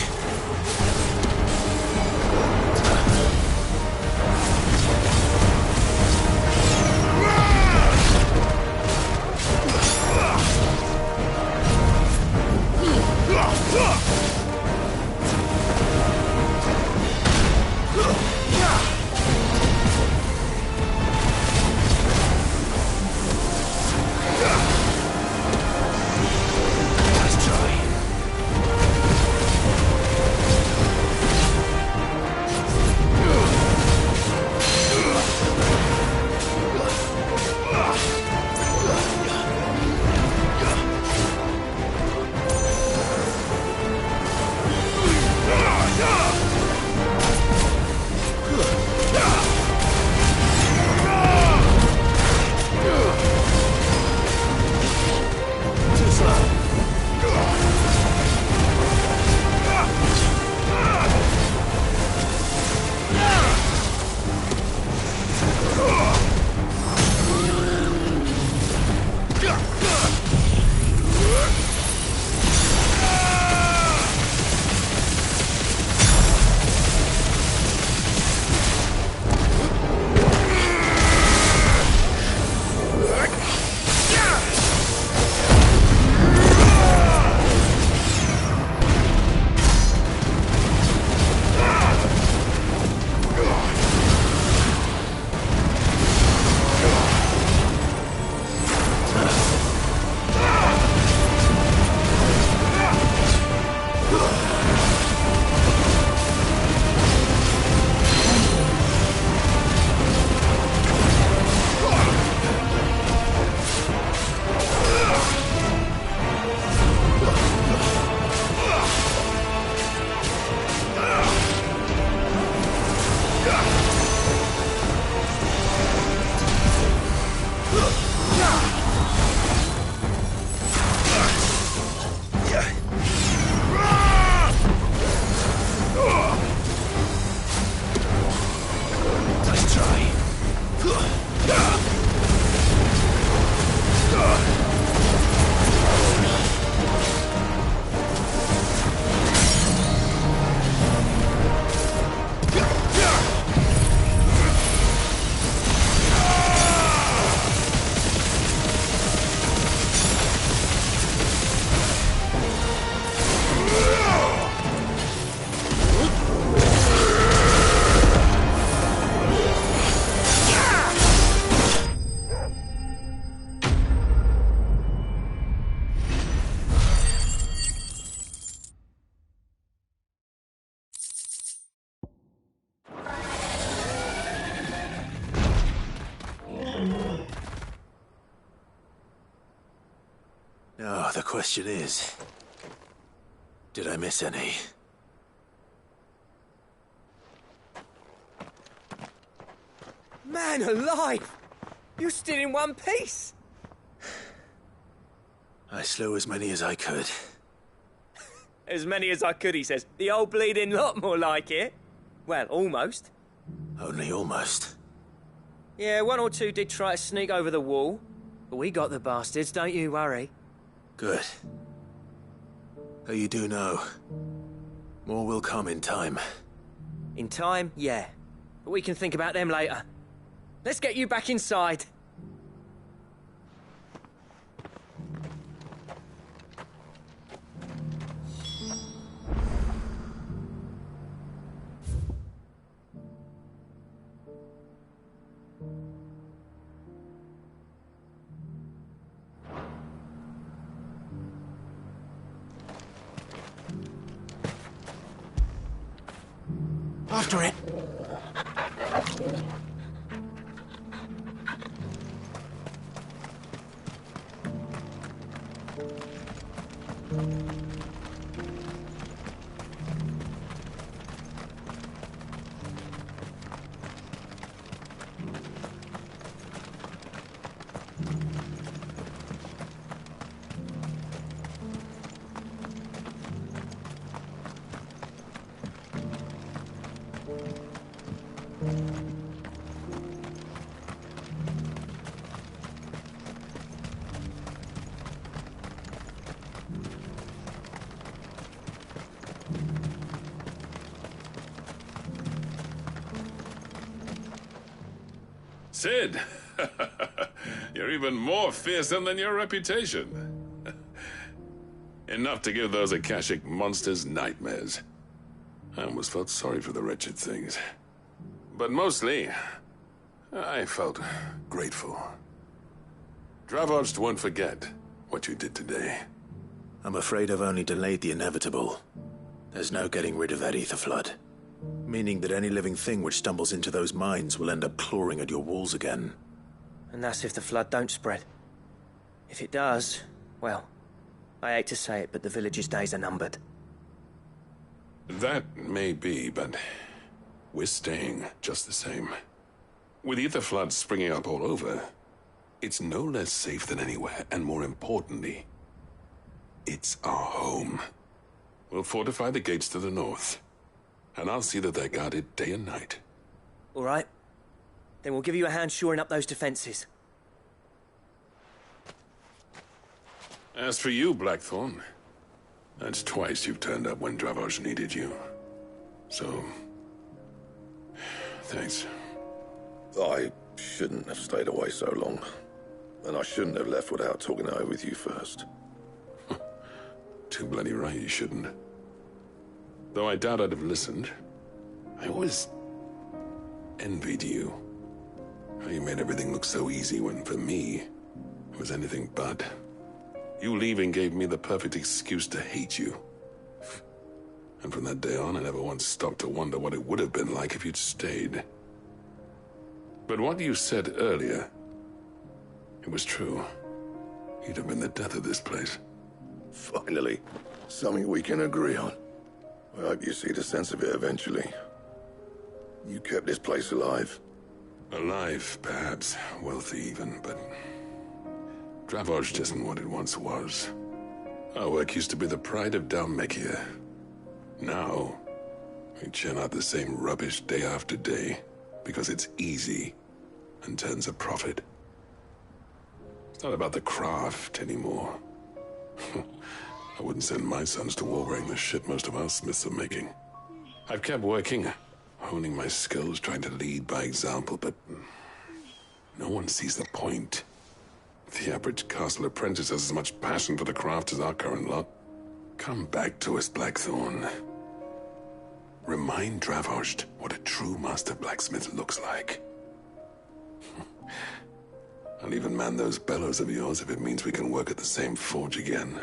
Now, the question is, did I miss any? Man alive! You're still in one piece! I slew as many as I could. As many as I could, he says. The old bleeding lot, more like it. Well, almost. Only almost. Yeah, one or two did try to sneak over the wall. But we got the bastards, don't you worry. Good. Though you do know, more will come in time. In time, yeah. But we can think about them later. Let's get you back inside. After it. Sid! You're even more fearsome than your reputation. Enough to give those Akashic monsters nightmares. I almost felt sorry for the wretched things. But mostly, I felt grateful. Dravoged won't forget what you did today. I'm afraid I've only delayed the inevitable. There's no getting rid of that ether flood. Meaning that any living thing which stumbles into those mines will end up clawing at your walls again. And that's if the flood don't spread. If it does, well, I hate to say it, but the village's days are numbered. That may be, but we're staying just the same. With ether floods springing up all over, it's no less safe than anywhere, and more importantly, it's our home. We'll fortify the gates to the north, and I'll see that they're guarded day and night. All right. Then we'll give you a hand shoring up those defenses. As for you, Blackthorn, that's twice you've turned up when Dravos needed you. So, thanks. I shouldn't have stayed away so long. And I shouldn't have left without talking it over with you first. Too bloody right you shouldn't. Though I doubt I'd have listened. I always envied you. How you made everything look so easy when, for me, it was anything but. You leaving gave me the perfect excuse to hate you. And from that day on, I never once stopped to wonder what it would have been like if you'd stayed. But what you said earlier, it was true. You'd have been the death of this place. Finally, something we can agree on. I hope you see the sense of it eventually. You kept this place alive. Alive, perhaps. Wealthy even, but Dravos isn't what it once was. Our work used to be the pride of Dalmekia. Now, we churn out the same rubbish day after day because it's easy and turns a profit. It's not about the craft anymore. I wouldn't send my sons to war wearing the shit most of our smiths are making. I've kept working, honing my skills, trying to lead by example, but no one sees the point. The average castle apprentice has as much passion for the craft as our current lot. Come back to us, Blackthorn. Remind Dravos what a true master blacksmith looks like. I'll even man those bellows of yours if it means we can work at the same forge again.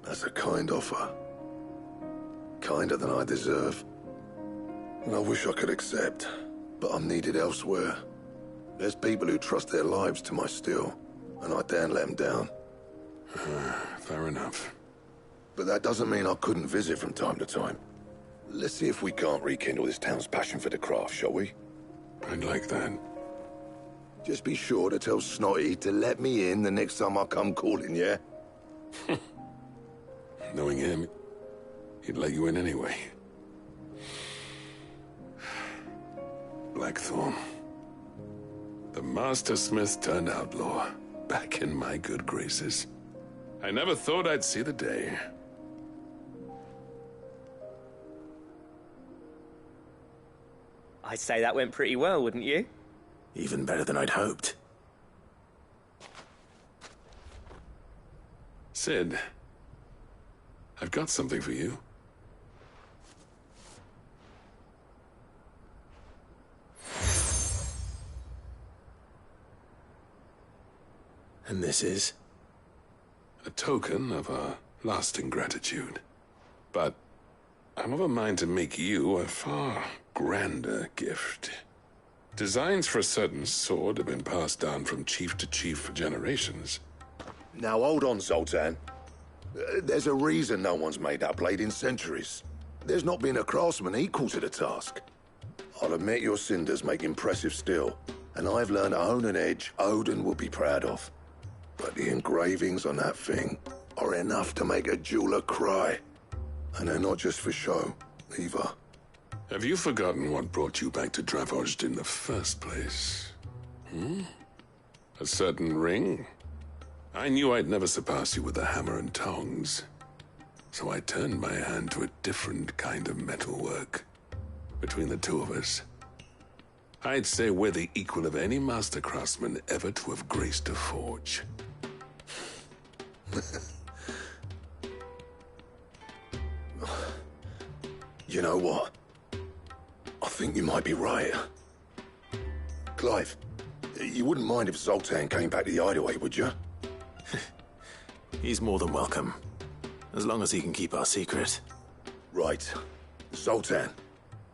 That's a kind offer. Kinder than I deserve. And I wish I could accept, but I'm needed elsewhere. There's people who trust their lives to my steel, and I daren't let them down. Fair enough. But that doesn't mean I couldn't visit from time to time. Let's see if we can't rekindle this town's passion for the craft, shall we? I'd like that. Just be sure to tell Snotty to let me in the next time I come calling, yeah? Knowing him, he'd let you in anyway. Blackthorn. The Master Smith turned outlaw, back in my good graces. I never thought I'd see the day. I'd say that went pretty well, wouldn't you? Even better than I'd hoped. Sid, I've got something for you. And this is? A token of our lasting gratitude. But I'm of a mind to make you a far grander gift. Designs for a certain sword have been passed down from chief to chief for generations. Now hold on, Zoltan. There's a reason no one's made that blade in centuries. There's not been a craftsman equal to the task. I'll admit your cinders make impressive steel, and I've learned to hone an edge Odin will be proud of. But the engravings on that thing are enough to make a jeweler cry. And they're not just for show, either. Have you forgotten what brought you back to Dravozd in the first place? A certain ring? I knew I'd never surpass you with the hammer and tongs. So I turned my hand to a different kind of metalwork. Between the two of us, I'd say we're the equal of any master craftsman ever to have graced a forge. You know what? I think you might be right. Clive, you wouldn't mind if Zoltan came back to the hideaway, would you? He's more than welcome. As long as he can keep our secret. Right. Zoltan,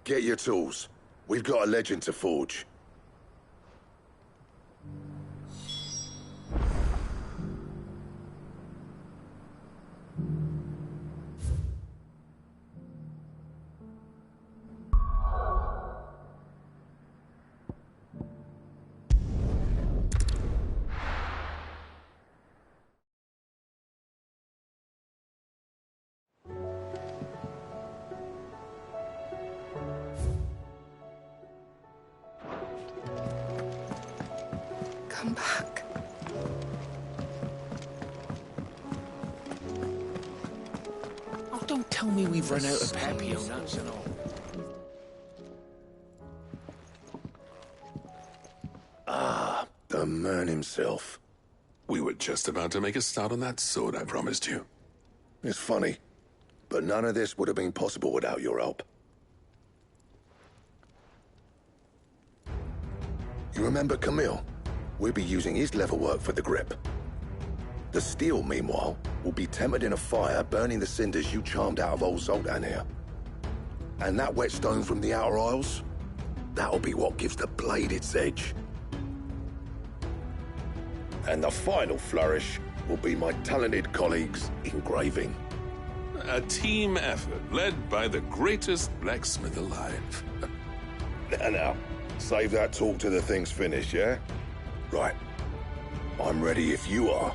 get your tools. We've got a legend to forge. Come back. Oh, don't tell me we've run out of Papio nuts and all. Ah, the man himself. We were just about to make a start on that sword I promised you. It's funny, but none of this would have been possible without your help. You remember Camille? We'll be using his leatherwork for the grip. The steel, meanwhile, will be tempered in a fire, burning the cinders you charmed out of old Zoltan here. And that whetstone from the Outer Isles? That'll be what gives the blade its edge. And the final flourish will be my talented colleagues' engraving. A team effort led by the greatest blacksmith alive. Now, save that talk till the thing's finished, yeah? Right. I'm ready if you are.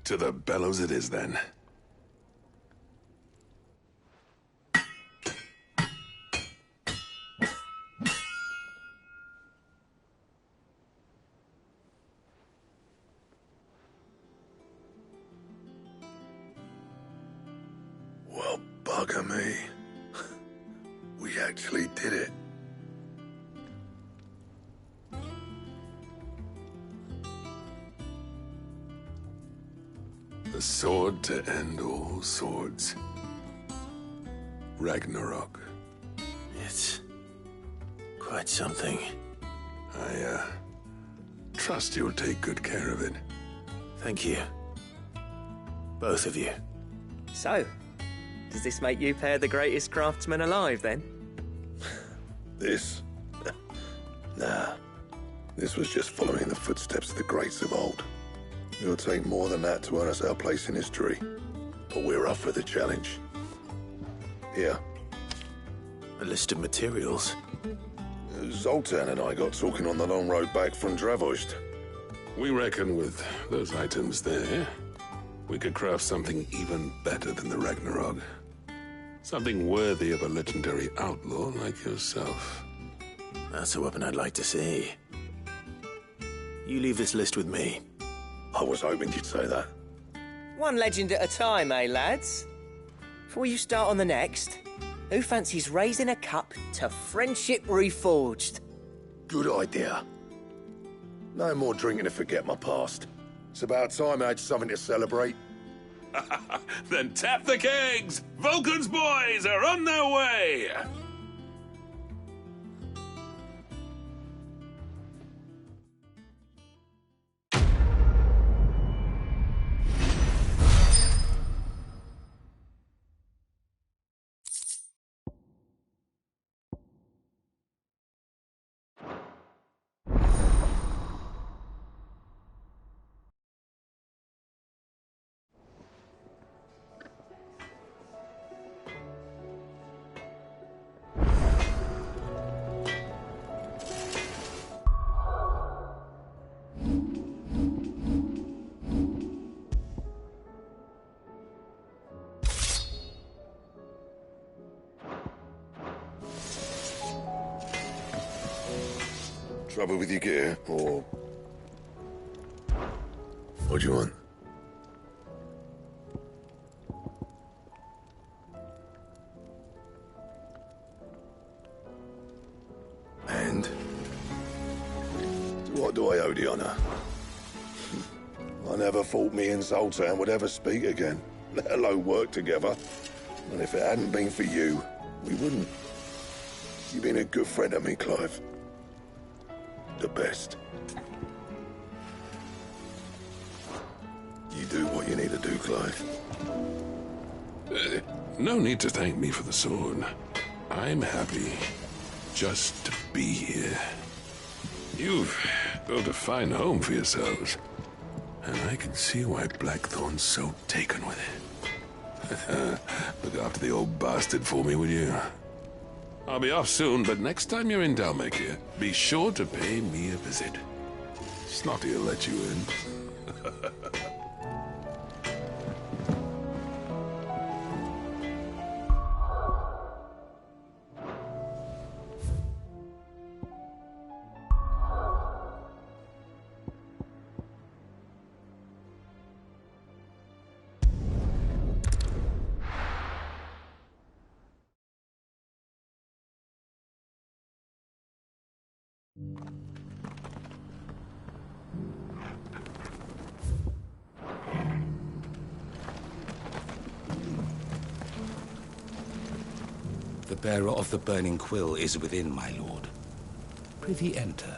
To the bellows it is, then. Well, bugger me. We actually did it. The sword to end all swords. Ragnarok. It's quite something. I trust you'll take good care of it. Thank you. Both of you. So, does this make you pair the greatest craftsman alive, then? This? Nah. This was just following the footsteps of the greats of old. It'll take more than that to earn us our place in history. But we're up for the challenge. Here. A list of materials. Zoltan and I got talking on the long road back from Dravozd. We reckon with those items there, we could craft something even better than the Ragnarok. Something worthy of a legendary outlaw like yourself. That's a weapon I'd like to see. You leave this list with me. I was hoping you'd say that. One legend at a time, eh, lads? Before you start on the next, who fancies raising a cup to friendship reforged? Good idea. No more drinking to forget my past. It's about time I had something to celebrate. Then tap the kegs! Vulcan's boys are on their way! Trouble with your gear, or... What do you want? And? What do I owe the honor? I never thought me and Zoltan would ever speak again, let alone work together. And if it hadn't been for you, we wouldn't. You've been a good friend to me, Clive. The best. You do what you need to do, Clive. No need to thank me for the sword. I'm happy just to be here. You've built a fine home for yourselves, and I can see why Blackthorn's so taken with it. Look after the old bastard for me, will you? I'll be off soon, but next time you're in Dalmacia, be sure to pay me a visit. Snotty will let you in. The bearer of the burning quill is within, my lord. Prithee enter.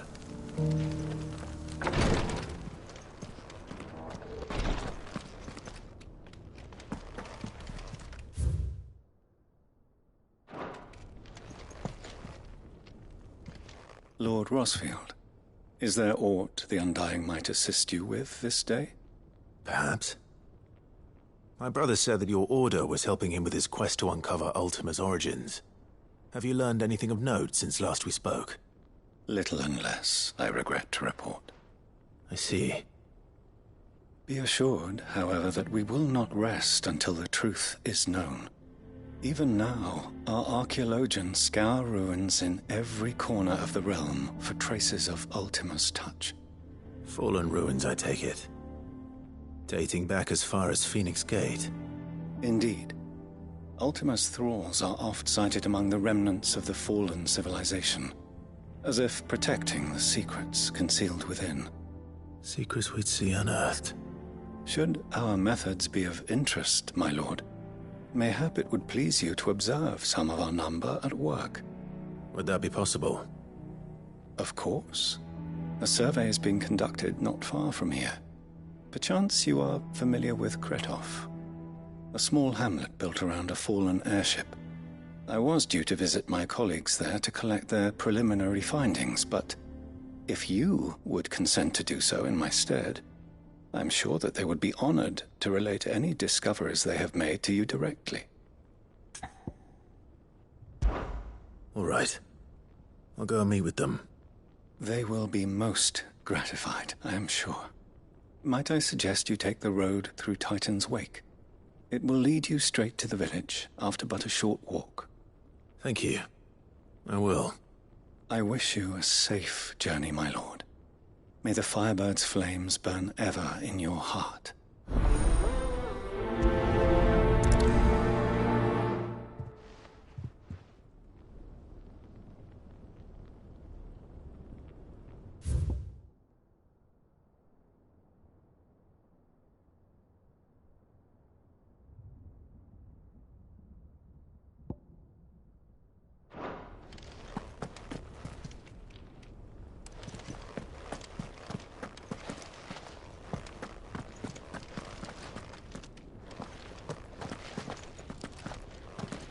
Lord Rosfield, is there aught the Undying might assist you with this day? Perhaps. My brother said that your order was helping him with his quest to uncover Ultima's origins. Have you learned anything of note since last we spoke? Little unless, I regret to report. I see. Be assured, however, that we will not rest until the truth is known. Even now, our archaeologians scour ruins in every corner of the realm for traces of Ultima's touch. Fallen ruins, I take it. Dating back as far as Phoenix Gate. Indeed. Ultima's thralls are oft sighted among the remnants of the fallen civilization, as if protecting the secrets concealed within. Secrets we'd see unearthed. Should our methods be of interest, my lord, mayhap it would please you to observe some of our number at work. Would that be possible? Of course. A survey is being conducted not far from here. Perchance you are familiar with Kretov, a small hamlet built around a fallen airship. I was due to visit my colleagues there to collect their preliminary findings, but if you would consent to do so in my stead, I'm sure that they would be honored to relate any discoveries they have made to you directly. All right. I'll go and meet with them. They will be most gratified, I am sure. Might I suggest you take the road through Titan's Wake? It will lead you straight to the village after but a short walk. Thank you. I will. I wish you a safe journey, my lord. May the Firebird's flames burn ever in your heart.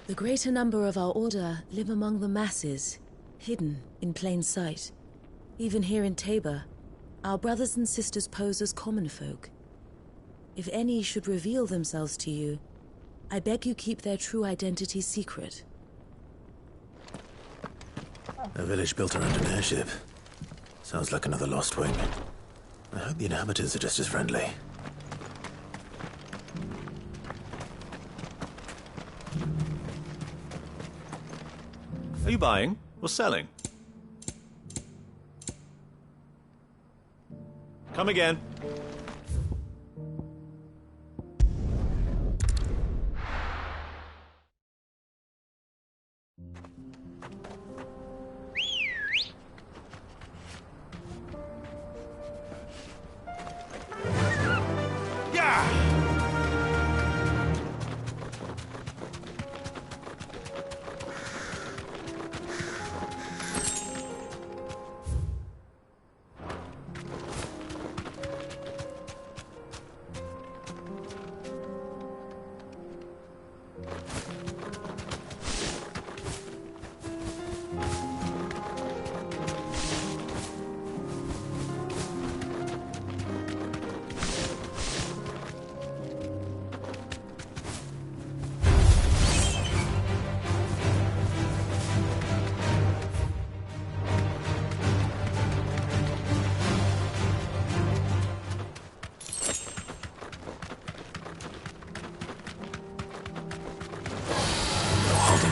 The greater number of our order live among the masses, hidden in plain sight. Even here in Tabor, our brothers and sisters pose as common folk. If any should reveal themselves to you, I beg you keep their true identity secret. A village built around an airship. Sounds like another Lost Wing. I hope the inhabitants are just as friendly. Are you buying or selling? Come again.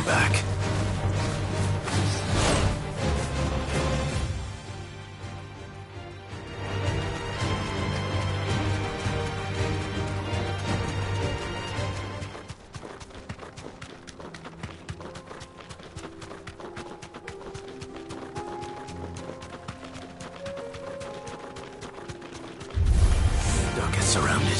Back. Don't get surrounded.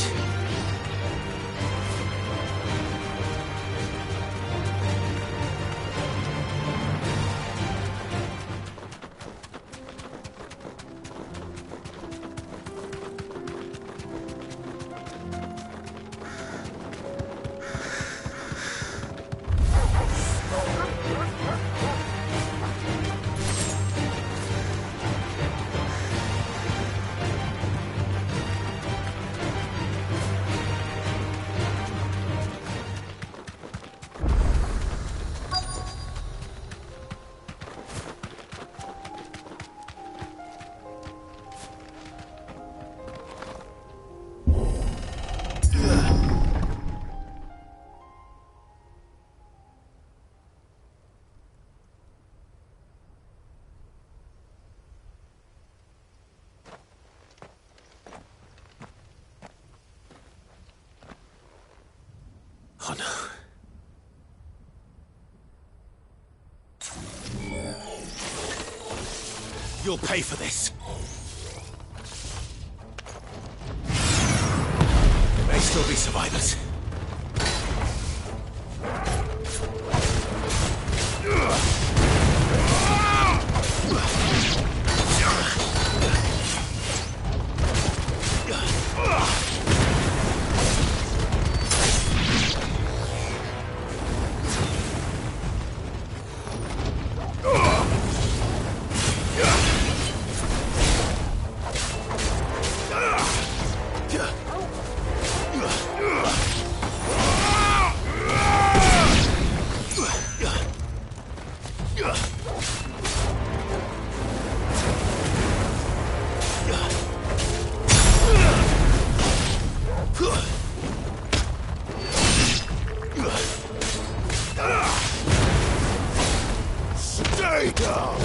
Oh no. You'll pay for this. There may still be survivors. Stay down!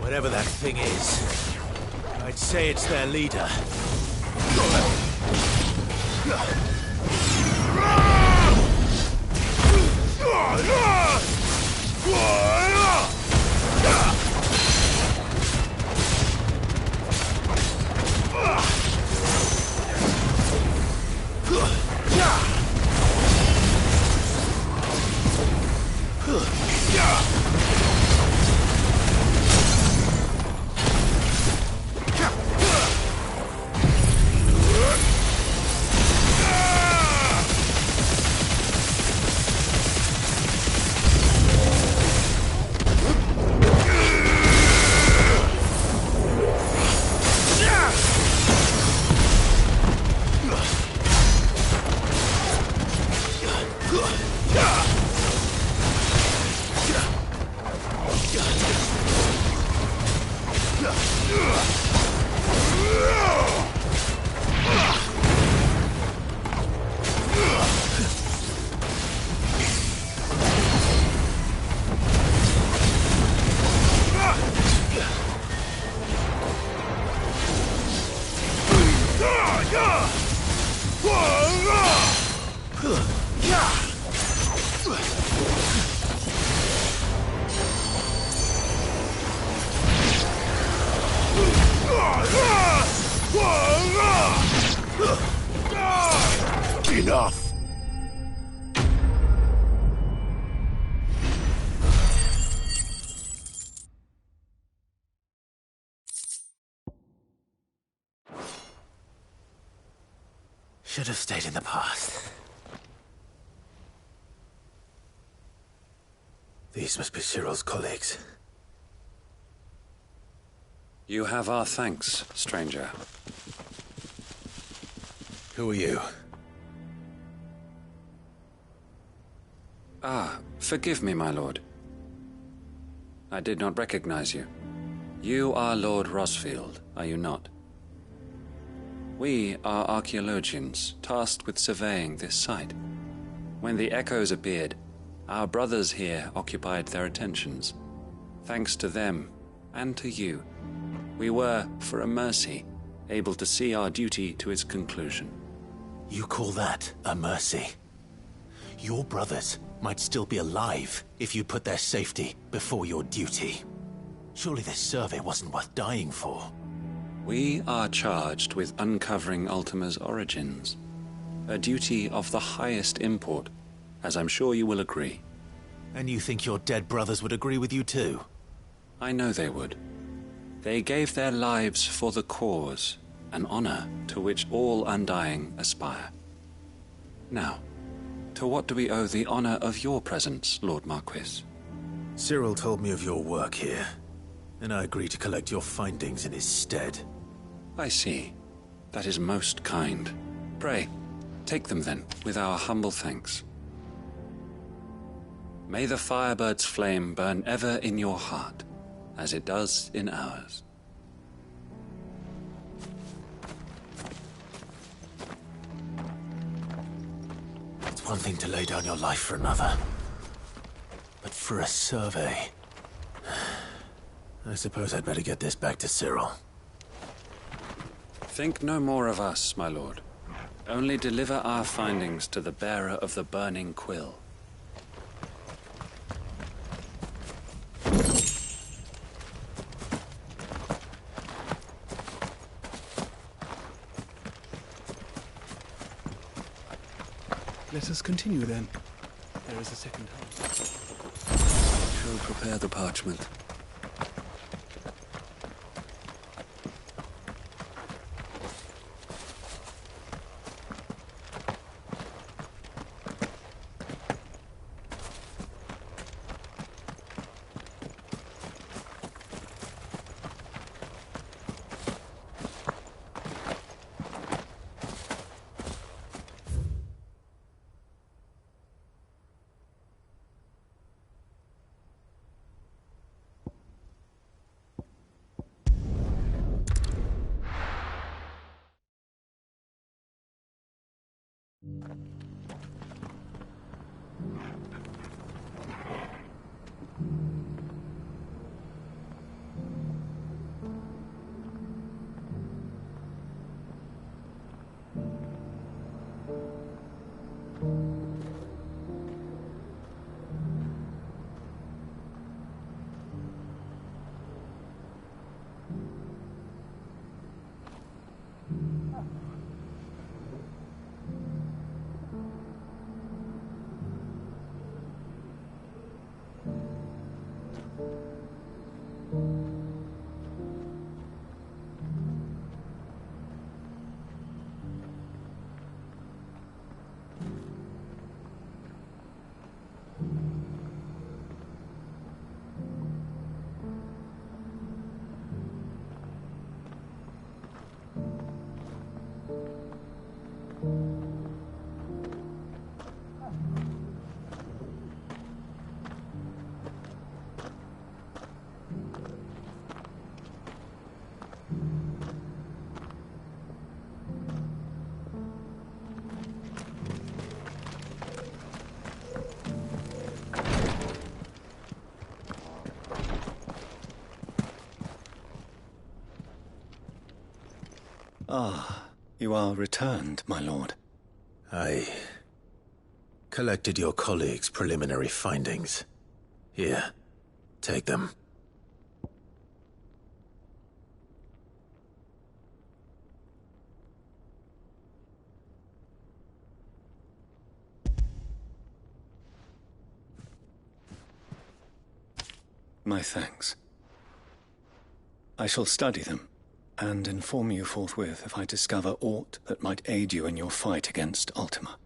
Whatever that thing is, I'd say it's their leader. Enough! Should have stayed in the past. These must be Cyril's colleagues. You have our thanks, stranger. Who are you? Ah, forgive me, my lord. I did not recognize you. You are Lord Rosfield, are you not? We are archaeologians, tasked with surveying this site. When the echoes appeared, our brothers here occupied their attentions. Thanks to them, and to you, we were, for a mercy, able to see our duty to its conclusion. You call that a mercy? Your brothers might still be alive if you put their safety before your duty. Surely this survey wasn't worth dying for. We are charged with uncovering Ultima's origins. A duty of the highest import, as I'm sure you will agree. And you think your dead brothers would agree with you too? I know they would. They gave their lives for the cause, an honor to which all undying aspire. Now, to what do we owe the honor of your presence, Lord Marquis? Cyril told me of your work here, and I agreed to collect your findings in his stead. I see. That is most kind. Pray, take them then, with our humble thanks. May the Firebird's flame burn ever in your heart, as it does in ours. It's one thing to lay down your life for another. But for a survey... I suppose I'd better get this back to Cyril. Think no more of us, my lord. Only deliver our findings to the bearer of the burning quill. Let us continue then. There is a second half. Shall prepare the parchment. Ah, you are returned, my lord. I Collected your colleagues' preliminary findings. Here, take them. My thanks. I shall study them, and inform you forthwith if I discover aught that might aid you in your fight against Ultima.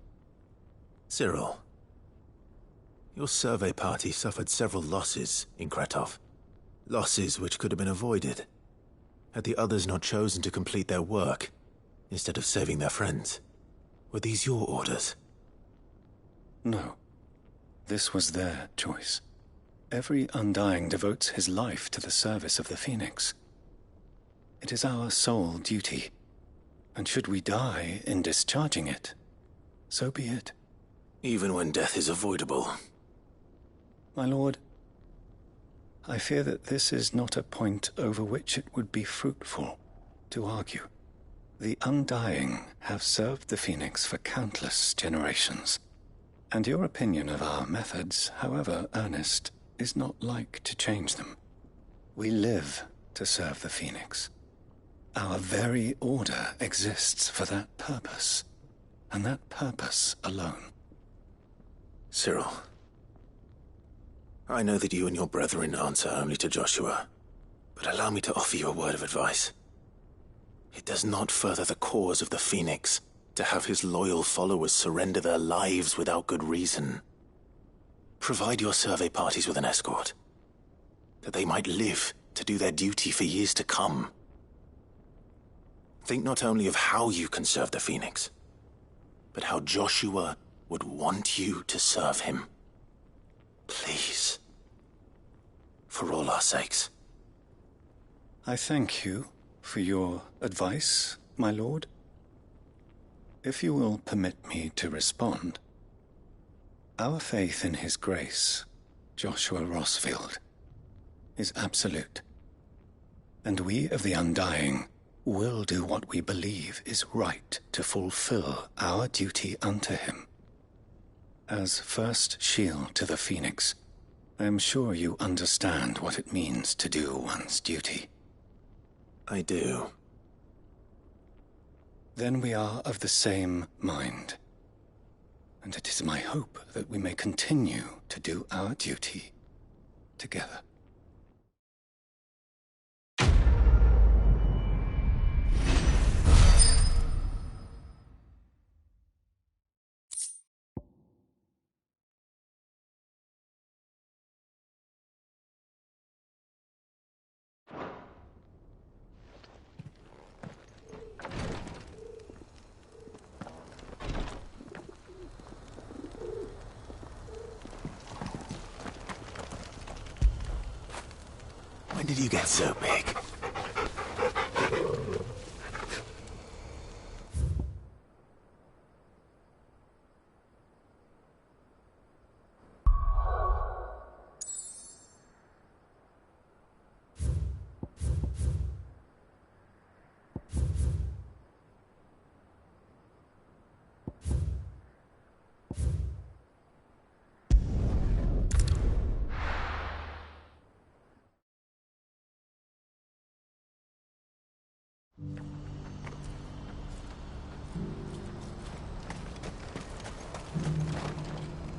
Cyril, your survey party suffered several losses in Kretov. Losses which could have been avoided, had the others not chosen to complete their work, instead of saving their friends. Were these your orders? No. This was their choice. Every Undying devotes his life to the service of the Phoenix. It is our sole duty, and should we die in discharging it, so be it. Even when death is avoidable. My lord, I fear that this is not a point over which it would be fruitful to argue. The Undying have served the Phoenix for countless generations, and your opinion of our methods, however earnest, is not like to change them. We live to serve the Phoenix. Our very order exists for that purpose, and that purpose alone. Cyril, I know that you and your brethren answer only to Joshua, but allow me to offer you a word of advice. It does not further the cause of the Phoenix to have his loyal followers surrender their lives without good reason. Provide your survey parties with an escort, that they might live to do their duty for years to come. Think not only of how you can serve the Phoenix, but how Joshua would want you to serve him. Please. For all our sakes. I thank you for your advice, my lord. If you will permit me to respond, our faith in his grace, Joshua Rossfield, is absolute. And we of the Undying will do what we believe is right to fulfill our duty unto him. As first shield to the Phoenix, I am sure you understand what it means to do one's duty. I do. Then we are of the same mind. And it is my hope that we may continue to do our duty together. When did you get so big?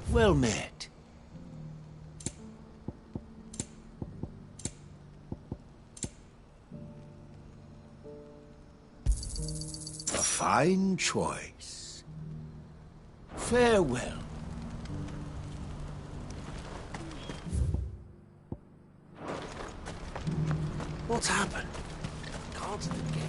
Well met. A fine choice. Farewell. What's happened? Guards at the gate.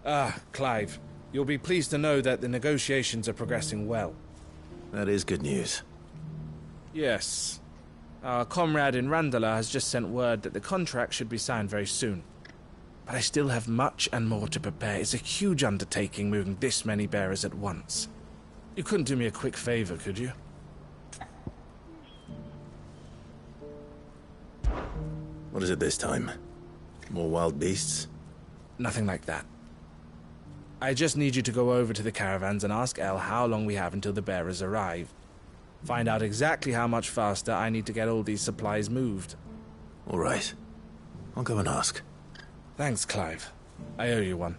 Ah, Clive. You'll be pleased to know that the negotiations are progressing well. That is good news. Yes. Our comrade in Randala has just sent word that the contract should be signed very soon. But I still have much and more to prepare. It's a huge undertaking moving this many bearers at once. You couldn't do me a quick favor, could you? What is it this time? More wild beasts? Nothing like that. I just need you to go over to the caravans and ask El how long we have until the bearers arrive. Find out exactly how much faster I need to get all these supplies moved. All right. I'll go and ask. Thanks, Clive. I owe you one.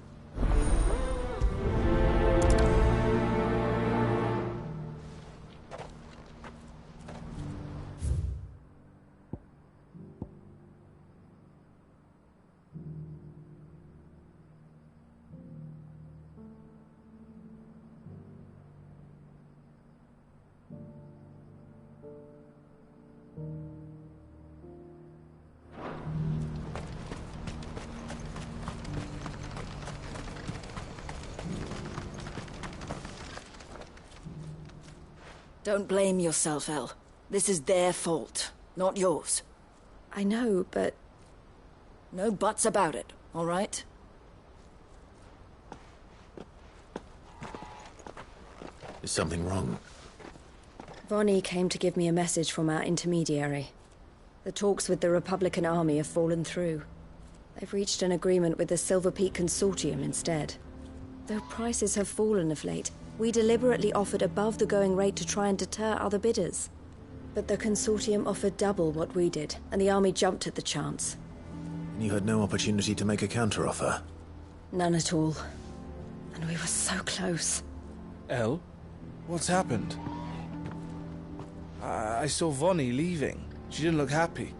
Don't blame yourself, El. This is their fault, not yours. I know, but... No buts about it, all right? Is something wrong? Vonnie came to give me a message from our intermediary. The talks with the Republican army have fallen through. They've reached an agreement with the Silver Peak Consortium instead. Though prices have fallen of late, we deliberately offered above the going rate to try and deter other bidders. But the Consortium offered double what we did, and the army jumped at the chance. And you had no opportunity to make a counteroffer? None at all. And we were so close. El? What's happened? I saw Vonnie leaving. She didn't look happy.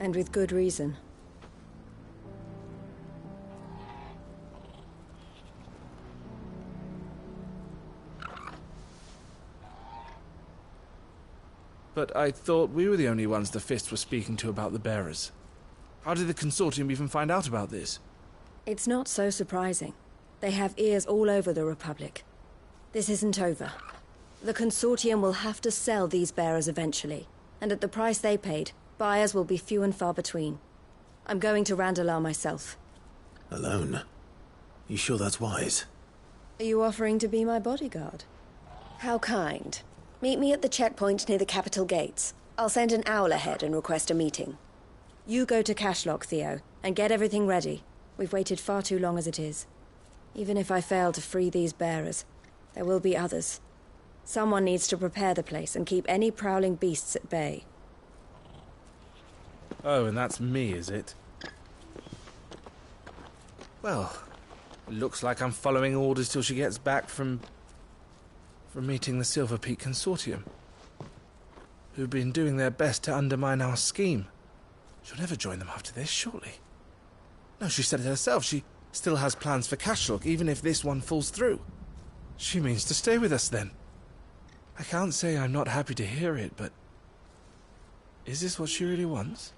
And with good reason. But I thought we were the only ones the Fist were speaking to about the bearers. How did the Consortium even find out about this? It's not so surprising. They have ears all over the Republic. This isn't over. The Consortium will have to sell these bearers eventually, and at the price they paid, buyers will be few and far between. I'm going to Randalar myself. Alone? You sure that's wise? Are you offering to be my bodyguard? How kind. Meet me at the checkpoint near the capital gates. I'll send an owl ahead and request a meeting. You go to Cashlock, Theo, and get everything ready. We've waited far too long as it is. Even if I fail to free these bearers, there will be others. Someone needs to prepare the place and keep any prowling beasts at bay. Oh, and that's me, is it? Well, it looks like I'm following orders till she gets back from meeting the Silver Peak Consortium, who've been doing their best to undermine our scheme. She'll never join them after this, surely. No, she said it herself. She still has plans for Cashlock, even if this one falls through. She means to stay with us, then. I can't say I'm not happy to hear it, but... is this what she really wants?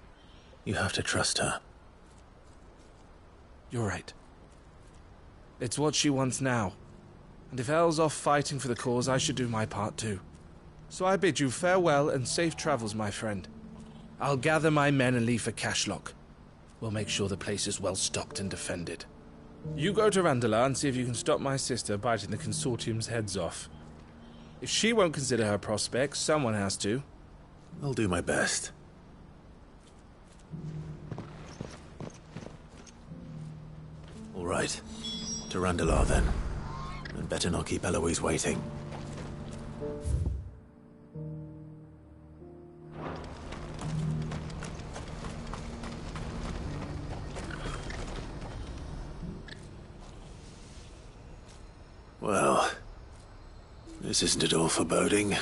You have to trust her. You're right. It's what she wants now. And if Elle's off fighting for the cause, I should do my part too. So I bid you farewell and safe travels, my friend. I'll gather my men and leave for Cashlock. We'll make sure the place is well stocked and defended. You go to Randalar and see if you can stop my sister biting the Consortium's heads off. If she won't consider her prospects, someone has to. I'll do my best. All right. To Randalar, then. And better not keep Eloise waiting. Well, this isn't at all foreboding.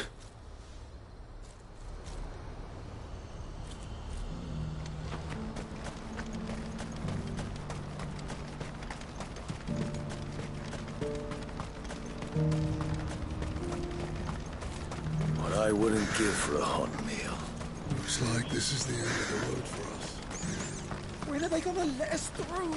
What I wouldn't give for a hot meal. Looks like this is the end of the road for us. When are they gonna let us through?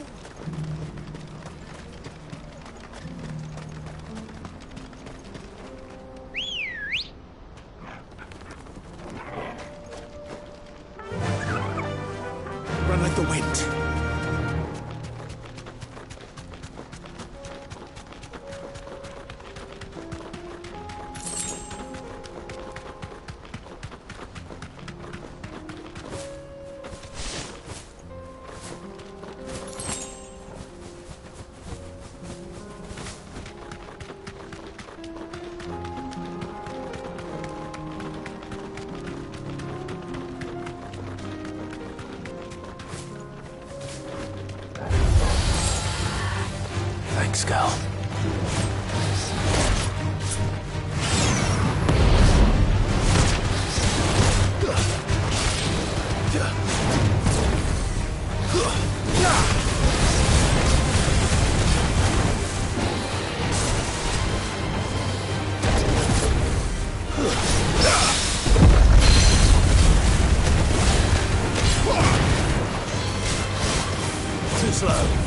Run like the wind. thanks, girl. Too slow.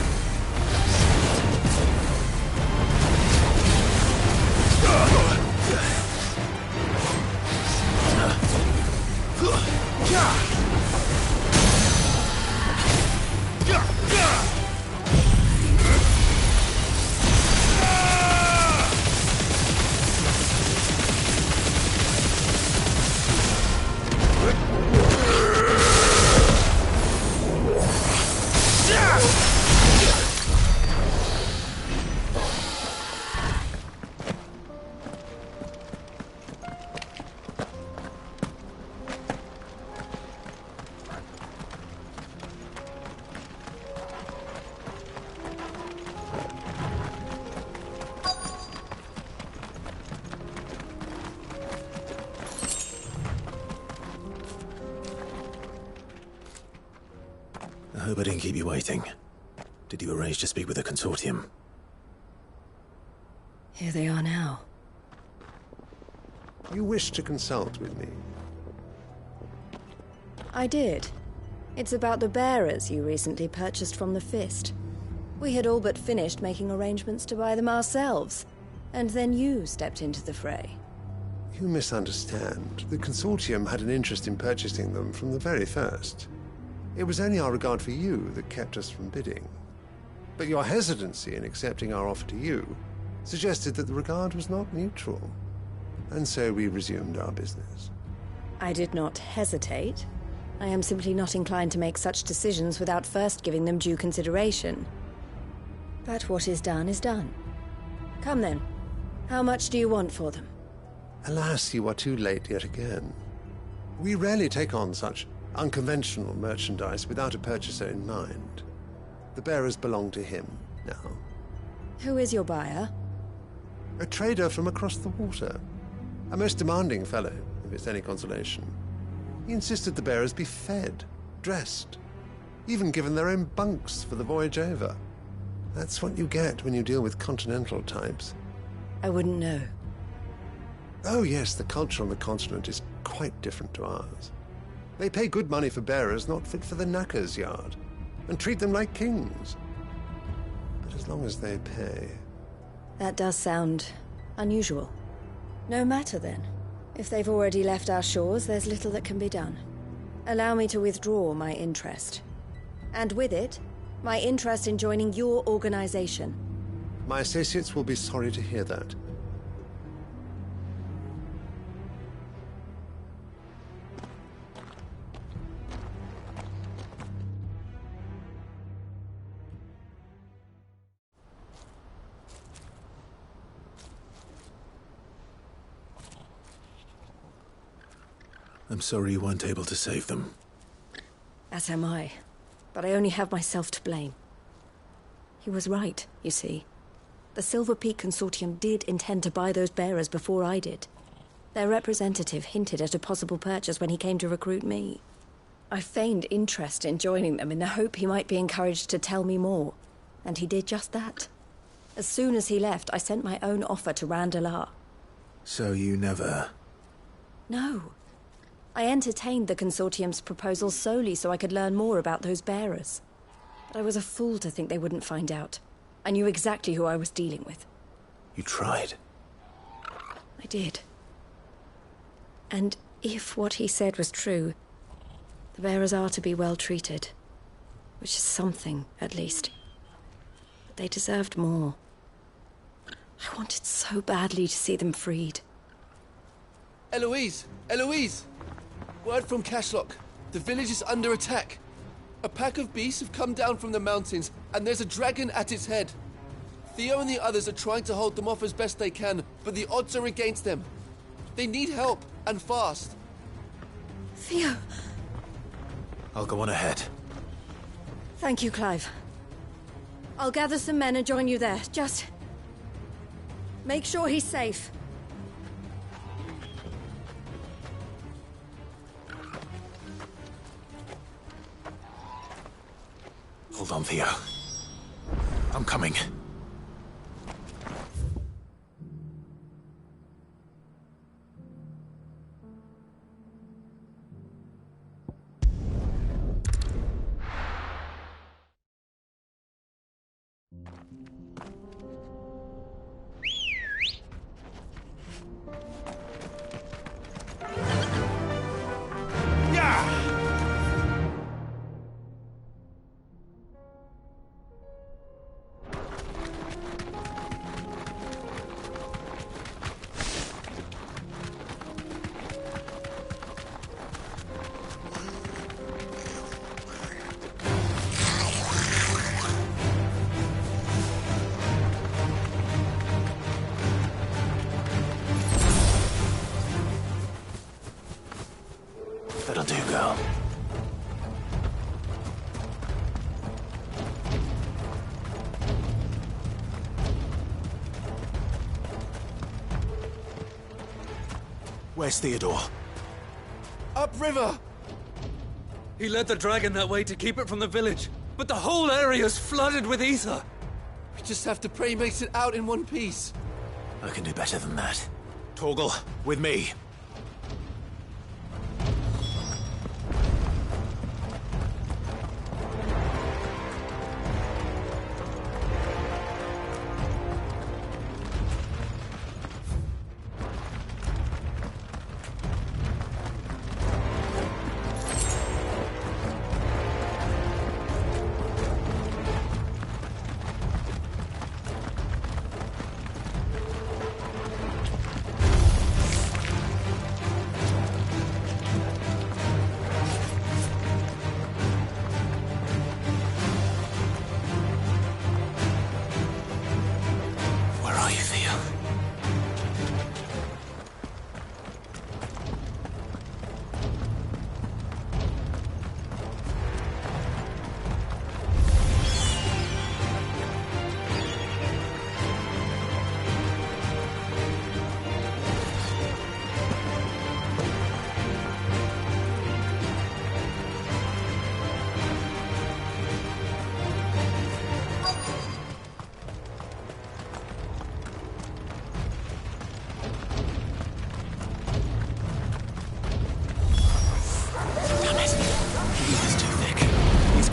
I hope I didn't keep you waiting. Did you arrange to speak with the consortium? Here they are now. You wish to consult with me? I did. It's about the bearers you recently purchased from the Fist. We had all but finished making arrangements to buy them ourselves, and then you stepped into the fray. You misunderstand. The consortium had an interest in purchasing them from the very first. It was only our regard for you that kept us from bidding. But your hesitancy in accepting our offer to you suggested that the regard was not mutual. And so we resumed our business. I did not hesitate. I am simply not inclined to make such decisions without first giving them due consideration. But what is done is done. Come then. How much do you want for them? Alas, you are too late yet again. We rarely take on such unconventional merchandise without a purchaser in mind. The bearers belong to him now. Who is your buyer? A trader from across the water. A most demanding fellow, if it's any consolation. He insisted the bearers be fed, dressed, even given their own bunks for the voyage over. That's what you get when you deal with continental types. I wouldn't know. Oh yes, the culture on the continent is quite different to ours. They pay good money for bearers not fit for the knacker's yard, and treat them like kings. But as long as they pay... That does sound unusual. No matter then. If they've already left our shores, there's little that can be done. Allow me to withdraw my interest. And with it, my interest in joining your organization. My associates will be sorry to hear that. I'm sorry you weren't able to save them. As am I. But I only have myself to blame. He was right, you see. The Silver Peak Consortium did intend to buy those bearers before I did. Their representative hinted at a possible purchase when he came to recruit me. I feigned interest in joining them in the hope he might be encouraged to tell me more. And he did just that. As soon as he left, I sent my own offer to Randalar. So you never... No. I entertained the Consortium's proposal solely so I could learn more about those bearers. But I was a fool to think they wouldn't find out. I knew exactly who I was dealing with. You tried. I did. And if what he said was true, the bearers are to be well treated. Which is something, at least. But they deserved more. I wanted so badly to see them freed. Eloise! Eloise! Word from Cashlock. The village is under attack. A pack of beasts have come down from the mountains, and there's a dragon at its head. Theo and the others are trying to hold them off as best they can, but the odds are against them. They need help, and fast. Theo! I'll go on ahead. Thank you, Clive. I'll gather some men and join you there. Just make sure he's safe. Hold on, Theo. I'm coming. That'll do, girl. Where's Theodore? Upriver! He led the dragon that way to keep it from the village, but the whole area's flooded with ether. We just have to pray he makes it out in one piece. I can do better than that. Torgal, with me.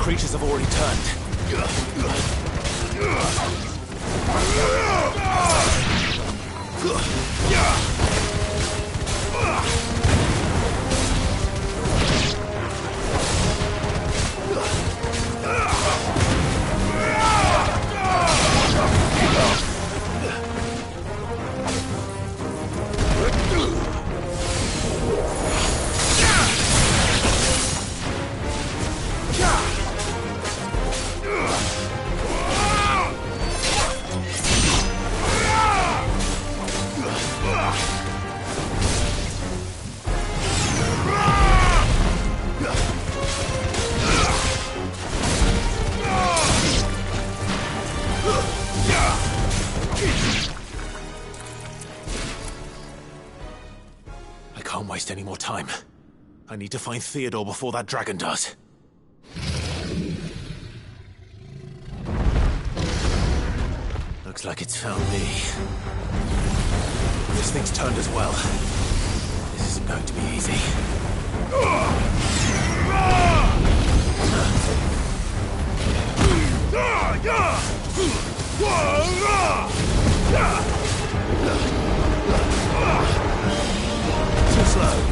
Creatures have already turned. I can't waste any more time. I need to find Theodore before that dragon does. Looks like it's found me. This thing's turned as well. This isn't going to be easy. Too slow.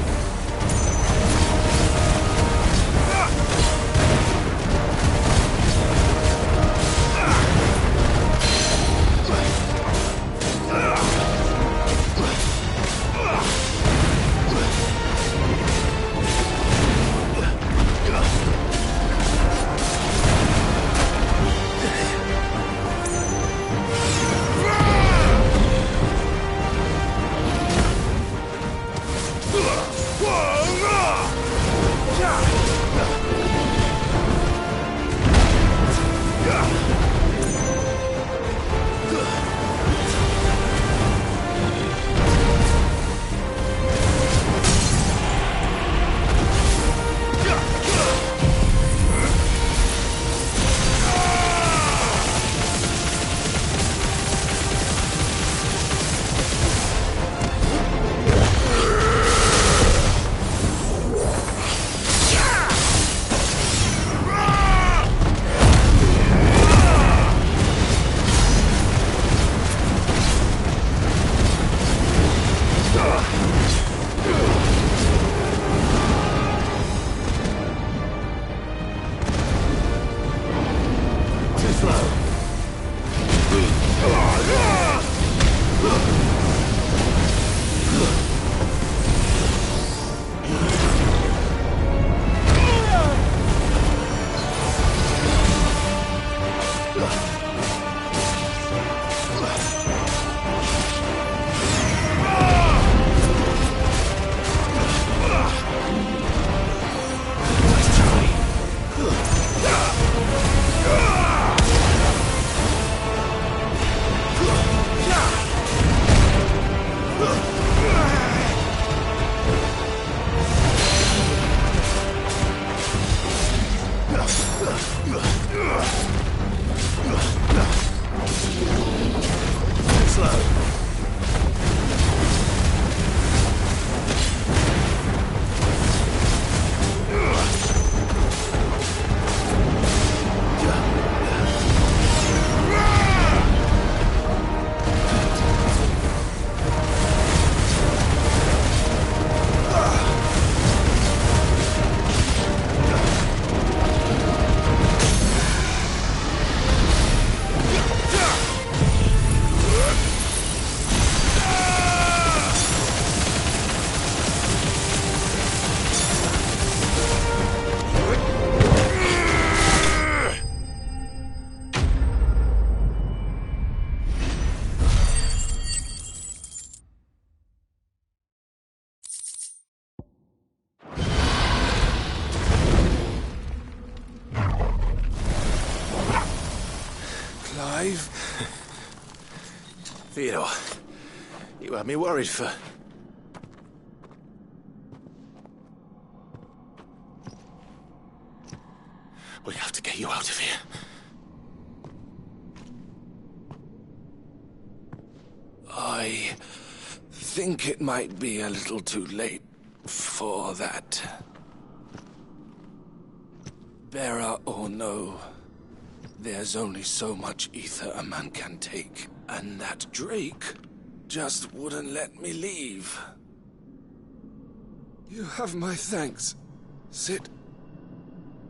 Theodore, you had me worried for... We have to get you out of here. I think it might be a little too late for that. Bearer or no, there's only so much ether a man can take, and that Drake just wouldn't let me leave. You have my thanks, Sid,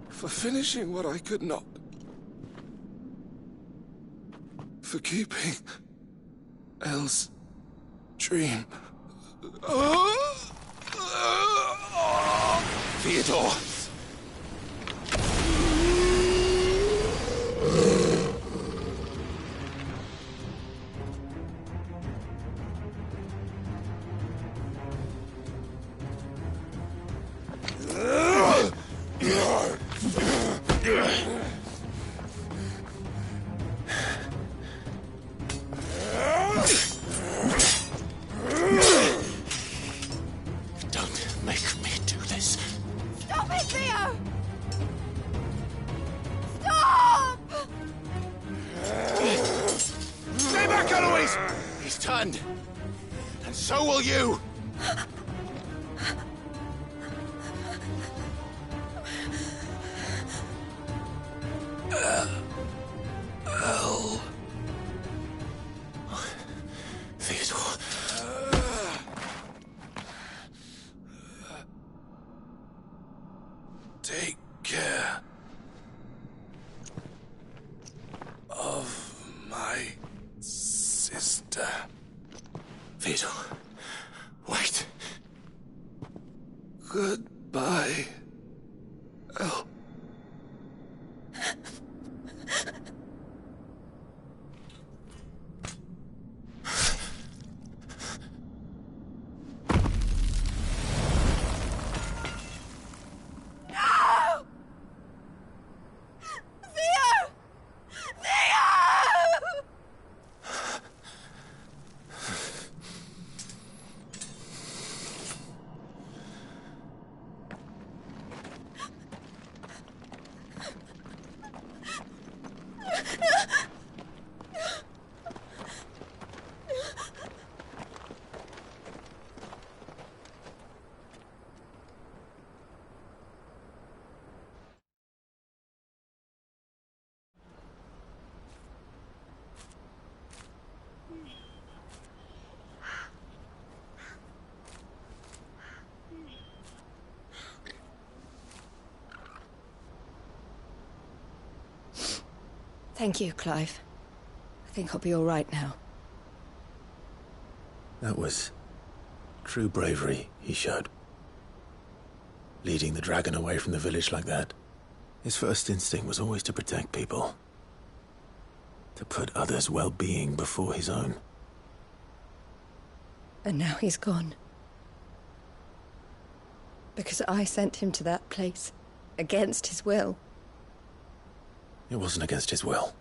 for finishing what I could not. For keeping Elle's dream. Theodore! Don't make me do this. Stop it, Theo! Stop! Stay back, Eloise! He's turned. And so will you! Elle. Theodore. Take care of my sister. Theodore, wait. Goodbye, Elle. Thank you, Clive. I think I'll be all right now. That was true bravery he showed. Leading the dragon away from the village like that. His first instinct was always to protect people. To put others' well-being before his own. And now he's gone. Because I sent him to that place, against his will. It wasn't against his will.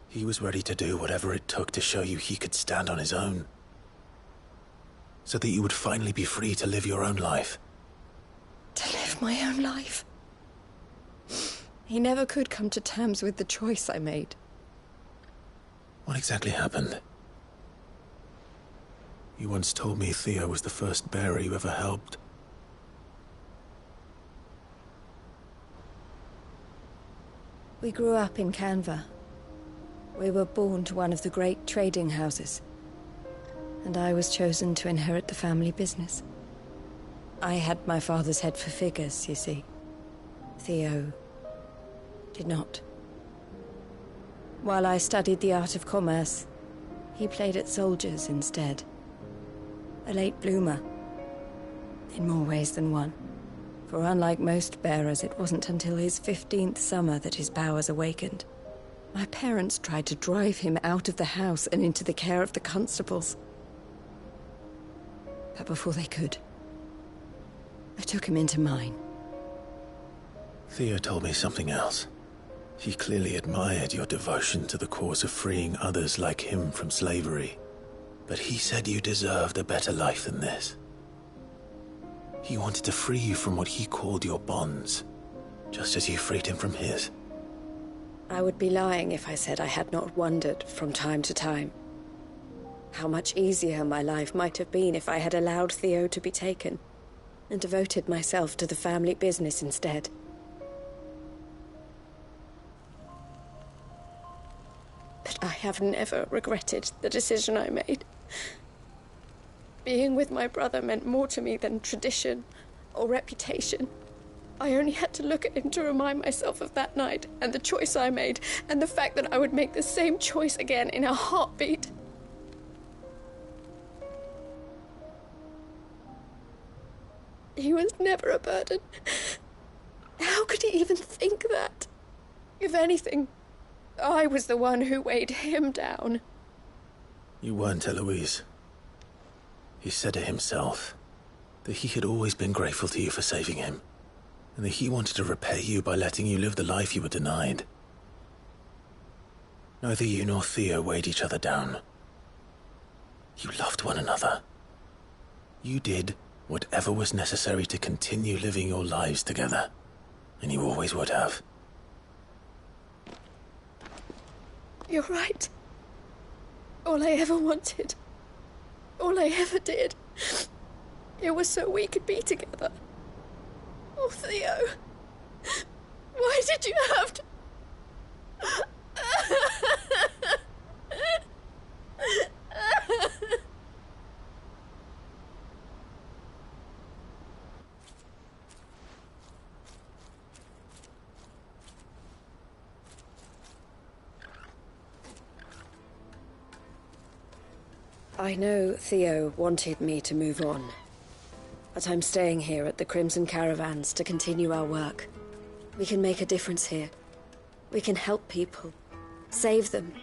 He was ready to do whatever it took to show you he could stand on his own. So that you would finally be free to live your own life. To live my own life? He never could come to terms with the choice I made. What exactly happened? You once told me Theo was the first bearer you ever helped. We grew up in Canva. We were born to one of the great trading houses. And I was chosen to inherit the family business. I had my father's head for figures, you see. Theo did not. While I studied the art of commerce, he played at soldiers instead. A late bloomer. In more ways than one. For unlike most bearers, it wasn't until his 15th summer that his powers awakened. My parents tried to drive him out of the house and into the care of the constables. But before they could, I took him into mine. Theo told me something else. He clearly admired your devotion to the cause of freeing others like him from slavery. But he said you deserved a better life than this. He wanted to free you from what he called your bonds, just as you freed him from his. I would be lying if I said I had not wondered from time to time how much easier my life might have been if I had allowed Theo to be taken and devoted myself to the family business instead. But I have never regretted the decision I made. Being with my brother meant more to me than tradition or reputation. I only had to look at him to remind myself of that night and the choice I made, and the fact that I would make the same choice again in a heartbeat. He was never a burden. How could he even think that? If anything, I was the one who weighed him down. You weren't, Eloise. He said it himself, that he had always been grateful to you for saving him, and that he wanted to repay you by letting you live the life you were denied. Neither you nor Theo weighed each other down. You loved one another. You did whatever was necessary to continue living your lives together, and you always would have. You're right. All I ever wanted, all I ever did, it was so we could be together. Oh, Theo, why did you have to... I know Theo wanted me to move on, but I'm staying here at the Crimson Caravans to continue our work. We can make a difference here. We can help people, save them.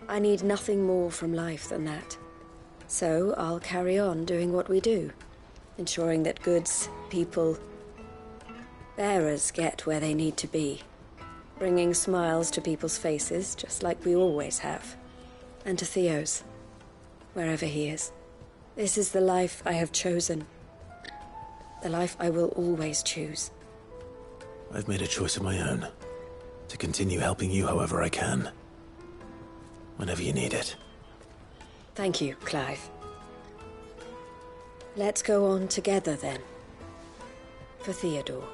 I need nothing more from life than that. So I'll carry on doing what we do, ensuring that goods, people, bearers get where they need to be, bringing smiles to people's faces just like we always have, and to Theo's. Wherever he is. This is the life I have chosen. The life I will always choose. I've made a choice of my own, to continue helping you however I can. Whenever you need it. Thank you, Clive. Let's go on together then. For Theodore.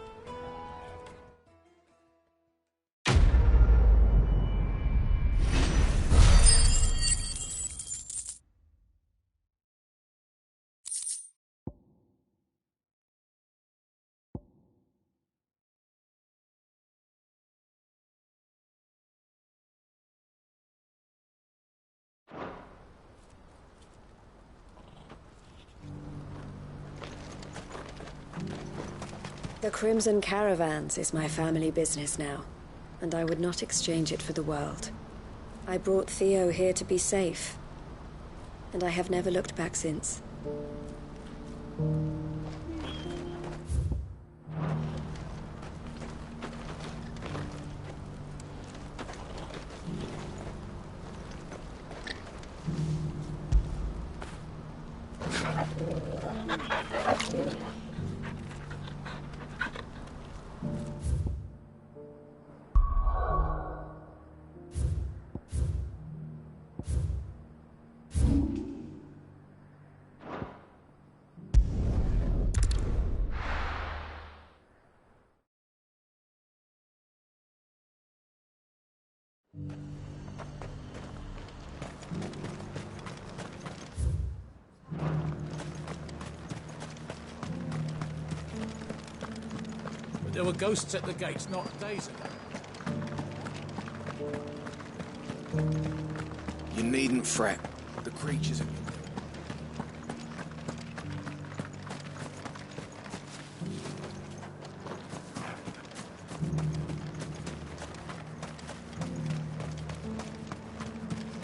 The Crimson Caravans is my family business now, and I would not exchange it for the world. I brought Theo here to be safe, and I have never looked back since. There were ghosts at the gates not days ago. You needn't fret. The creatures are...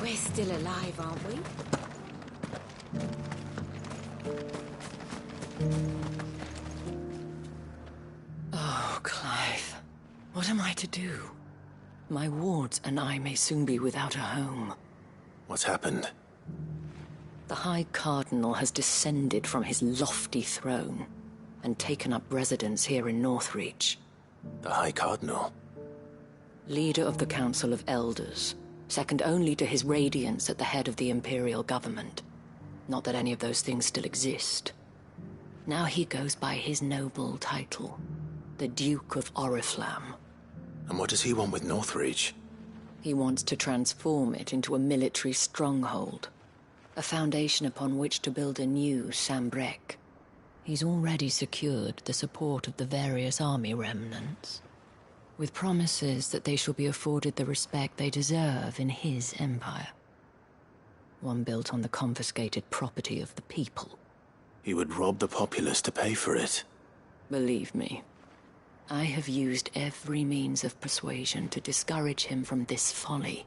We're still alive, aren't we? Oh, Clive. What am I to do? My wards and I may soon be without a home. What's happened? The High Cardinal has descended from his lofty throne and taken up residence here in Northreach. The High Cardinal? Leader of the Council of Elders, second only to his Radiance at the head of the Imperial government. Not that any of those things still exist. Now he goes by his noble title, the Duke of Oriflamme. And what does he want with Northreach? He wants to transform it into a military stronghold, a foundation upon which to build a new Sambrec. He's already secured the support of the various army remnants, with promises that they shall be afforded the respect they deserve in his empire. One built on the confiscated property of the people. He would rob the populace to pay for it. Believe me, I have used every means of persuasion to discourage him from this folly.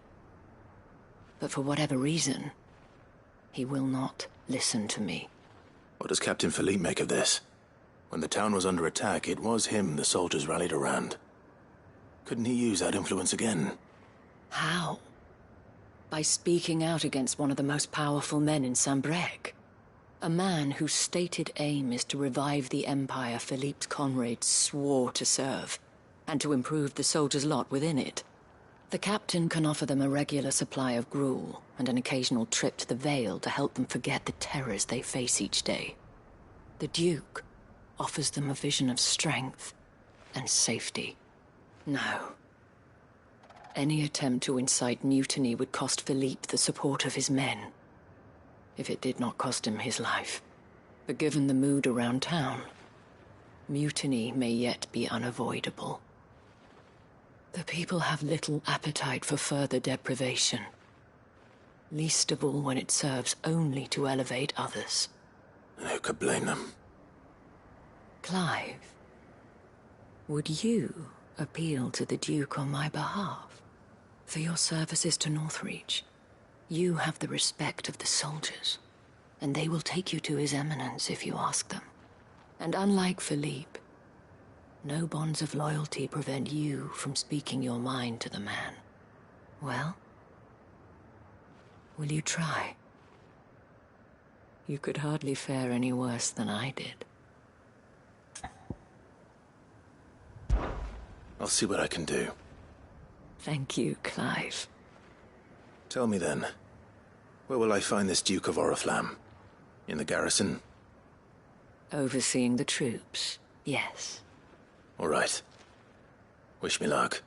But for whatever reason, he will not listen to me. What does Captain Philippe make of this? When the town was under attack, it was him the soldiers rallied around. Couldn't he use that influence again? How? By speaking out against one of the most powerful men in Sambrec. A man whose stated aim is to revive the empire Philippe's comrades swore to serve, and to improve the soldiers' lot within it. The captain can offer them a regular supply of gruel, and an occasional trip to the Vale to help them forget the terrors they face each day. The Duke offers them a vision of strength and safety. No. Any attempt to incite mutiny would cost Philippe the support of his men, if it did not cost him his life. But given the mood around town, mutiny may yet be unavoidable. The people have little appetite for further deprivation, least of all when it serves only to elevate others. And who could blame them? Clive, would you appeal to the Duke on my behalf? For your services to Northreach, you have the respect of the soldiers, and they will take you to His Eminence if you ask them. And unlike Philippe, no bonds of loyalty prevent you from speaking your mind to the man. Well, will you try? You could hardly fare any worse than I did. I'll see what I can do. Thank you, Clive. Tell me then, where will I find this Duke of Oriflamme? In the garrison? Overseeing the troops, yes. All right. Wish me luck.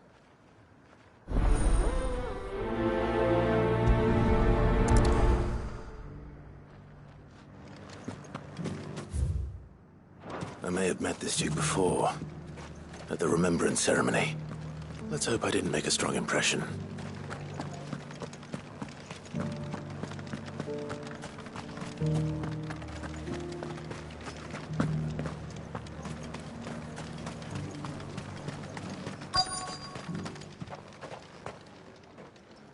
I may have met this Duke before, at the Remembrance Ceremony. Let's hope I didn't make a strong impression.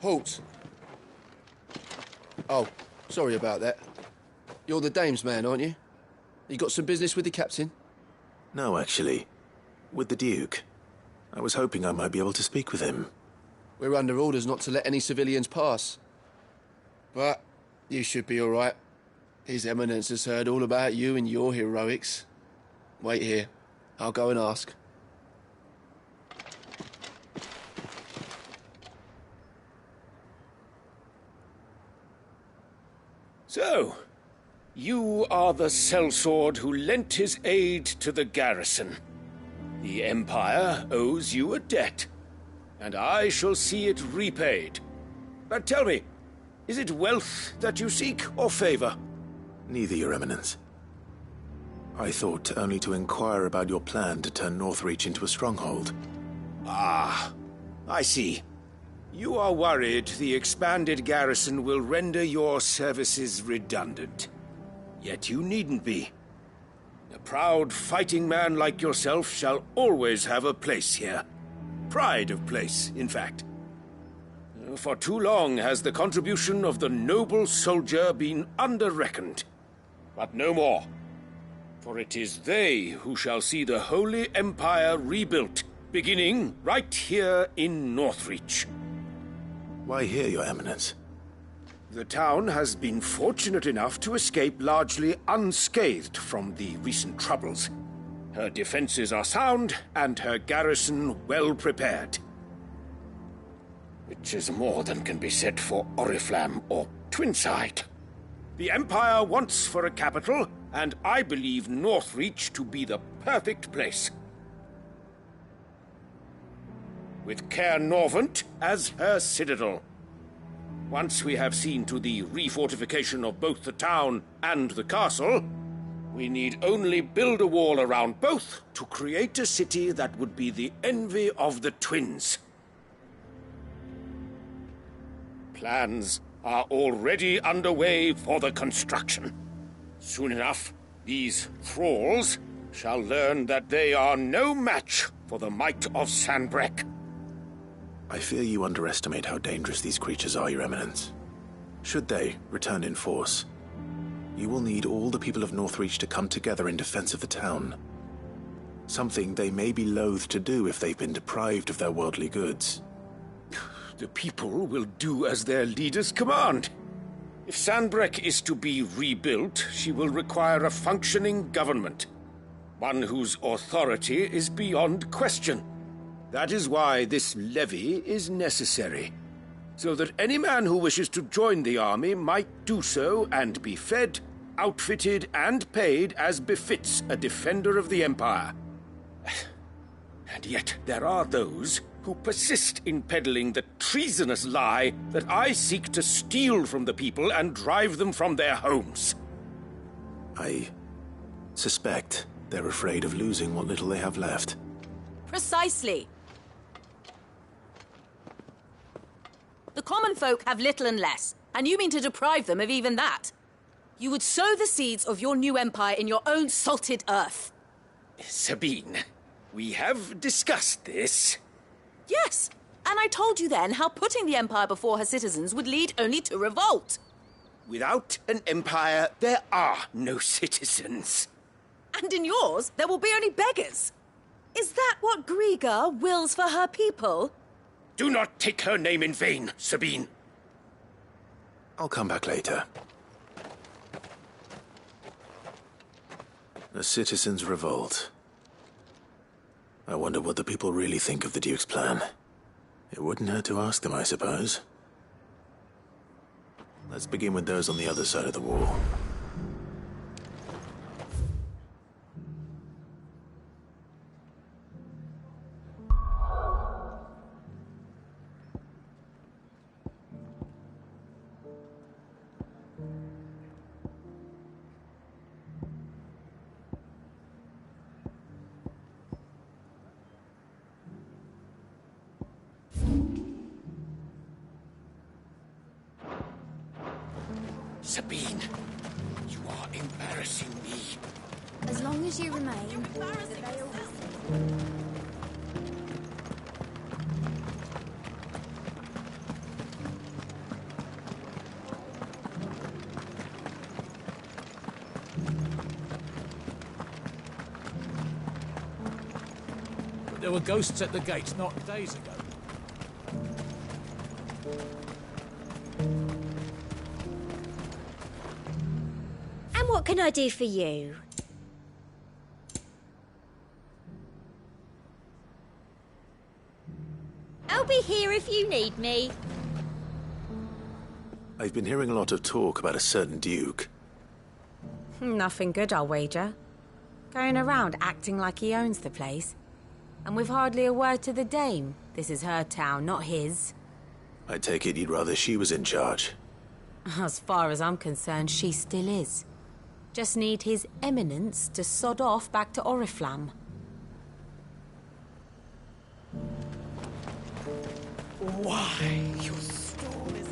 Halt! Oh, sorry about that. You're the dame's man, aren't you? You got some business with the captain? No, actually. With the Duke. I was hoping I might be able to speak with him. We're under orders not to let any civilians pass. But you should be all right. His Eminence has heard all about you and your heroics. Wait here. I'll go and ask. So, you are the sellsword who lent his aid to the garrison. The Empire owes you a debt, and I shall see it repaid. But tell me, is it wealth that you seek, or favor? Neither, Your Eminence. I thought only to inquire about your plan to turn Northreach into a stronghold. Ah, I see. You are worried the expanded garrison will render your services redundant. Yet you needn't be. A proud fighting man like yourself shall always have a place here. Pride of place, in fact. For too long has the contribution of the noble soldier been under-reckoned. But no more. For it is they who shall see the Holy Empire rebuilt beginning right here in Northreach. Why here, Your Eminence? The town has been fortunate enough to escape largely unscathed from the recent troubles. Her defenses are sound, and her garrison well prepared. Which is more than can be said for Oriflamme or Twinside. The Empire wants for a capital, and I believe Northreach to be the perfect place. With Caer Norvent as her citadel. Once we have seen to the refortification of both the town and the castle, we need only build a wall around both to create a city that would be the envy of the twins. Plans are already underway for the construction. Soon enough, these thralls shall learn that they are no match for the might of Sanbreque. I fear you underestimate how dangerous these creatures are, Your Eminence. Should they return in force, you will need all the people of Northreach to come together in defense of the town. Something they may be loath to do if they've been deprived of their worldly goods. The people will do as their leaders command. If Sanbreque is to be rebuilt, she will require a functioning government. One whose authority is beyond question. That is why this levy is necessary, so that any man who wishes to join the army might do so and be fed, outfitted, and paid as befits a defender of the Empire. And yet there are those who persist in peddling the treasonous lie that I seek to steal from the people and drive them from their homes. I suspect they're afraid of losing what little they have left. Precisely. The common folk have little and less, and you mean to deprive them of even that. You would sow the seeds of your new empire in your own salted earth. Sabine, we have discussed this. Yes, and I told you then how putting the empire before her citizens would lead only to revolt. Without an empire, there are no citizens. And in yours, there will be only beggars. Is that what Griga wills for her people? Do not take her name in vain, Sabine. I'll come back later. A citizens' revolt. I wonder what the people really think of the Duke's plan. It wouldn't hurt to ask them, I suppose. Let's begin with those on the other side of the wall. Sabine, you are embarrassing me. As long as you remain... There were ghosts at the gate not days ago. And what can I do for you? I'll be here if you need me. I've been hearing a lot of talk about a certain Duke. Nothing good, I'll wager. Going around acting like he owns the place. And with hardly a word to the dame. This is her town, not his. I take it you'd rather she was in charge. As far as I'm concerned, she still is. Just need his eminence to sod off back to Oriflamme. Why, you storm is...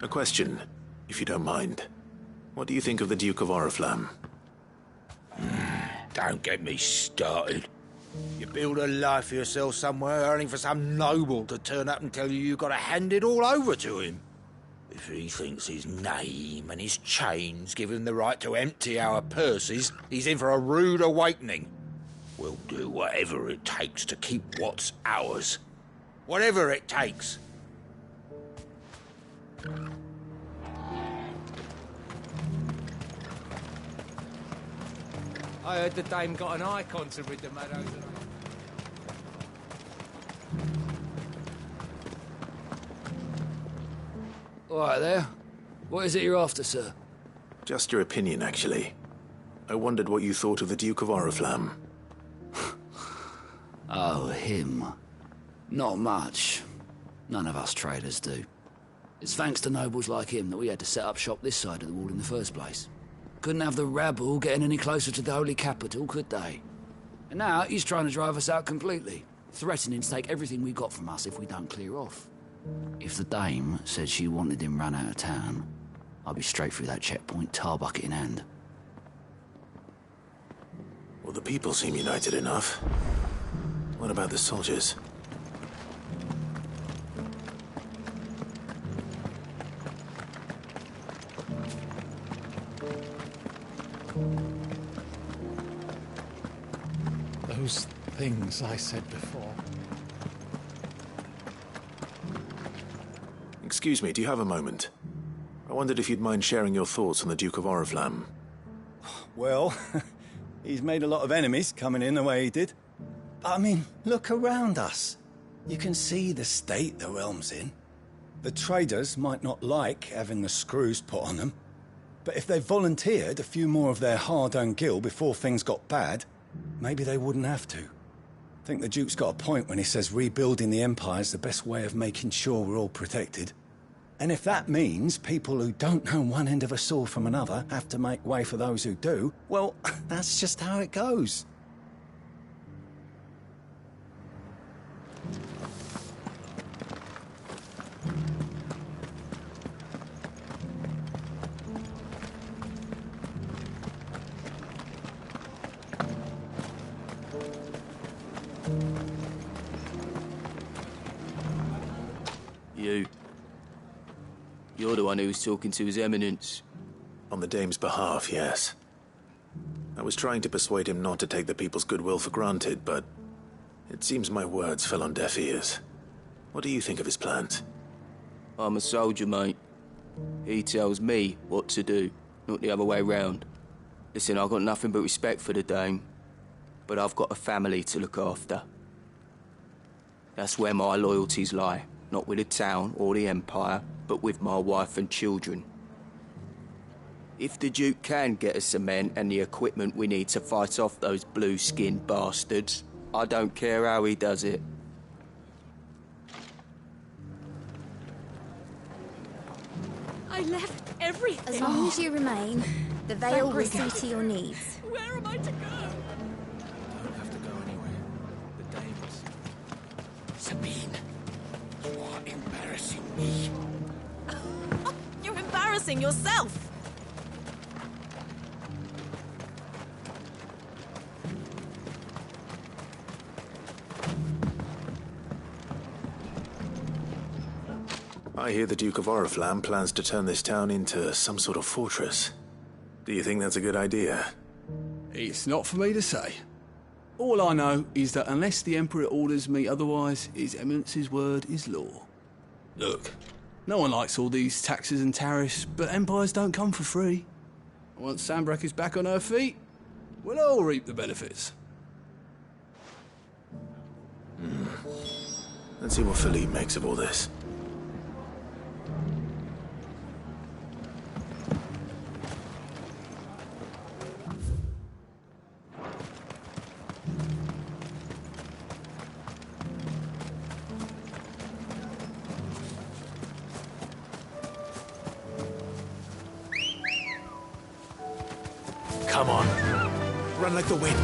question, if you don't mind. What do you think of the Duke of Oriflamme? Don't get me started. You build a life for yourself somewhere, earning for some noble to turn up and tell you you've got to hand it all over to him. If he thinks his name and his chains give him the right to empty our purses, he's in for a rude awakening. We'll do whatever it takes to keep what's ours. Whatever it takes. I heard the dame got an icon to rid the meadows. All right there. What is it you're after, sir? Just your opinion, actually. I wondered what you thought of the Duke of Oriflamme. Oh, him. Not much. None of us traders do. It's thanks to nobles like him that we had to set up shop this side of the wall in the first place. Couldn't have the rabble getting any closer to the holy capital, could they? And now he's trying to drive us out completely, threatening to take everything we got from us if we don't clear off. If the dame said she wanted him run out of town, I'd be straight through that checkpoint, tar bucket in hand. Well, the people seem united enough. What about the soldiers? Those things I said before. Excuse me, do you have a moment? I wondered if you'd mind sharing your thoughts on the Duke of Oriflamme. Well, he's made a lot of enemies coming in the way he did. But I mean, look around us. You can see the state the realm's in. The traders might not like having the screws put on them, but if they volunteered a few more of their hard-earned gil before things got bad, maybe they wouldn't have to. I think the Duke's got a point when he says rebuilding the Empire's the best way of making sure we're all protected. And if that means people who don't know one end of a sword from another have to make way for those who do, well, that's just how it goes. You're the one who was talking to His Eminence. On the dame's behalf, yes. I was trying to persuade him not to take the people's goodwill for granted, but it seems my words fell on deaf ears. What do you think of his plans? I'm a soldier, mate. He tells me what to do, not the other way round. Listen, I've got nothing but respect for the dame, but I've got a family to look after. That's where my loyalties lie, not with the town or the Empire, but with my wife and children. If the Duke can get us the men and the equipment we need to fight off those blue-skinned bastards, I don't care how he does it. I left everything. As long as you remain, the veil will see to your needs. Where am I to go? Don't have to go anywhere. The dames. Sabine, you are embarrassing me. You're embarrassing yourself. I hear the Duke of Oriflamme plans to turn this town into some sort of fortress. Do you think that's a good idea? It's not for me to say. All I know is that unless the Emperor orders me otherwise, His Eminence's word is law. Look, no one likes all these taxes and tariffs, but empires don't come for free. Once Sandbreck is back on her feet, we'll all reap the benefits. Let's see what Philippe makes of all this. Come on. Run like the wind.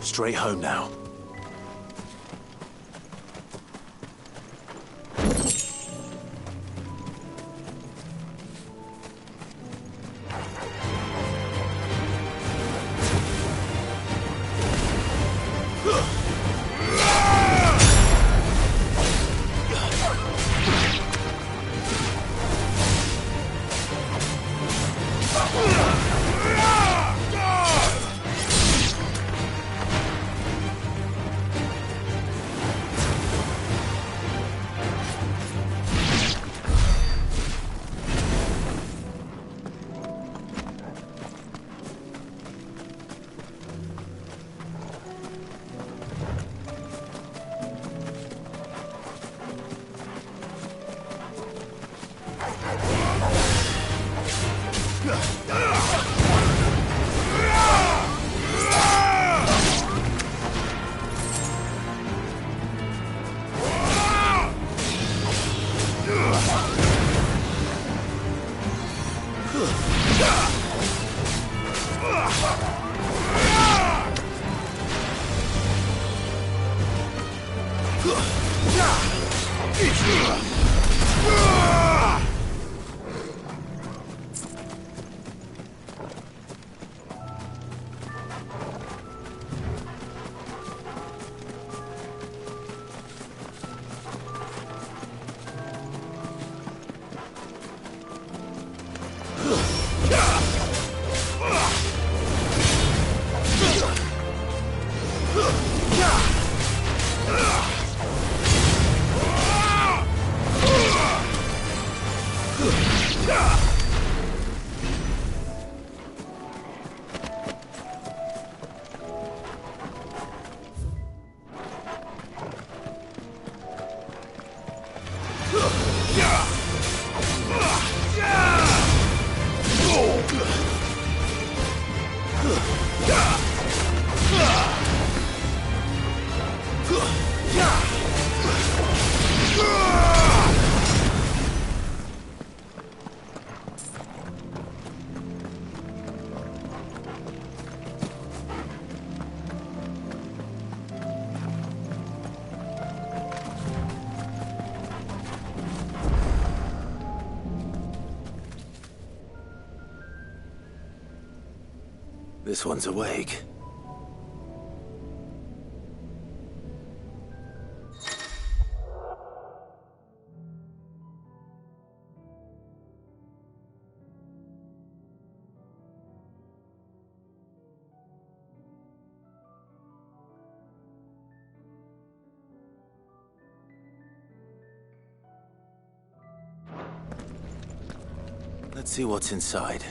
Straight home now. This one's awake. Let's see what's inside.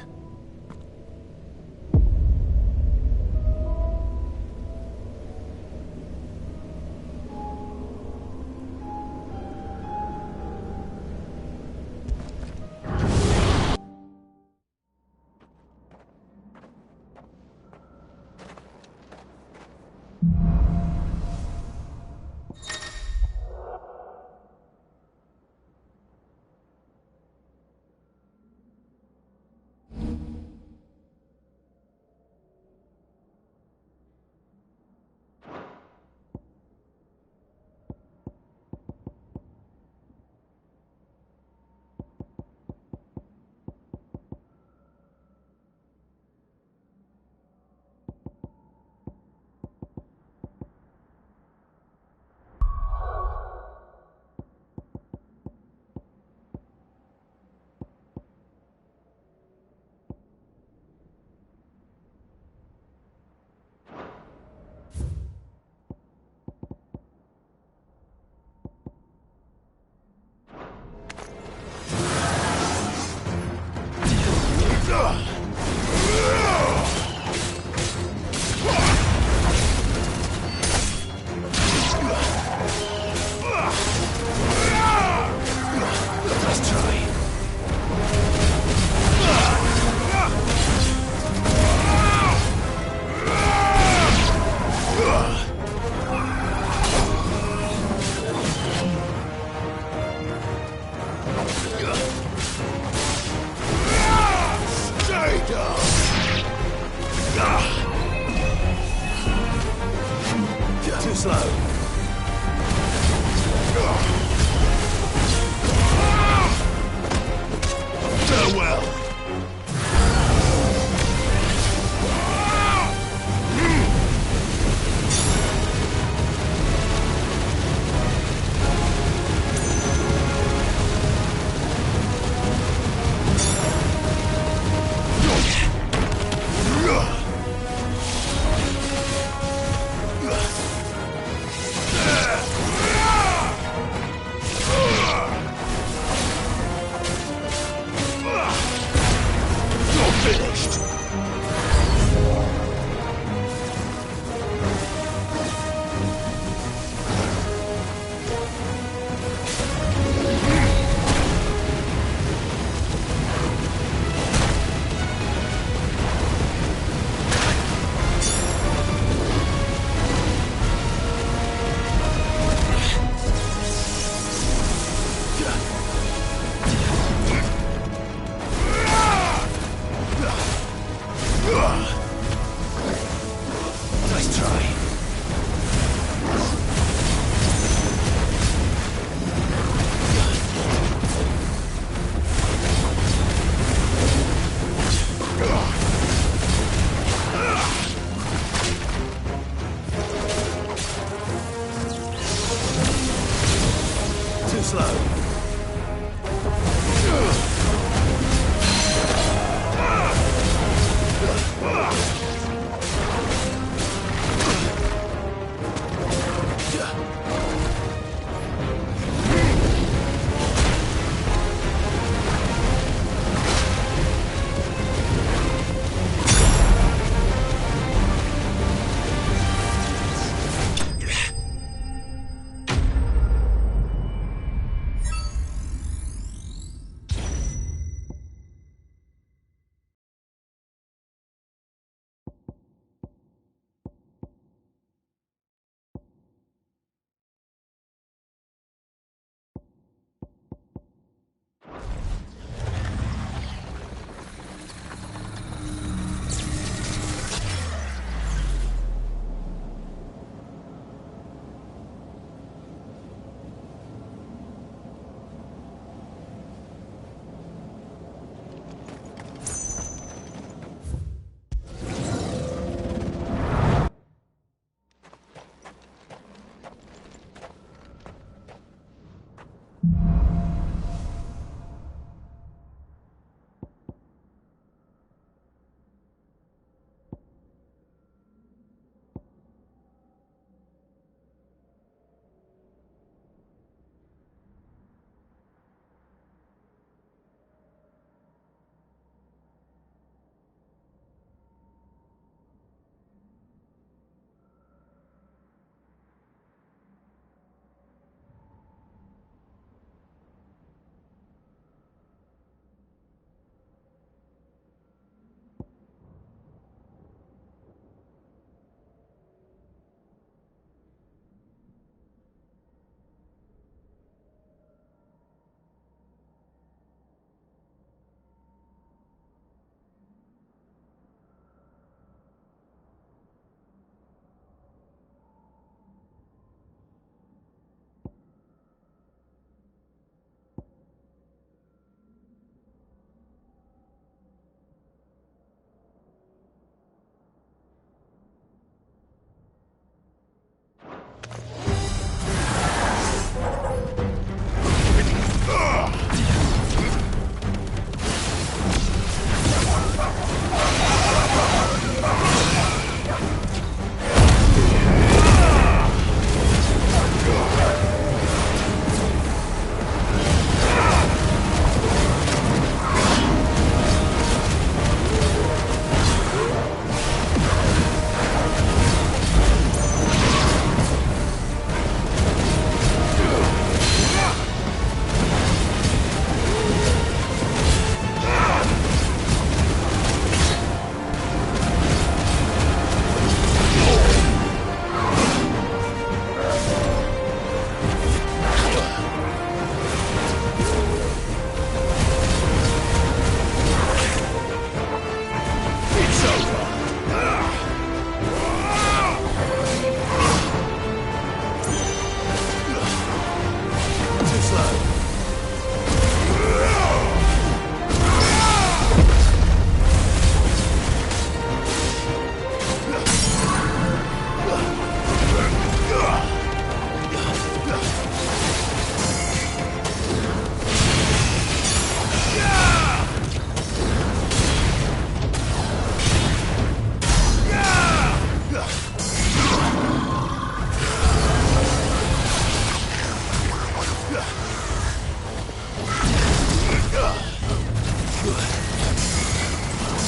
Farewell.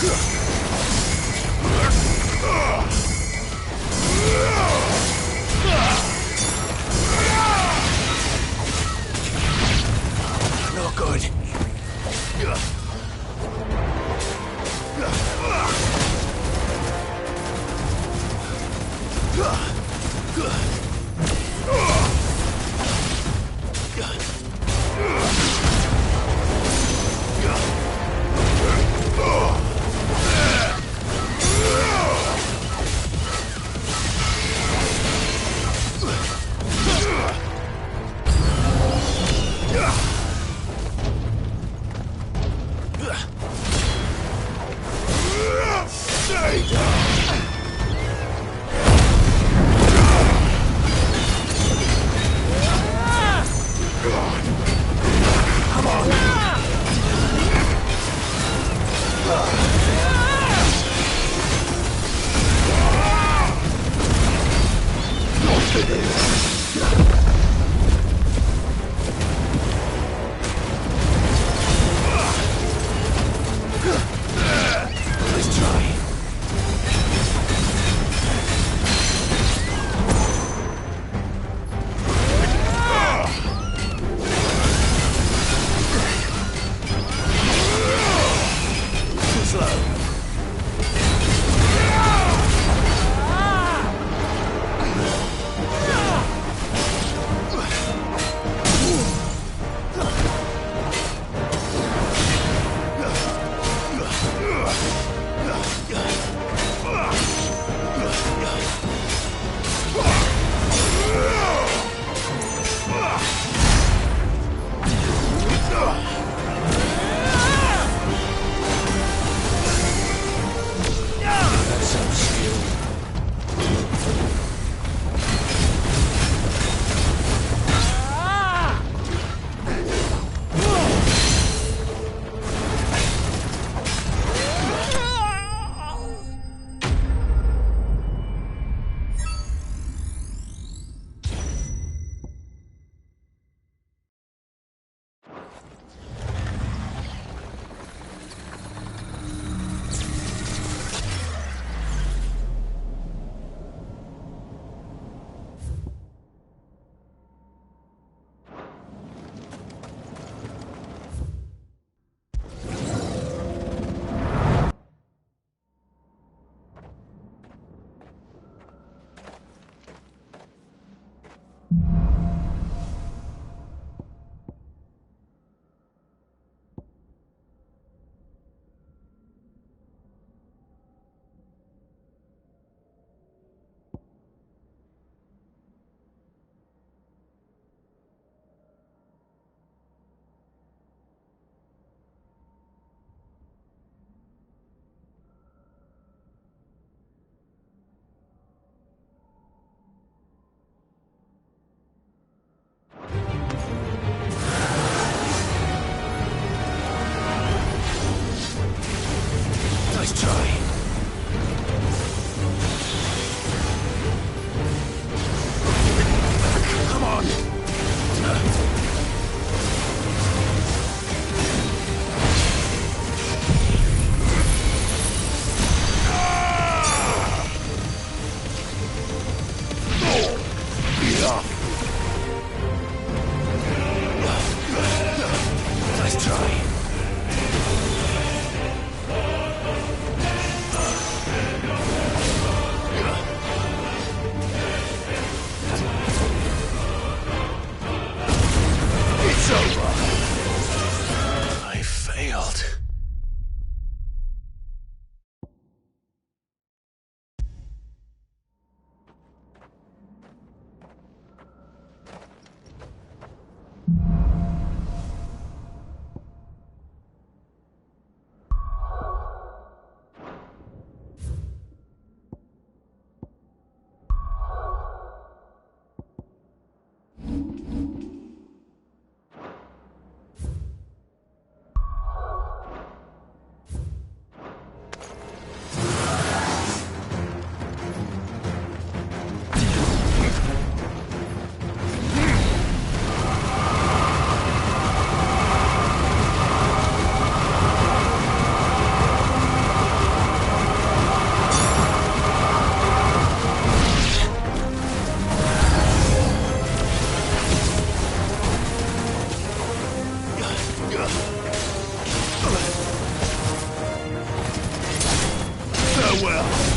Not good. Farewell.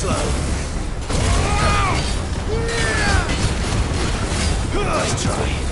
slow. Nice try.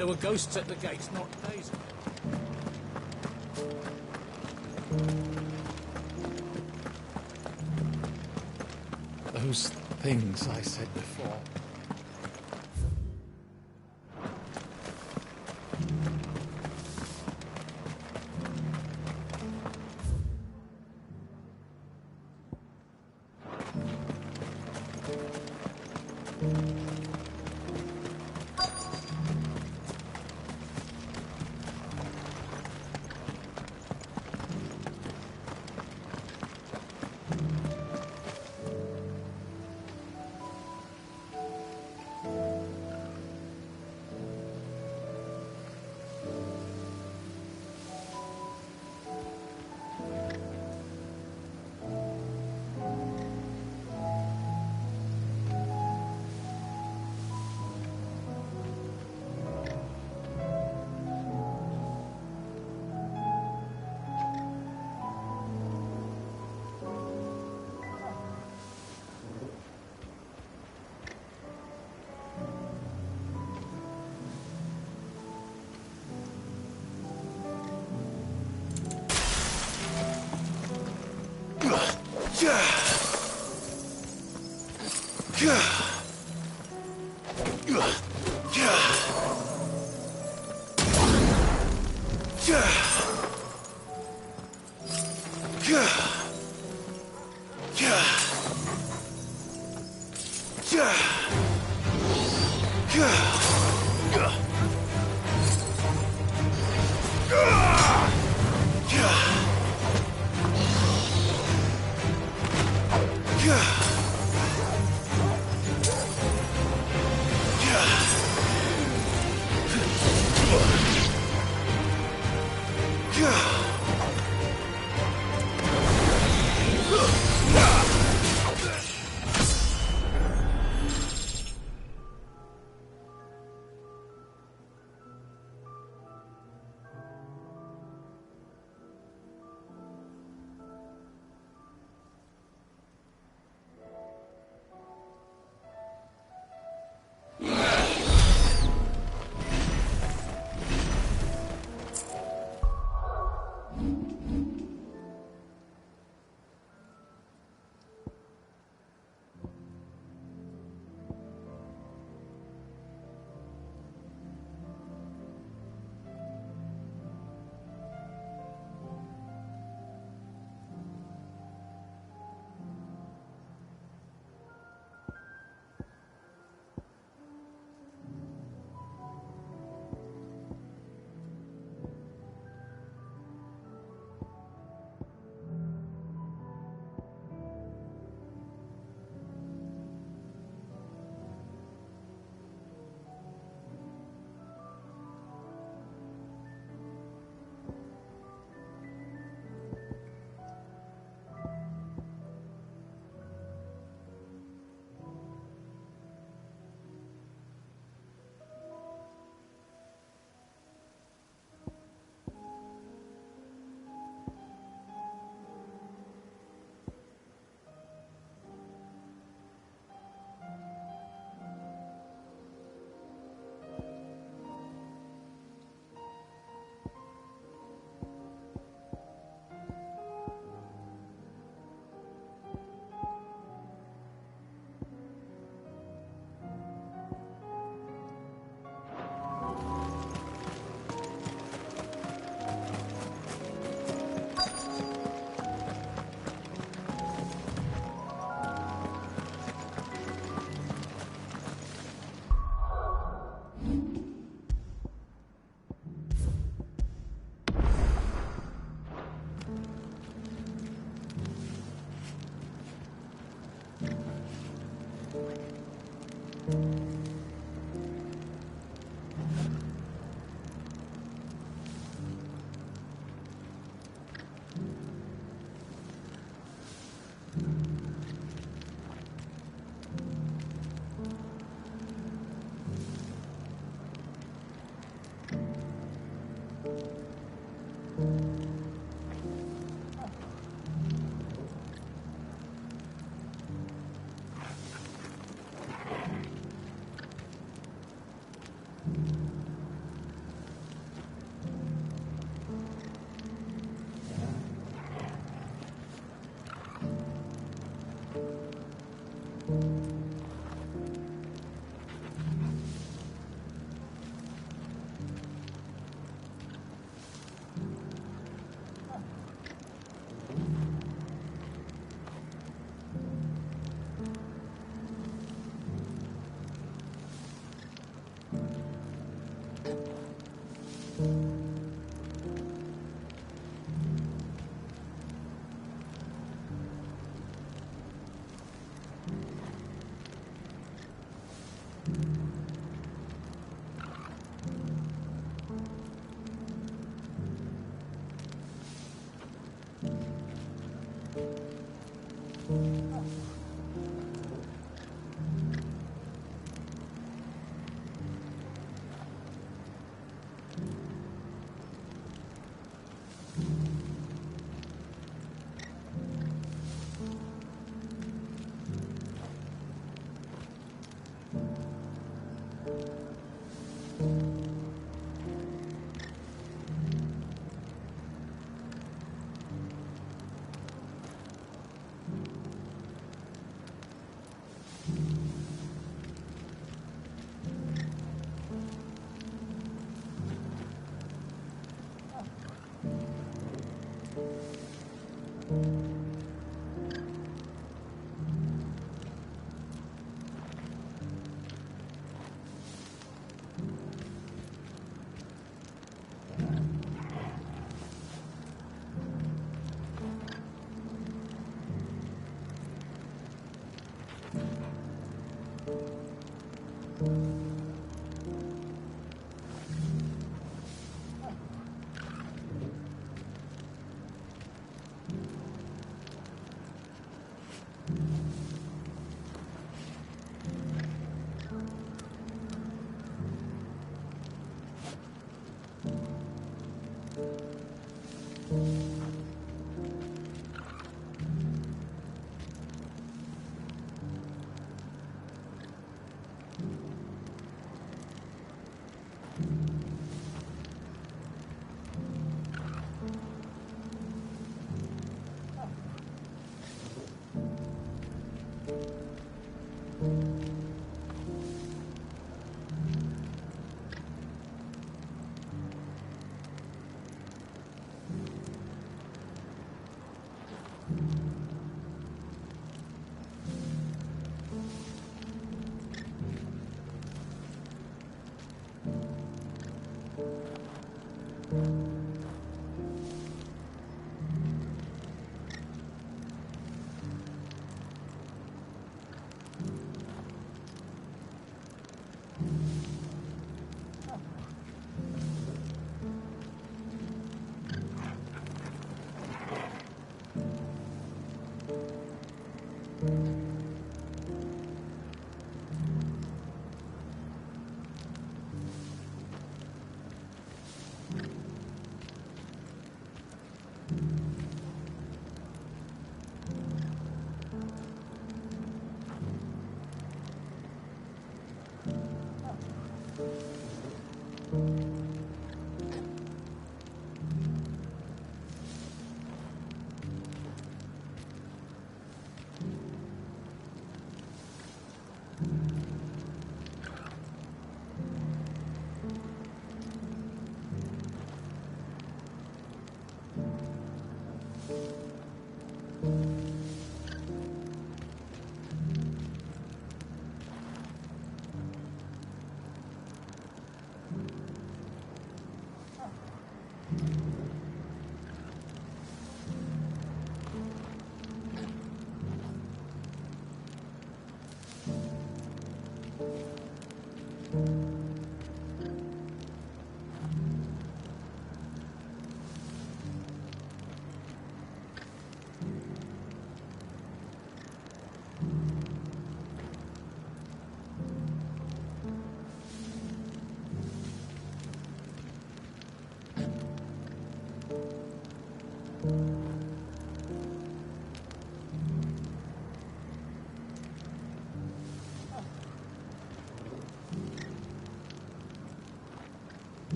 There were ghosts at the gates not days ago. Those things I said before.